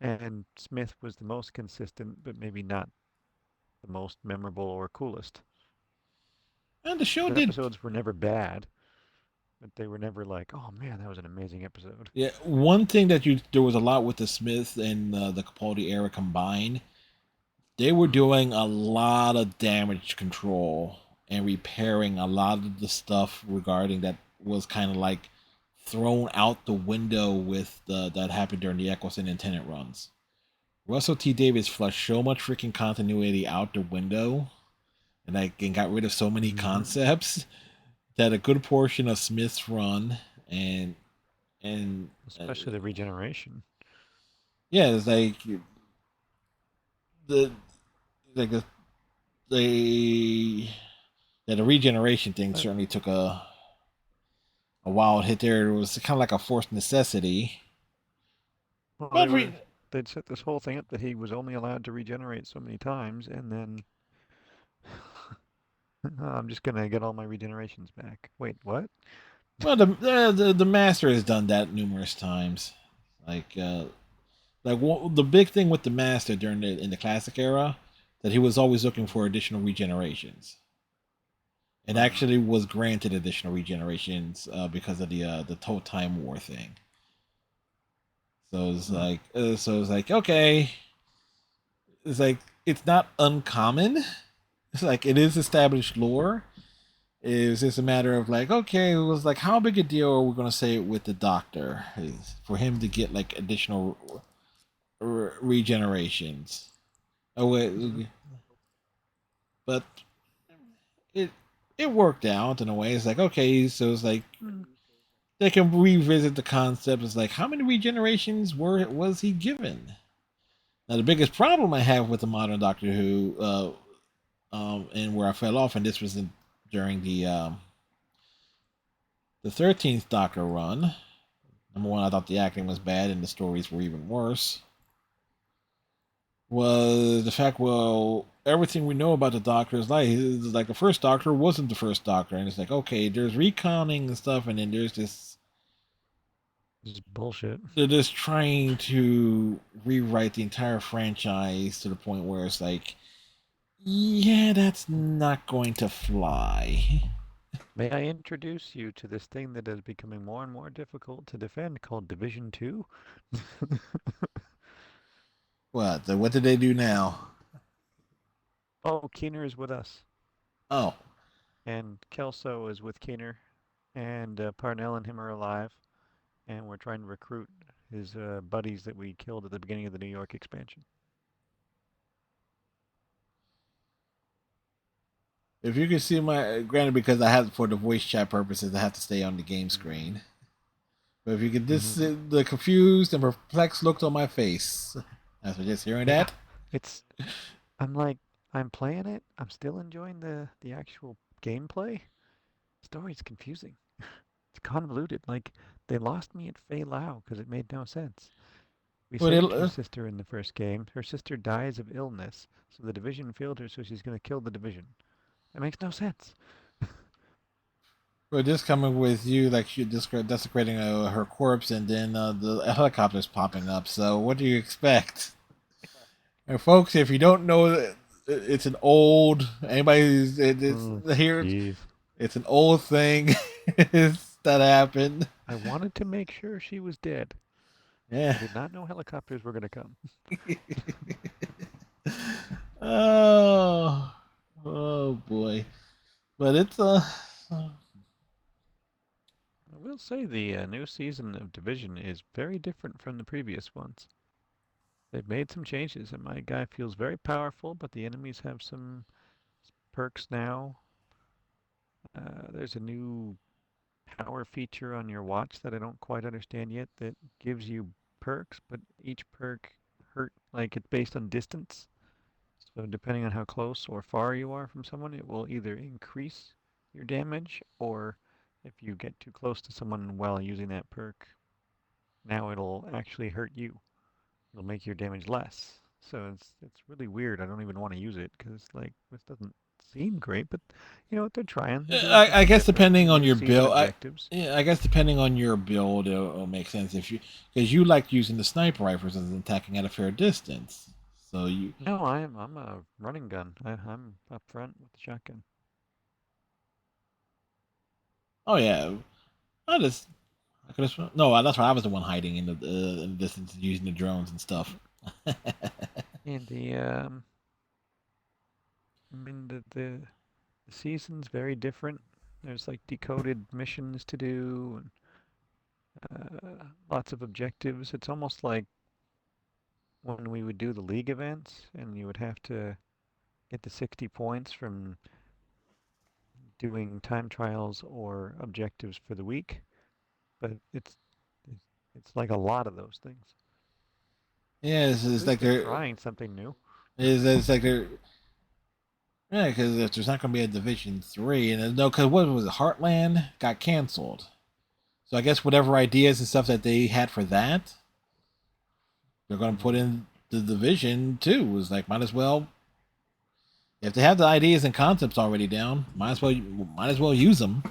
And Smith was the most consistent, but maybe not the most memorable or coolest.
And the show
The
did.
episodes were never bad, but they were never like, oh man, that was an amazing episode.
Yeah, one thing there was a lot with the Smith and the Capaldi era combined. They were doing a lot of damage control and repairing a lot of the stuff regarding that was kind of like thrown out the window with that happened during the Eccleston and Tennant runs. Russell T Davies flushed so much freaking continuity out the window, and got rid of so many concepts that a good portion of Smith's run and
especially the regeneration.
yeah, it's like the like the the regeneration thing certainly took a wild hit there. It was kind of like a forced necessity.
Well, they'd set this whole thing up that he was only allowed to regenerate so many times, and then I'm just gonna get all my regenerations back. Wait, what?
Well, the master has done that numerous times. Like the big thing with the master during in the classic era, that he was always looking for additional regenerations, and actually was granted additional regenerations because of the Total Time War thing. So it's like okay, it's like it's not uncommon. It's like it is established lore. It was just a matter of like, okay, it was like, how big a deal are we going to say with the Doctor is for him to get like additional regenerations? Oh wait, but it it worked out in a way. It's like okay, so it's like they can revisit the concept. It's like how many regenerations was he given? Now the biggest problem I have with the modern Doctor Who, and where I fell off, and this was during the 13th Doctor run. Number one, I thought the acting was bad and the stories were even worse. Was the fact, well, everything we know about the Doctor's life is like the first Doctor wasn't the first Doctor, and it's like okay, there's reconning and stuff, and then there's this.
This is bullshit.
They're just trying to rewrite the entire franchise to the point where it's like, yeah, that's not going to fly.
May I introduce you to this thing that is becoming more and more difficult to defend called Division 2?
What? What did they do now?
Oh, Keener is with us.
Oh.
And Kelso is with Keener. And Parnell and him are alive. And we're trying to recruit his buddies that we killed at the beginning of the New York expansion.
If you can see my, granted, because I have for the voice chat purposes, I have to stay on the game screen. But if you could just see the confused and perplexed look on my face, after just hearing that,
I'm playing it. I'm still enjoying the actual gameplay. Story's confusing. It's convoluted. Like they lost me at Fei Lao because it made no sense. We saved her sister in the first game. Her sister dies of illness, so the division failed her, so she's going to kill the division. That makes no sense.
But just coming with you, like she desecrating her corpse, and then the helicopters popping up. So what do you expect? And folks, if you don't know, it's an old here. It's an old thing that happened.
I wanted to make sure she was dead.
Yeah.
I did not know helicopters were going to come.
Oh boy. But it's
I will say the new season of Division is very different from the previous ones. They've made some changes, and my guy feels very powerful, but the enemies have some perks now. There's a new power feature on your watch that I don't quite understand yet that gives you perks, but each perk it's based on distance. So depending on how close or far you are from someone, it will either increase your damage, or if you get too close to someone while using that perk, now it'll actually hurt you. It'll make your damage less. So it's really weird. I don't even want to use it because this doesn't seem great, but you know what, they're trying.
I guess depending on your build, I guess depending on your build, it'll make sense because you like using the sniper rifles and attacking at a fair distance. So you.
No, I'm a running gun. I'm up front with the shotgun.
Oh yeah, no, that's right. I was the one hiding in the distance using the drones and stuff.
And the season's very different. There's like decoded missions to do, and lots of objectives. It's almost like when we would do the league events, and you would have to get the 60 points from doing time trials or objectives for the week. But it's like a lot of those things.
Yeah, it's like they're
trying something new.
It's like they're. Yeah, because if there's not going to be a Division 3, and no, because what was it, Heartland got canceled. So I guess whatever ideas and stuff that they had for that, they're going to put in the Division 2. It was like, might as well If they have the ideas and concepts already down, might as well use them.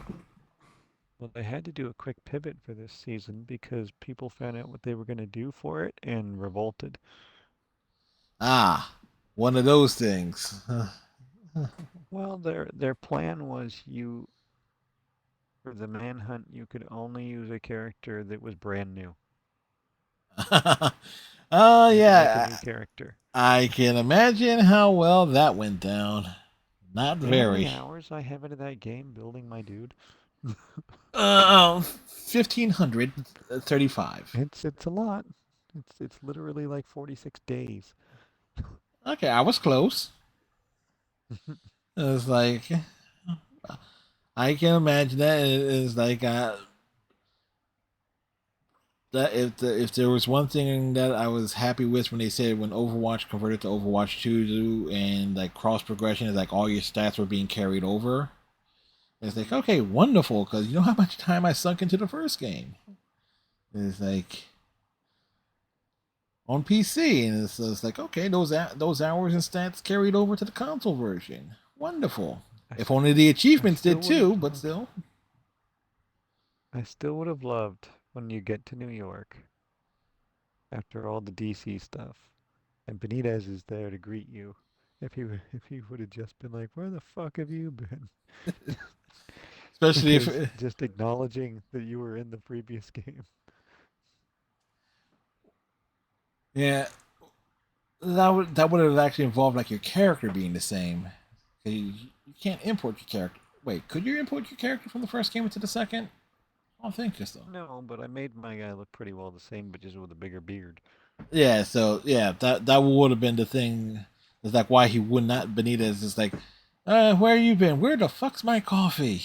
Well, they had to do a quick pivot for this season because people found out what they were going to do for it and revolted.
Ah, one of those things.
Well, their plan was for the manhunt you could only use a character that was brand new.
Oh
You had to make a
yeah,
new character.
I can imagine how well that went down. Not
You know how many
very.
hours I have into that game building my dude?
1,535.
It's a lot. It's literally like 46 days.
Okay, I was close. It was like I can imagine that. It is like that if there was one thing that I was happy with when they said when Overwatch converted to Overwatch 2 and like cross progression is like all your stats were being carried over. It's like okay, wonderful, because you know how much time I sunk into the first game. It's like on PC, and it's like okay, those hours and stats carried over to the console version. Wonderful. If only the achievements did too, but still.
I still would have loved when you get to New York after all the DC stuff, and Benitez is there to greet you. If he would have just been like, "Where the fuck have you been?"
Especially if
Because just acknowledging that you were in the previous game.
yeah, that would have actually involved like your character being the same. You can't import your character. Wait, could you import your character from the first game into the second? I don't think so.
No, but I made my guy look pretty well the same, but just with a bigger beard.
Yeah, so yeah, that would have been the thing. It's like why he would not Benitez is like, where you been? Where the fuck's my coffee?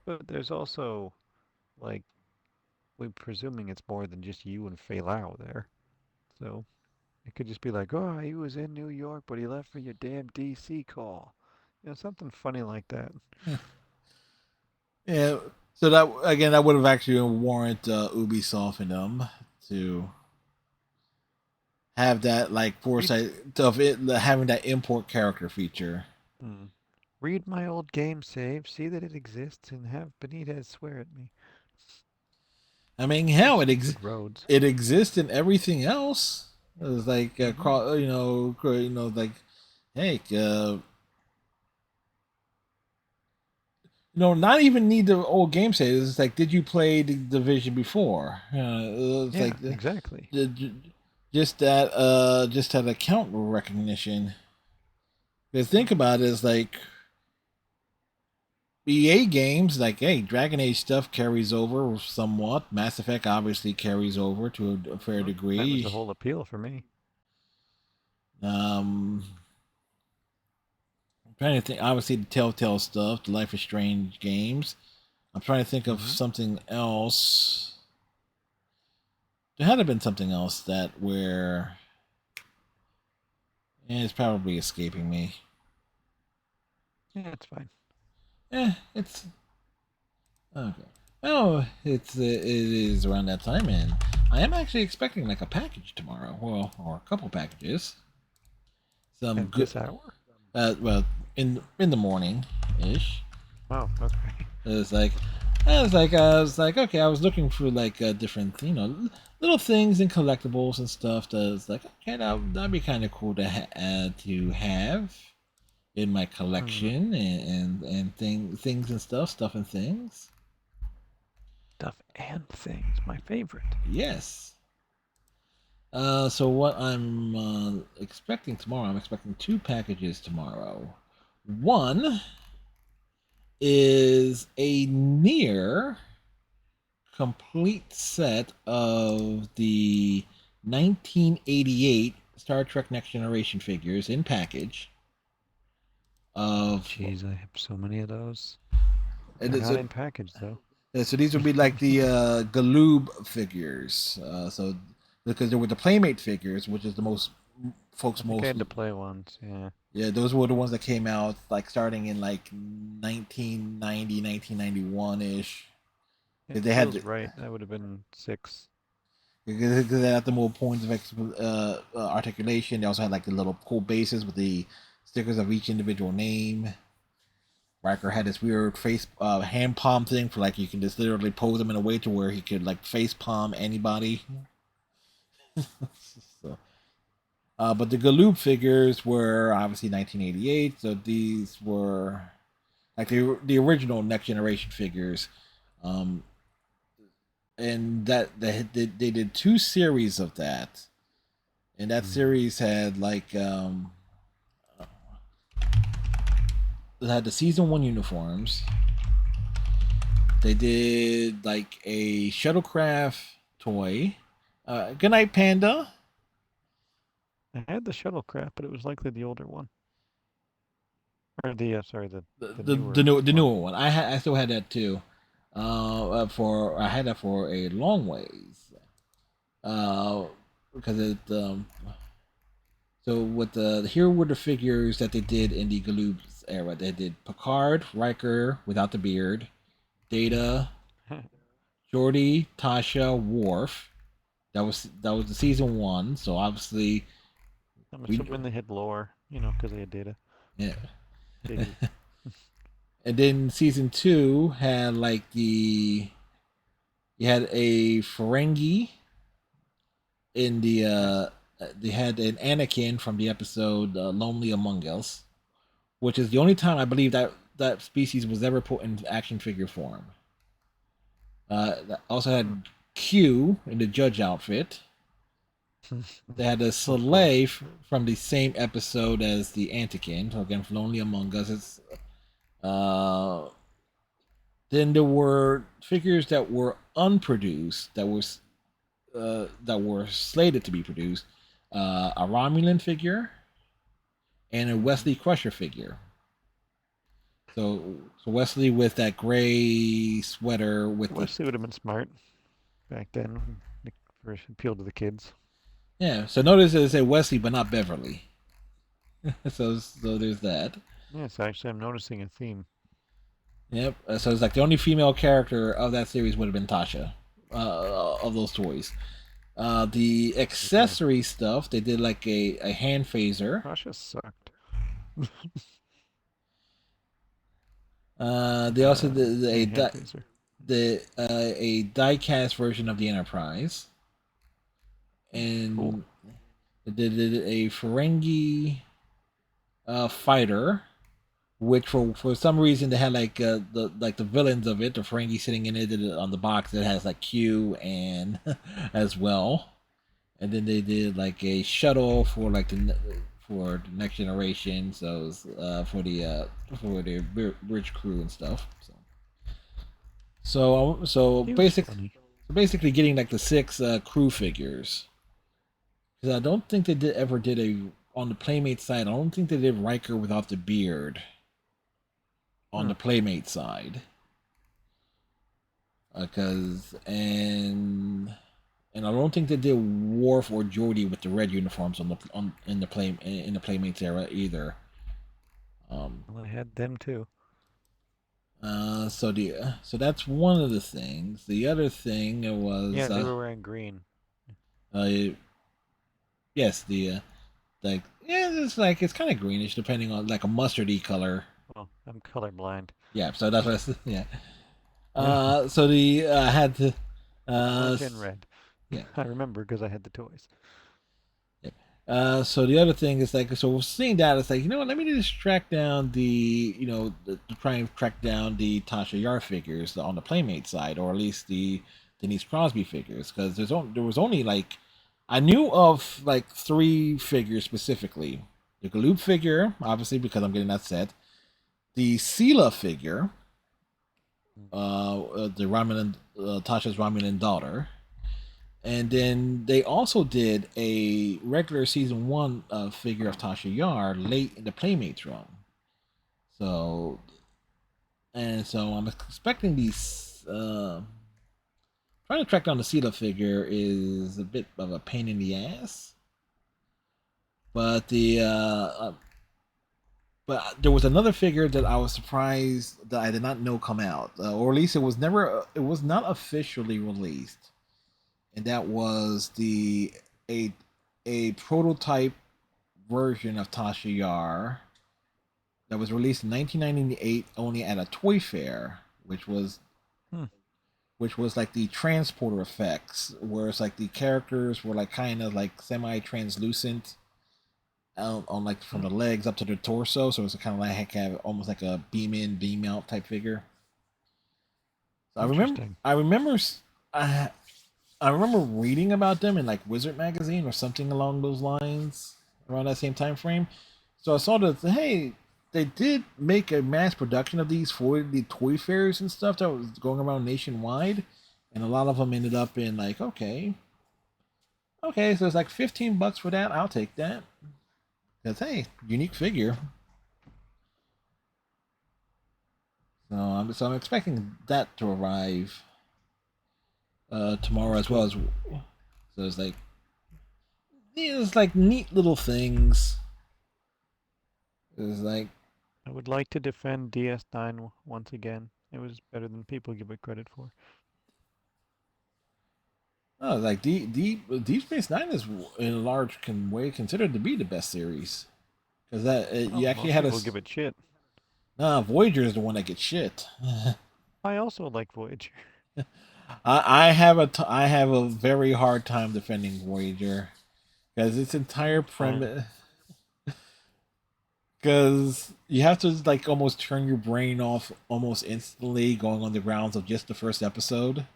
But there's also, like, we're presuming it's more than just you and Fei Lao there. So it could just be like, oh, he was in New York, but he left for your damn DC call. Something funny like that.
Yeah. So that again, that would have actually warrant Ubisoft and them to have that like foresight of it having that import character feature.
Read my old game save, see that it exists, and have Benitez swear at me.
I mean, hell,
Roads.
it exists in everything else. It's like like, hey, not even need the old game save. It's like, did you play the Division before? It's
Yeah,
like
exactly.
just that account recognition. Because think about it, it's like EA games, like hey, Dragon Age stuff carries over somewhat. Mass Effect obviously carries over to a fair degree.
That was the whole appeal for me.
I'm trying to think. Obviously, the Telltale stuff, the Life is Strange games. I'm trying to think of something else. There had to have been something else that where it's probably escaping me.
Yeah, it's fine.
It's okay. Oh, it is around that time, and I am actually expecting like a package tomorrow. Well, or a couple packages. Some
At
good
this hour?
well, in the morning ish.
Oh, okay.
I was like, okay, I was looking for like different, little things and collectibles and stuff. That's like, okay, that'd be kind of cool to have in my collection and things and stuff and things.
Stuff and things, my favorite.
Yes. So what I'm expecting tomorrow, I'm expecting 2 packages tomorrow. One is a near complete set of the 1988 Star Trek Next Generation figures in package.
Jeez, I have so many of those.
And
They're not in package though.
So these would be like the Galoob figures. So because there were the Playmate figures, which is the most folks most
had to play ones, yeah.
Yeah, those were the ones that came out like starting in like 1990, 1991-ish.
It
They had
feels right. That would have been 6.
Because they had the more points of articulation. They also had like the little cool bases with the stickers of each individual name. Riker had this weird face hand palm thing for like you can just literally pose him in a way to where he could like face palm anybody. So, but the Galoob figures were obviously 1988, so these were like the original Next Generation figures. And that they did 2 series of that, and that series had like it had the season 1 uniforms. They did like a shuttlecraft toy. Good night, Panda.
I had the shuttlecraft, but it was likely the older one. Or the
The newer one. I still had that too. I had that for a long ways. Because it so with here were the figures that they did in the Galoob's era. They did Picard, Riker without the beard, Data, Geordi, Tasha, Worf. That was the season 1. So obviously,
I'm assuming they had lore, because they had data.
Yeah.
Data.
And then season 2 had like you had a Ferengi in the they had an Anakin from the episode Lonely Among Us, which is the only time I believe that species was ever put in action figure form. Also had Q in the Judge outfit. They had a Soleil from the same episode as the Anakin. So again, from Lonely Among Us. It's then there were figures that were unproduced that were slated to be produced. A Romulan figure and a Wesley Crusher figure. So Wesley with that gray sweater with
Wesley would have been smart back then for appeal to the kids.
Yeah. So notice it said Wesley, but not Beverly. so there's that.
Yes, actually, I'm noticing a theme.
Yep. So it's like the only female character of that series would have been Tasha, of those toys. The accessory stuff, they did like a hand phaser.
Tasha sucked.
They also did a die-cast version of the Enterprise, and
cool.
they did a Ferengi fighter, which for some reason they had like the villains of it, the Ferengi sitting in it on the box that has like Q and as well, and then they did like a shuttle for the Next Generation, so for the bridge crew and stuff. So basically getting like the 6 crew figures, because I don't think they ever did on the Playmate side. I don't think they did Riker without the beard on the Playmate side, and I don't think they did Worf or Geordi with the red uniforms in the Playmates era either.
Well, I had them too.
So that's one of the things. The other thing was
they were wearing green.
Yes, it's kind of greenish depending on like a mustardy color.
Well, I'm colorblind.
Yeah, so that's what I said. Yeah. So had to.
In red.
Yeah.
I remember because I had the toys.
So the other thing is like, so we're seeing that it's like, let me just track down to try and track down the Tasha Yar figures on the Playmate side, or at least the Denise Crosby figures, because there was only like, I knew of like 3 figures specifically. The Galoob figure, obviously, because I'm getting that set. The Sela figure, the Romulan, Tasha's Romulan daughter. And then they also did a regular season 1 figure of Tasha Yar late in the Playmates run. So I'm expecting these. Trying to track down the Sela figure is a bit of a pain in the ass. But but there was another figure that I was surprised that I did not know come out, or at least it was not officially released. And that was a prototype version of Tasha Yar that was released in 1998 only at a toy fair, which was
Hmm.
like the transporter effects, where it's like the characters were like kind of like semi-translucent on like from the legs up to the torso, so it's kind of like have almost like a beam in, beam out type figure. So
Interesting.
I remember reading about them in like Wizard magazine or something along those lines around that same time frame. So I saw that hey, they did make a mass production of these for the toy fairs and stuff that was going around nationwide, and a lot of them ended up in like okay, so it's like $15 for that. I'll take that. Because hey, unique figure. So I'm expecting that to arrive tomorrow as well as. So it's like neat little things. It's like
I would like to defend DS9 once again. It was better than people give it credit for.
oh, like Deep Space Nine is in a large way considered to be the best series because you actually
most
had
people give it shit.
Nah, Voyager is the one that gets shit.
I also like Voyager.
I have a very hard time defending Voyager because its entire premise. Because you have to like almost turn your brain off almost instantly going on the grounds of just the first episode,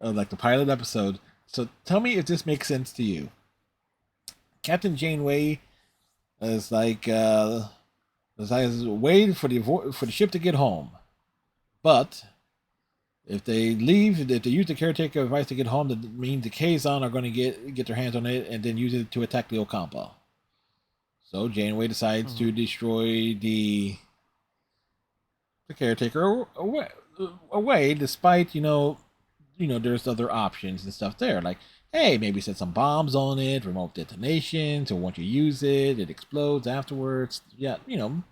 like the pilot episode. So tell me if this makes sense to you. Captain Janeway is like waiting for the ship to get home, but if they use the caretaker device to get home, that means the Kazon are going to get their hands on it and then use it to attack the Ocampa. So Janeway decides to destroy the caretaker away, despite there's other options and stuff there. Like, hey, maybe set some bombs on it, remote detonation, so once you use it, it explodes afterwards. Yeah,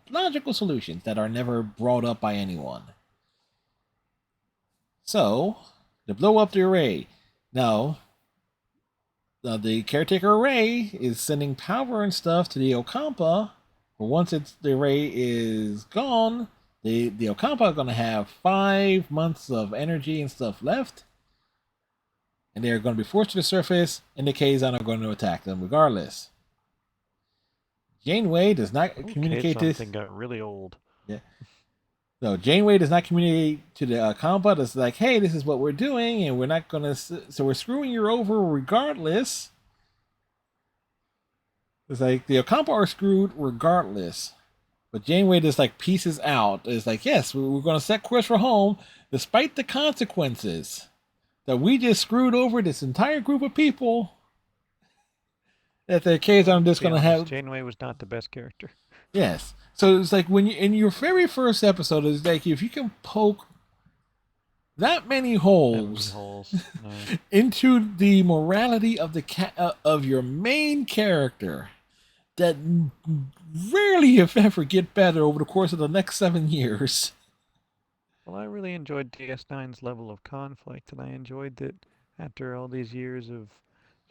logical solutions that are never brought up by anyone. So, to blow up the array. Now, the caretaker array is sending power and stuff to the Ocampa, but once the array is gone, the Ocampa are going to have 5 months of energy and stuff left, and they're going to be forced to the surface, and the Kazon are going to attack them regardless. Janeway does not communicate this.
Something got really old.
Yeah. No, Janeway does not communicate to the Ocampa. It's like, hey, this is what we're doing, and we're not going to... So we're screwing you over regardless. It's like, the Ocampa are screwed regardless. But Janeway just, like, pieces out. It's like, yes, we're going to set course for home, despite the consequences. That we just screwed over this entire group of people. That the Kazon are just going to have...
Janeway was not the best character.
Yes. So it's like when you in your very first episode, it's like if you can poke that many holes,
No.
into the morality of of your main character, that rarely, if ever, get better over the course of the next 7 years.
Well, I really enjoyed DS9's level of conflict, and I enjoyed that after all these years of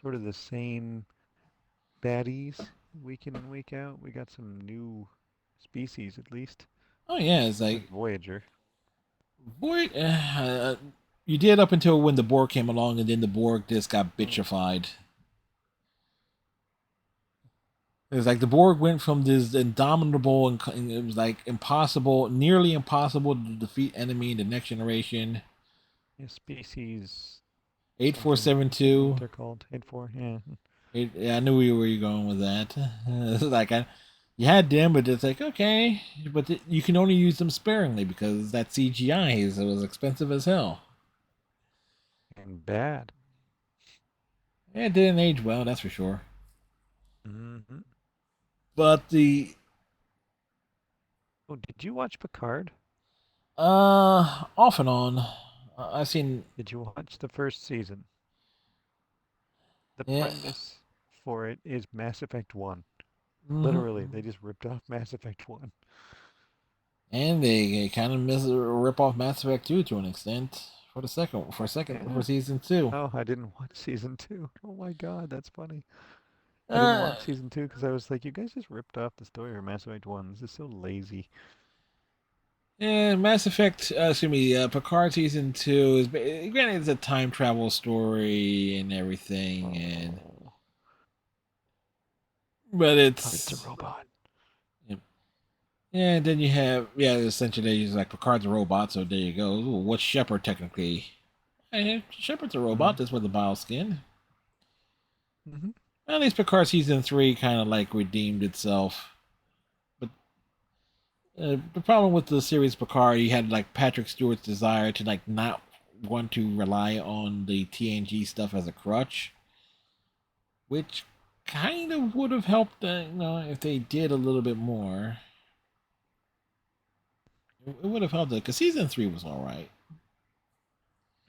sort of the same baddies week in and week out, we got some new species at least.
Oh yeah, it's like
Voyager.
You did up until when the Borg came along, and then the Borg just got bitchified. It was like the Borg went from this indomitable and it was like impossible, nearly impossible to defeat enemy in the Next Generation.
Yeah, species
8472.
What they're called 84. Yeah.
Yeah, I knew where you were going with that. It's like you had them, but it's like okay, but you can only use them sparingly because that CGI it was expensive as hell
And bad.
It didn't age well, that's for sure.
Mm-hmm.
But
Oh, did you watch Picard?
off and on, I've seen.
Did you watch the first season? The
Yeah.
premise for it is Mass Effect 1.
Mhm.
Literally, they just ripped off Mass Effect 1.
And they kind of rip off Mass Effect 2 to an extent for season 2.
Oh, I didn't watch season 2. Oh my god, that's funny. I didn't
Uh,
watch season 2 because I was like, you guys just ripped off the story of Mass Effect 1. This is so lazy.
yeah, Mass Effect, Picard season 2 is granted it's a time travel story and everything,
Oh,
but
it's
it's
a robot.
yeah. Then you have essentially it's like Picard's a robot, so there you go. Ooh, what's Shepard technically? Shepard's a robot. That's with the bioskin.
Mm-hmm.
At least Picard season 3 kind of like redeemed itself. But the problem with the series Picard, you had like Patrick Stewart's desire to like not want to rely on the TNG stuff as a crutch, which kind of would have helped, if they did a little bit more. It would have helped it because season 3 was all right.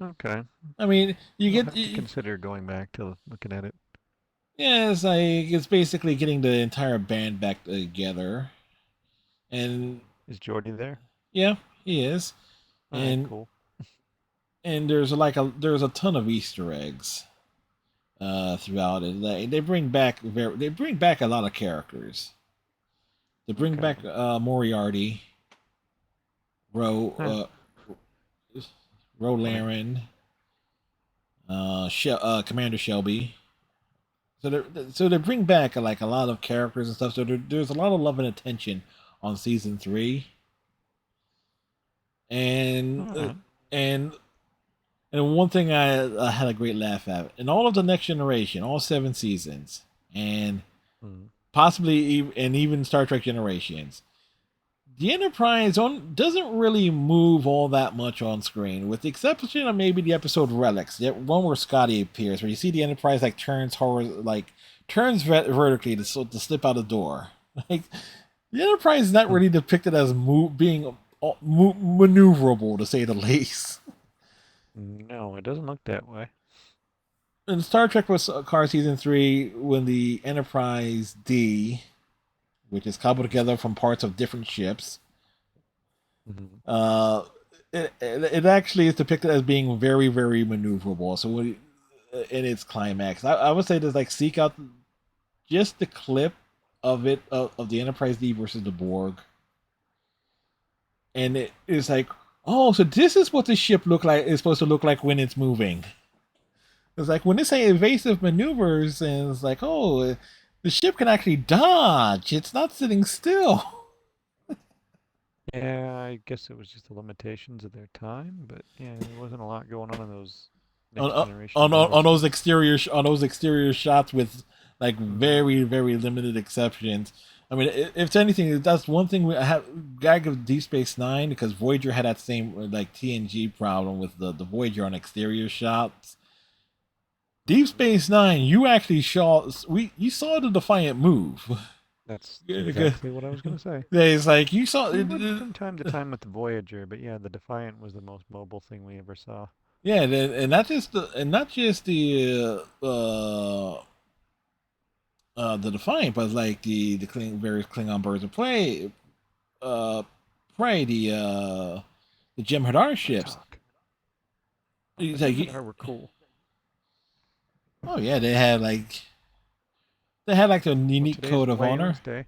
Okay.
I mean, you
I'll
get
have to consider going back to looking at it.
yeah, it's basically getting the entire band back together, and
Is Jordy there?
yeah, he is,
Alright,
and
cool.
and there's a ton of Easter eggs throughout it. They bring back a lot of characters. They bring
Okay.
back Moriarty, Ro Laren, Commander Shelby. So they bring back like a lot of characters and stuff. So there's a lot of love and attention on season 3, and
Alright.
and one thing I had a great laugh at in all of the Next Generation, all 7 seasons, and possibly even Star Trek Generations, the Enterprise doesn't really move all that much on screen, with the exception of maybe the episode Relics, the one where Scotty appears, where you see the Enterprise like turns vertically to slip out the door. Like the Enterprise is not really depicted as being maneuverable, to say the least.
No, it doesn't look that way.
In Star Trek Picard season 3, when the Enterprise D, which is cobbled together from parts of different ships, it actually is depicted as being very, very maneuverable. So in its climax, I would say there's like seek out just the clip of it of the Enterprise D versus the Borg, and it is like, oh, so this is what the ship is supposed to look like when it's moving. It's like when they say evasive maneuvers, and it's like, oh, the ship can actually dodge. It's not sitting still.
Yeah, I guess it was just the limitations of their time, but yeah, there wasn't a lot going on in those Next Generation
on
battles.
those exterior shots with like very, very limited exceptions. I mean, if it's anything, that's one thing I have gag of Deep Space Nine, because Voyager had that same like TNG problem with the Voyager on exterior shots. Deep Space Nine, you actually saw the Defiant move.
That's exactly what I was going to say.
Yeah, it's like you saw
We went from time to time with the Voyager, but yeah, the Defiant was the most mobile thing we ever saw.
Yeah, and not just the Defiant, but like the various Klingon birds of prey, the Jem'Hadar ships.
The
It's like,
Jem'Hadar were cool.
oh yeah, they had like a unique
Today's
code of honor.
Wayuun's Day.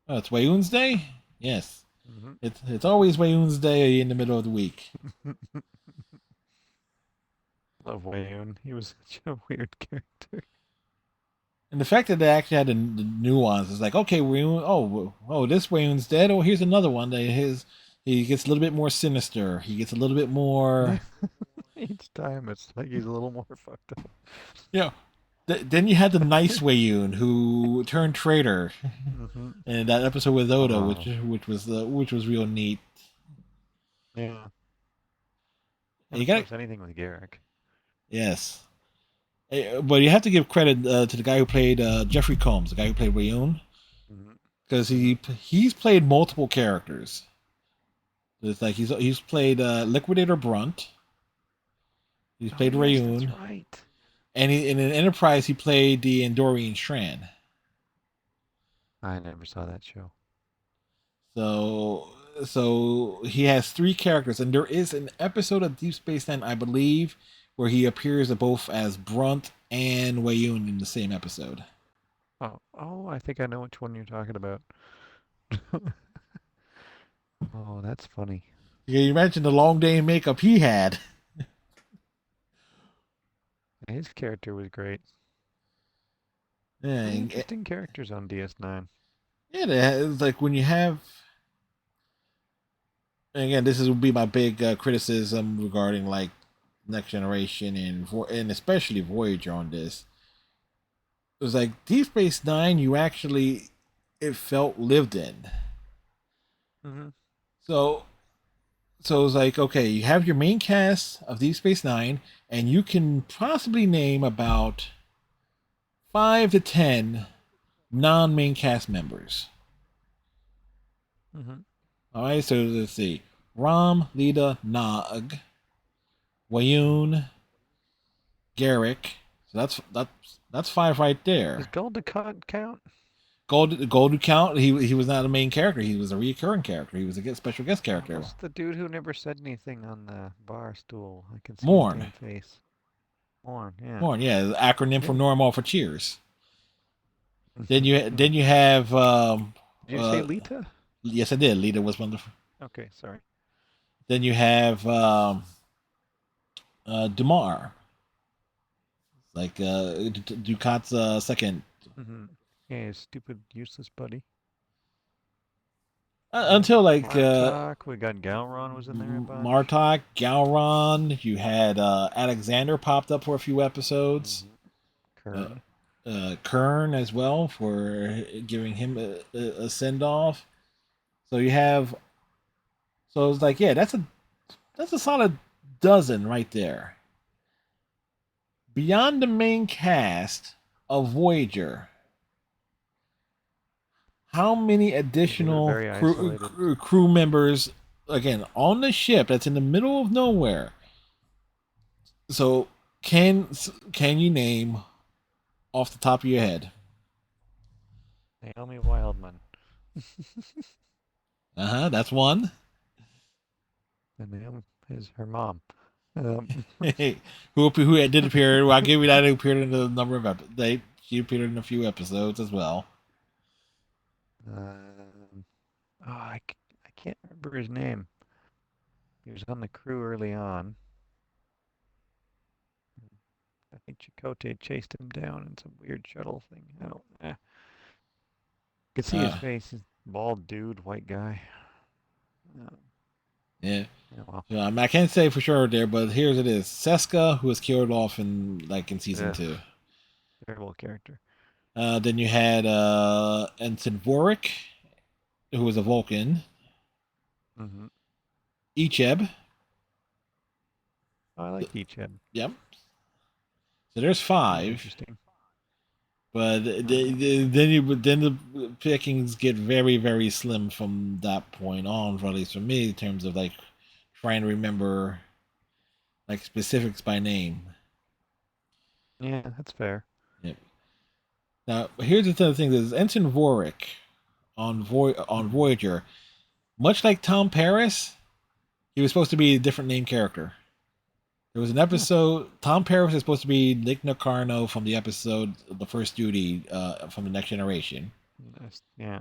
Oh, it's Wayuun's Day. Yes,
Mhm.
it's always Wayuun's Day in the middle of the week.
Love Wayuun. He was such a weird character.
And the fact that they actually had the nuance is like, okay, Wayuun, this Wayuun's dead. Oh, here's another one. He gets a little bit more sinister. He gets a little bit more.
Each time it's like he's a little more fucked up.
Yeah. Then you had the nice Wayuun who turned traitor, in that episode with Odo, which was real neat.
Yeah.
And
You got anything with Garrick.
Yes. But you have to give credit to the guy who played Jeffrey Combs, the guy who played Wayuun, because he's played multiple characters. It's like he's played Liquidator Brunt. He's played Wayuun.
That's right.
And in an Enterprise, he played the Andorian Shran.
I never saw that show.
So he has 3 characters, and there is an episode of Deep Space Nine, I believe, where he appears both as Brunt and Wayuun in the same episode.
Oh, I think I know which one you're talking about. Oh, that's funny.
Yeah, you mentioned the long day in makeup he had.
His character was great.
Yeah,
Pretty interesting characters on DS9.
yeah, it's like when you have. And again, this is would be my big criticism regarding like Next Generation and especially Voyager on this. It was like Deep Space Nine. You actually, it felt lived in.
Mm-hmm.
So so it's like, okay, you have your main cast of Deep Space Nine, and you can possibly name about 5 to 10 non-main cast members.
Mm-hmm.
All right, so let's see: Rom, Lita, Nog, Wayoon, Garrick. So that's 5 right there.
Does Gul Dukat count?
Gold count. He was not a main character. He was a recurring character. He was a special guest character.
What's the dude who never said anything on the bar stool? I can see
Morn.
his damn face. Morn, yeah.
Morn, yeah, the acronym for
Yeah.
normal for Cheers. Then you have.
Did you say Lita?
Yes, I did. Lita was one of the.
Okay, sorry.
Then you have Dumar, like Ducat's second.
Mm-hmm. Yeah, his stupid, useless buddy.
Until like
Martok, we got Galron was in there a bunch.
Martok, Galron. You had Alexander popped up for a few episodes.
Kern.
Kern as well for giving him a send off. So you have. So it's like, yeah, that's a solid dozen right there. Beyond the main cast of Voyager, how many additional
very
crew members again on the ship that's in the middle of nowhere? So can you name off the top of your head?
Naomi Wildman.
That's one.
And Naomi is her mom.
who did appear? Well, I'll give you that. Who appeared in a number of episodes. She appeared in a few episodes as well.
I can't remember his name. He was on the crew early on. I think Chakotay chased him down in some weird shuttle thing. I don't. You could see his face. He's a bald dude, white guy.
Yeah.
Well.
I can't say for sure there, but here's it is: Seska, who was killed off in season 2.
Terrible character.
Then you had Ensign Vorik, who was a Vulcan.
Mm-hmm.
Icheb.
Oh, I like Icheb.
Yep. So there's 5.
Interesting.
But then the pickings get very, very slim from that point on, for at least for me, in terms of like trying to remember like specifics by name.
Yeah, that's fair.
Yep. Now here's the other thing: is Ensign Vorik on Voyager, much like Tom Paris, he was supposed to be a different name character. There was an episode. Tom Paris is supposed to be Nick Nacarno from the episode "The First Duty" from the Next Generation.
Yeah.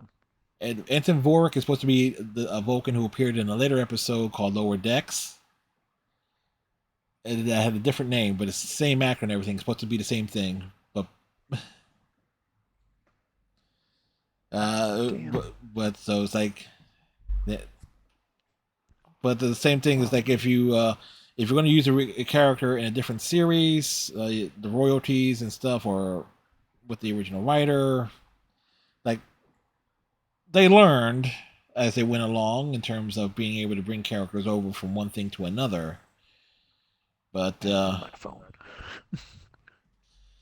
And Ensign Vorik is supposed to be a Vulcan who appeared in a later episode called Lower Decks. And that had a different name, but it's the same actor and everything. It's supposed to be the same thing, but but so it's like, but the same thing is like if you're going to use a character in a different series, the royalties and stuff, or with the original writer, like they learned as they went along in terms of being able to bring characters over from one thing to another. But
my phone.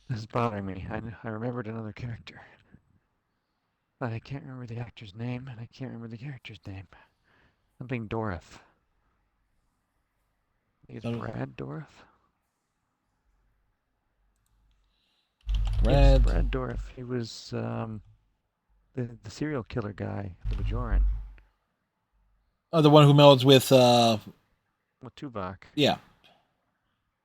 This is bothering me. I remembered another character, but I can't remember the actor's name, and I can't remember the character's name. Something Dorif. I think it's Brad Dorif. Brad Dorif. He was the serial killer guy, the Bajoran.
Oh, the one who melds with
Tuvok.
Yeah.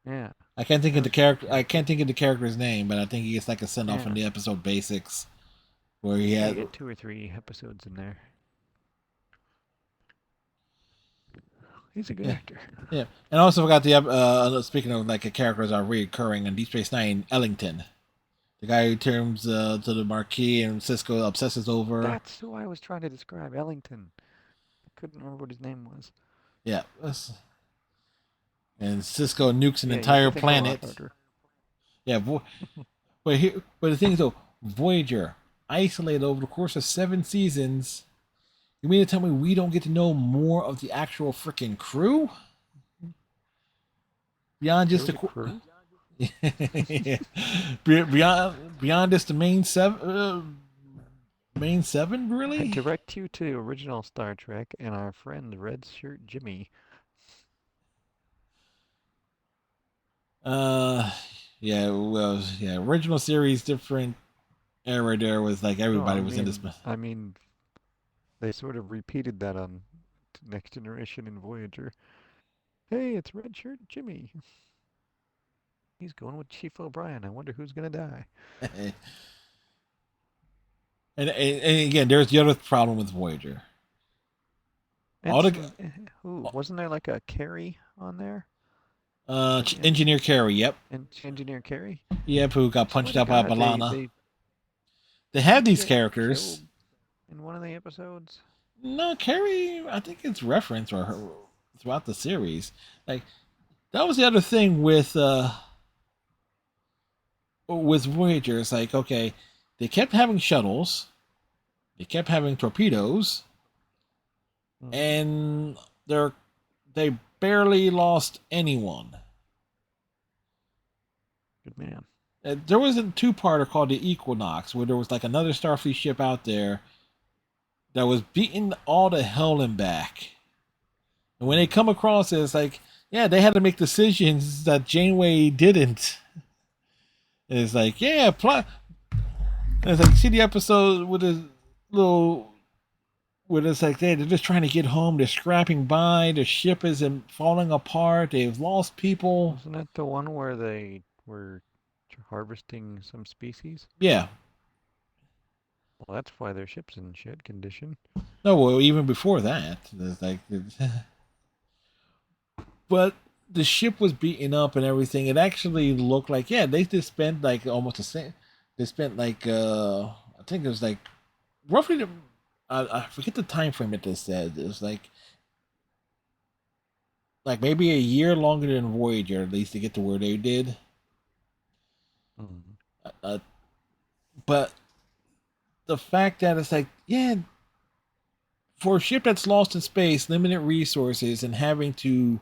Yeah.
I can't think of the character. I can't think of the character's name, but I think he gets like a send off in the episode Basics. where he
You
had
get 2 or 3 episodes in there. He's a good actor.
yeah, and I also forgot speaking of like a characters are reoccurring in Deep Space Nine, Ellington, the guy who turns to the Marquis and Cisco obsesses over.
That's who I was trying to describe, Ellington. I couldn't remember what his name was.
Yeah, and Cisco nukes an
Yeah,
entire
you think a lot
planet.
harder.
Yeah, but the thing is though, Voyager isolated over the course of 7 seasons. You mean to tell me we don't get to know more of the actual freaking crew beyond just
There was a crew?
beyond just the main seven? Really?
I direct you to original Star Trek and our friend Red Shirt Jimmy.
Yeah, well, yeah, original series, different era there was like everybody was in this.
I mean, they sort of repeated that on Next Generation and Voyager. Hey, it's Red Shirt Jimmy. He's going with Chief O'Brien. I wonder who's gonna die.
And again, there's the other problem with Voyager.
Who wasn't there like a Carrie on there?
Engineer Carey, yep.
And Engineer Carey?
Yep, who got punched out by B'Elanna. They have these characters.
In one of the episodes?
No, Carey, I think it's referenced or her, throughout the series. Like, that was the other thing with Voyager. It's like, okay, they kept having shuttles, they kept having torpedoes, and they barely lost anyone.
Good man.
There was a 2-parter called the Equinox, where there was like another Starfleet ship out there that was beating all the hell and back. And when they come across it, it's like, yeah, they had to make decisions that Janeway didn't. And it's like, yeah, plot. It's like, see the episode with a little, where it's like they're just trying to get home, they're scrapping by, the ship is falling apart, they've lost people.
Wasn't that the one where they were harvesting some species?
Yeah.
Well, that's why their ship's in shit condition.
No, well, even before that, it's like, but the ship was beaten up and everything. It actually looked like, yeah, they just spent like almost the same. They spent like I think it was like roughly I forget the time frame that they said. It was like maybe a year longer than Voyager, at least, to get to where they did. But the fact that it's like, yeah, for a ship that's lost in space, limited resources, and having to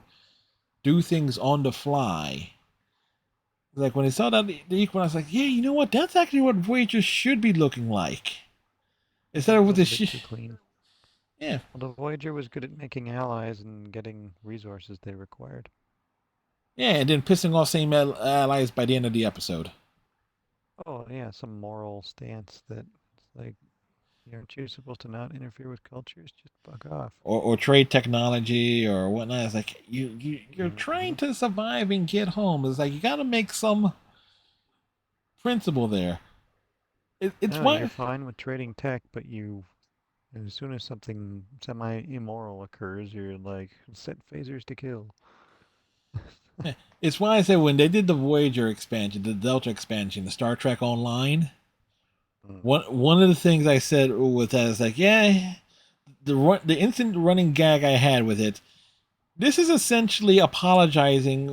do things on the fly. Like when they saw that the Equinox, like, yeah, you know what? That's actually what Voyager should be looking like. Instead of with the ship.
Clean.
Yeah.
Well, the Voyager was good at making allies and getting resources they required. Yeah,
and then pissing off same allies by the end of the episode.
Oh yeah, some moral stance that it's like, aren't you supposed to not interfere with cultures? Just fuck off.
Or trade technology or whatnot. It's like you're trying to survive and get home. It's like you got to make some principle there. It's why
you're fine with trading tech, but as soon as something semi-immoral occurs, you're like, set phasers to kill.
It's why I said when they did the Voyager expansion, the Delta expansion, the Star Trek Online, one of the things I said with that is like, yeah, the instant running gag I had with it, this is essentially apologizing.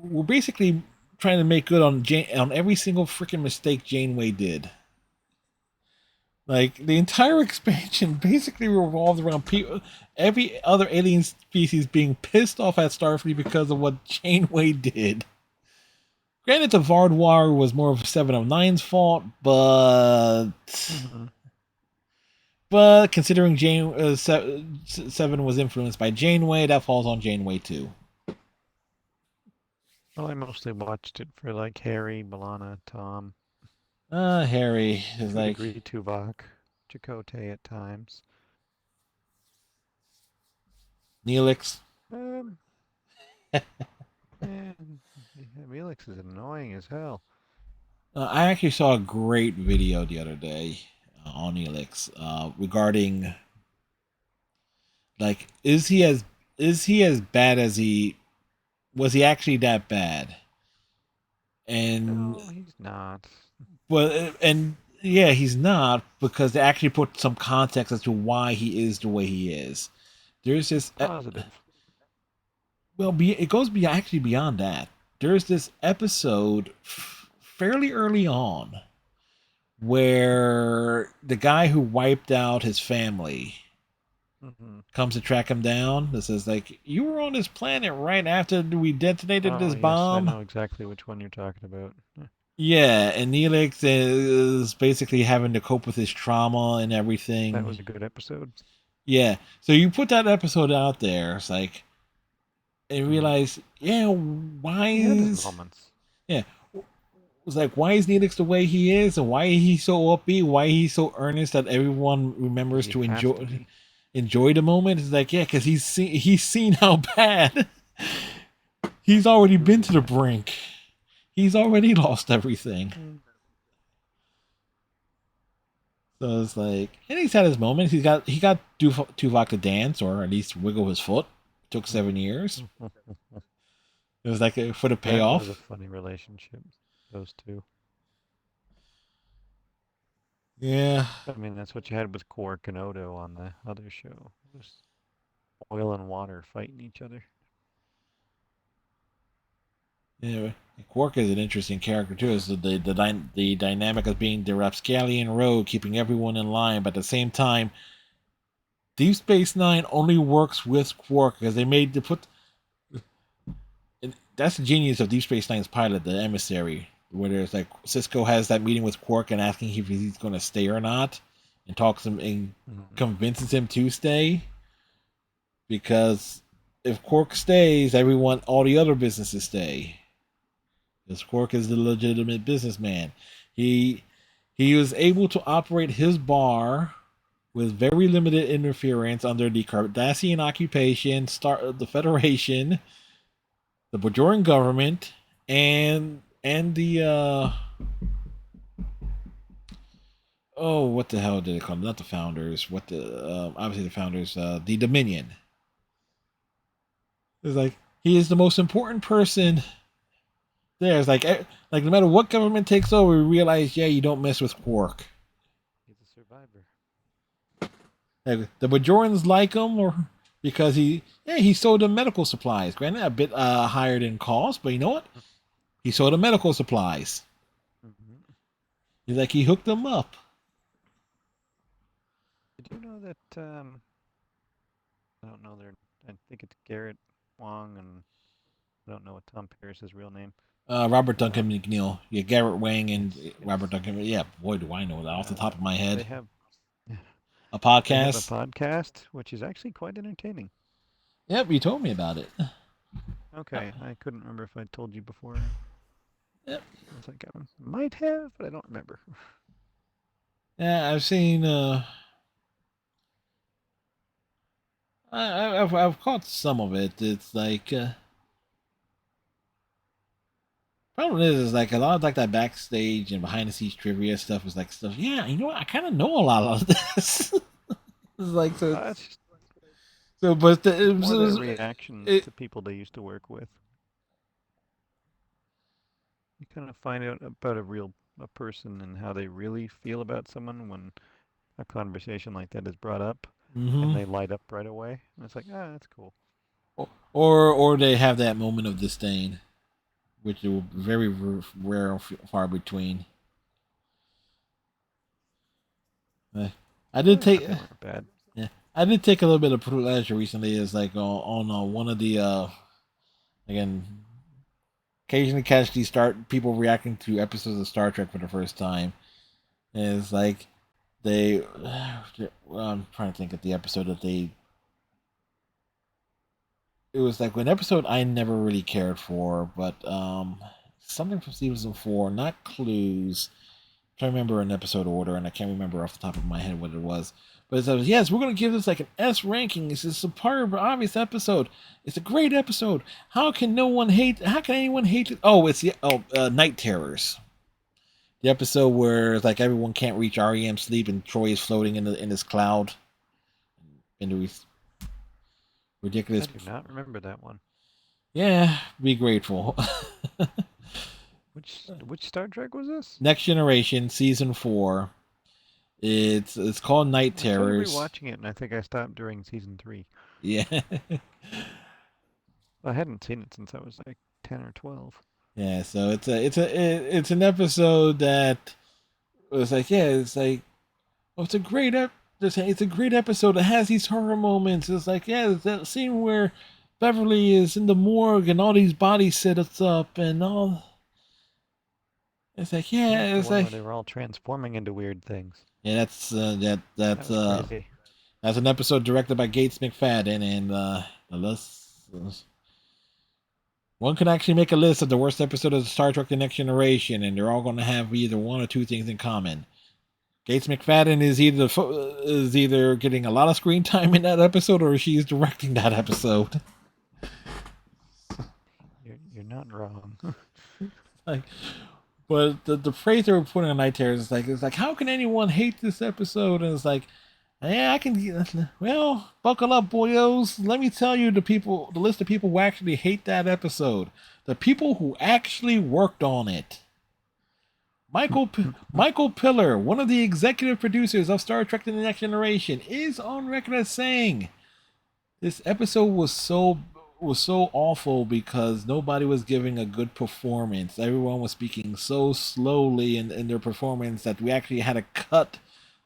We're basically trying to make good on every single freaking mistake Janeway did. Like, the entire expansion basically revolved around every other alien species being pissed off at Starfleet because of what Janeway did. Granted, the Vardwar was more of 7 of 9's fault, but but considering 7 was influenced by Janeway, that falls on Janeway too.
Well, I mostly watched it for like Harry, B'Elanna, Tom.
Harry is like
Tuvok, Chakotay at times.
Neelix.
Neelix is annoying as hell.
I actually saw a great video the other day. on Neelix regarding like is he as bad as he was he actually that bad? And
No, he's not.
well, and yeah, he's not because they actually put some context as to why he is the way he is. There's this
Positive.
well, it goes actually beyond that. There's this episode fairly early on where the guy who wiped out his family comes to track him down. This is like, you were on this planet right after we detonated this bomb.
I know exactly which one you're talking about.
Yeah, and Neelix is basically having to cope with his trauma and everything.
That was a good episode.
Yeah, so you put that episode out there, it's like, and realize, yeah, why is yeah, it's like why is Neelix the way he is, and why he's so upbeat, why he's so earnest that everyone remembers to enjoy the moment. It's like, yeah, because he's seen how bad he's already been to the brink. He's already lost everything. So it's like, and he's had his moments. He got Tuvok to dance, or at least wiggle his foot. It took 7 years. It was like for the payoff.
That was a funny relationship, those two.
Yeah.
I mean, that's what you had with Quark and Odo on the other show. Just oil and water fighting each other.
Yeah, Quark is an interesting character too. Is the dynamic of being the rapscallion rogue, keeping everyone in line, but at the same time, Deep Space Nine only works with Quark because and that's the genius of Deep Space Nine's pilot, the emissary, where there's like Cisco has that meeting with Quark and asking if he's going to stay or not, and talks him and convinces him to stay, because if Quark stays, all the other businesses stay. Because Quark is the legitimate businessman. He was able to operate his bar with very limited interference under the Cardassian occupation, the Federation, the Bajoran government, and the what the hell did they call them? Not the Founders. Obviously the Founders, the Dominion. It's like he is the most important person there. It's like no matter what government takes over, we realize, yeah, you don't mess with Quark.
He's a survivor.
Like, the Bajorans like him, or because he sold them medical supplies. Granted, a bit higher than cost, but you know what? He sold them medical supplies. He's like, he hooked them up.
Did you know that? I don't know. I think it's Garrett Wang, and I don't know what Tom Paris's real name.
Robert Duncan McNeil. Yeah, Garrett Wang and Robert Duncan. Yeah, boy, do I know that off the top of my head.
They have
a podcast.
They have a podcast, which is actually quite entertaining.
Yep, you told me about it.
Okay, I couldn't remember if I told you before.
Yep.
I was like, I might have, but I don't remember.
Yeah, I've seen. I've caught some of it. It's like. Problem is like a lot of like that backstage and behind the scenes trivia stuff is like stuff. Yeah, you know what? I kind of know a lot of this. It's like so. But it was
reactions to people they used to work with. You kind of find out about a person and how they really feel about someone when a conversation like that is brought up, and they light up right away. And it's like, that's cool.
Or they have that moment of disdain, which are very rare and far between. I did take
bad.
Yeah, I did take a little bit of pleasure recently. Is like on one of the again, occasionally catch these people reacting to episodes of Star Trek for the first time. And it's like I'm trying to think of the episode that they. It was like an episode I never really cared for, but something from season 4, not Clues. I'm trying to remember an episode order, and I can't remember off the top of my head what it was. But it says, yes, we're going to give this like an S ranking. It's a superb, obvious episode. It's a great episode. How can anyone hate it? Oh, it's Night Terrors. The episode where it's like everyone can't reach REM sleep and Troy is floating in this cloud. In the ridiculous.
I do not remember that one.
Yeah, be grateful.
Which Star Trek was this?
Next Generation, season 4. It's called Night
I started
Terrors.
rewatching it, and I think I stopped during season 3.
Yeah.
I hadn't seen it since I was like 10 or 12.
Yeah, so it's an episode that was like, yeah, it's like, oh, it's a great it's a great episode. It has these horror moments. It's like, yeah, it's that scene where Beverly is in the morgue and all these bodies set us up and all. It's like, yeah, it's like
they were all transforming into weird things.
yeah, that's
That was crazy.
that's an episode directed by Gates McFadden, and one can actually make a list of the worst episode of Star Trek: The Next Generation, and they're all going to have either one or two things in common. Gates McFadden is either getting a lot of screen time in that episode, or she's directing that episode.
You're not wrong.
Like, but the phrase they were putting on Night Terrors is like, how can anyone hate this episode? And it's like, yeah, I can. Well, buckle up, boyos. Let me tell you the list of people who actually hate that episode. The people who actually worked on it. Michael Piller, one of the executive producers of Star Trek: The Next Generation, is on record as saying this episode was so awful because nobody was giving a good performance. Everyone was speaking so slowly in their performance that we actually had to cut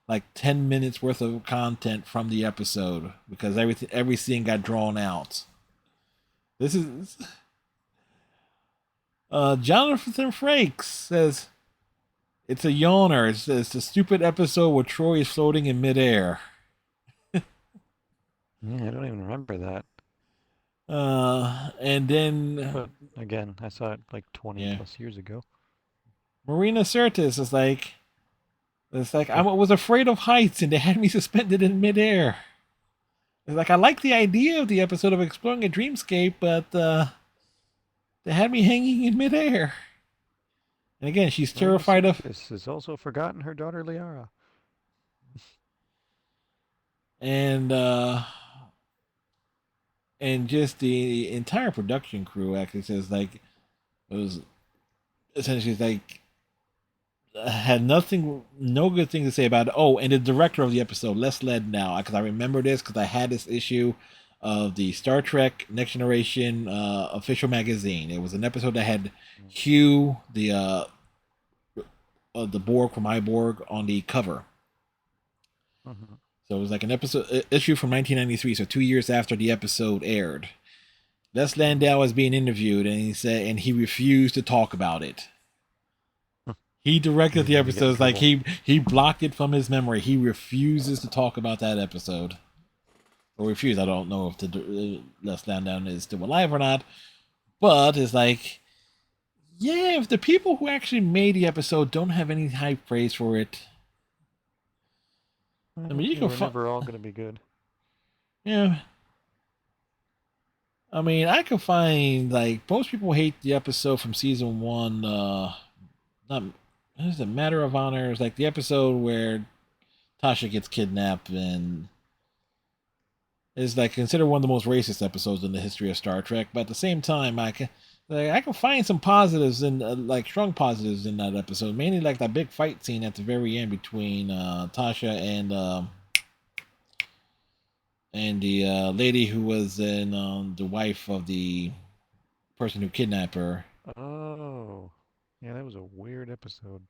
like 10 minutes worth of content from the episode because every scene got drawn out. This is Jonathan Frakes says it's a yawner. It's a stupid episode where Troy is floating in midair.
Yeah, I don't even remember that.
And then
But again, I saw it like 20 plus years ago.
Marina Sirtis is like, I was afraid of heights and they had me suspended in midair. It's like, I like the idea of the episode of exploring a dreamscape, but they had me hanging in midair. And again, she's terrified of.
This has also forgotten her daughter Liara.
And just the entire production crew actually says like it was essentially like had no good thing to say about it. Oh, and the director of the episode, Les Lednow, because I remember this because I had this issue of the Star Trek Next Generation official magazine. It was an episode that had Hugh, the Borg from iBorg, on the cover.
Mm-hmm.
So it was like an issue from 1993, so 2 years after the episode aired. Les Landau was being interviewed, and he refused to talk about it. He directed the episode. It's like he blocked it from his memory. He refuses to talk about that episode. Or refused. I don't know if Les Landau is still alive or not. But it's like, yeah, if the people who actually made the episode don't have any high praise for it, I mean, you can
never all gonna be good.
Yeah. I mean, I could find like most people hate the episode from season 1. Not is it Matter of Honor? It's like the episode where Tasha gets kidnapped, and is like considered one of the most racist episodes in the history of Star Trek. But at the same time, I can find some positives and like strong positives in that episode. Mainly like that big fight scene at the very end between Tasha and the lady who was in the wife of the person who kidnapped her.
Oh, yeah, that was a weird episode.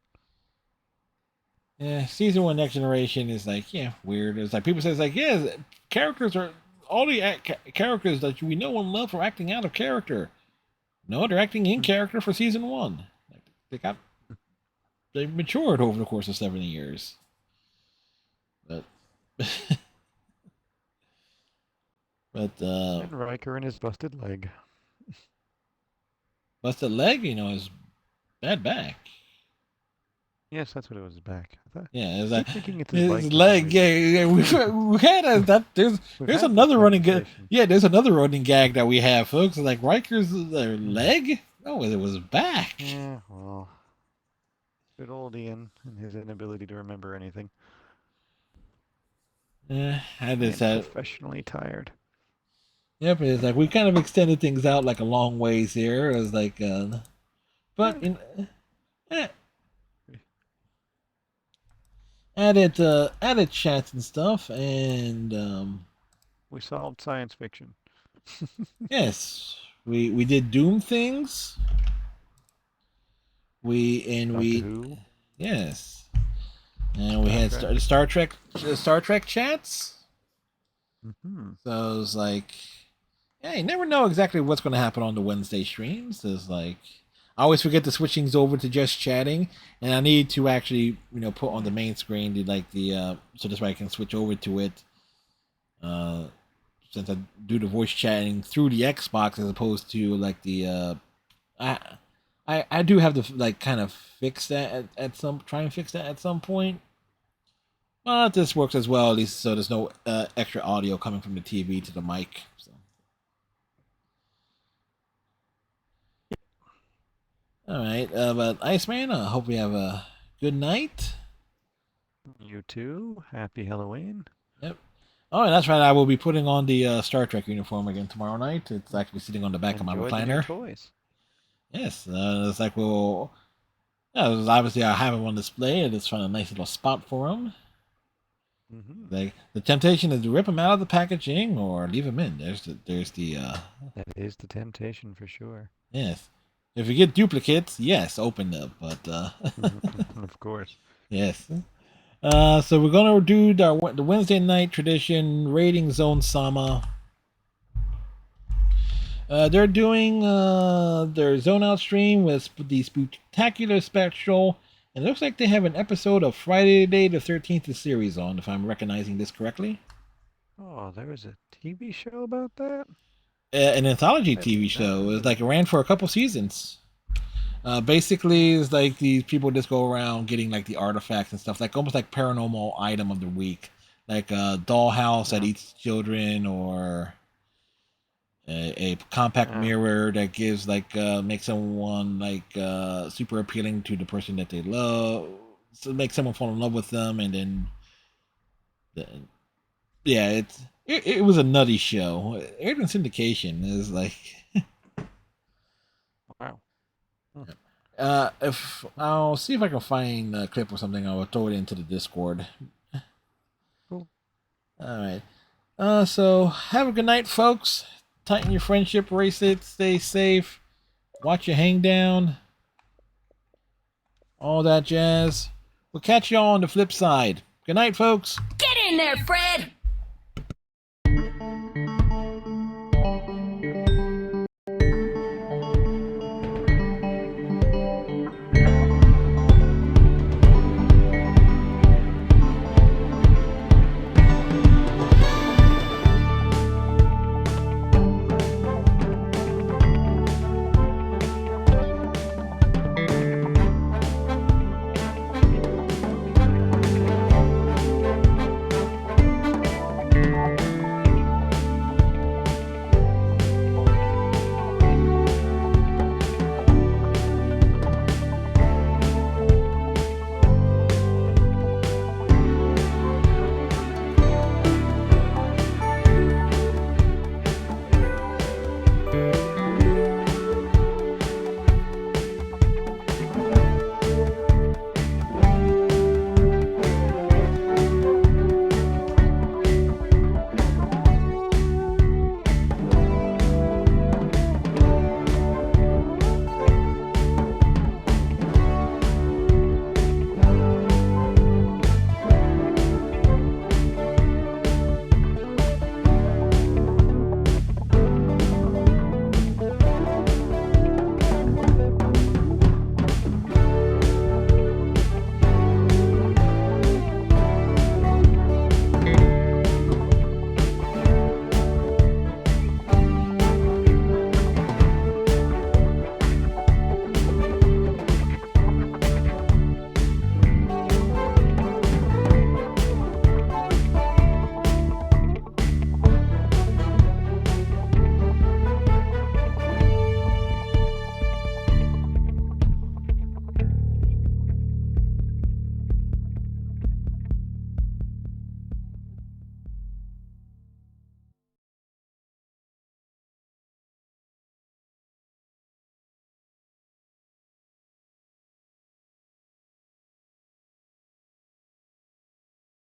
Yeah, season 1 Next Generation is like, yeah, weird. It's like people say, it's like, yeah, characters are all the characters that we know and love for acting out of character. No, they're acting in character for season 1. They matured over the course of 70 years. But
and Riker and his busted leg.
Busted leg, his bad back.
Yes, that's what it was. Back.
Yeah, it's like
thinking it's
his leg. Yeah. We had that. There's another running gag. Yeah, there's another running gag that we have, folks. Like Riker's leg. No, it was back.
Yeah, well. Good old Ian and his inability to remember anything.
Yeah, I
And
just
professionally tired.
yep. It's like we kind of extended things out like a long ways here. It was like, but eh, added chats and stuff, and
We solved science fiction.
yes, we did Doom things.
Doctor
We
Who.
yes, and we had Star Trek chats.
Mm-hmm.
So it was like, yeah, you never know exactly what's going to happen on the Wednesday streams. It's like I always forget to switch things over to just chatting, and I need to actually, put on the main screen so this way I can switch over to it. Since I do the voice chatting through the Xbox as opposed to like I do have to like kind of fix that try and fix that at some point. But this works as well, at least so there's no extra audio coming from the TV to the mic. So. All right, but Iceman, I hope you have a good night.
You too. Happy Halloween.
Yep. Oh, and that's right. I will be putting on the Star Trek uniform again tomorrow night. It's actually sitting on the back of my
Enjoy the new
recliner.
toys.
Yes, it's like obviously I have them on display, and it's found a nice little spot for them.
Mm-hmm.
Like the temptation is to rip them out of the packaging or leave them in. There's the
That is the temptation for sure.
yes. If you get duplicates, yes, open them. But
Of course.
yes. So we're gonna do the Wednesday night tradition rating Zone Sama. They're doing their Zone Out stream with the spectacular special, and it looks like they have an episode of Friday the 13th series on, if I'm recognizing this correctly.
Oh, there was a TV show about that?
An anthology TV show. It ran for a couple seasons. Basically, it's like these people just go around getting like the artifacts and stuff, like almost like paranormal item of the week, like a dollhouse that eats children, or a compact mirror that gives makes someone super appealing to the person that they love, so make someone fall in love with them, and then yeah, it was a nutty show. Aired in syndication. Is like
wow.
If I'll see if I can find a clip or something, I will throw it into the Discord.
Cool.
All right. So have a good night, folks. Tighten your friendship bracelets. Stay safe. Watch your hang down. All that jazz. We'll catch y'all on the flip side. Good night, folks.
Get in there, Fred!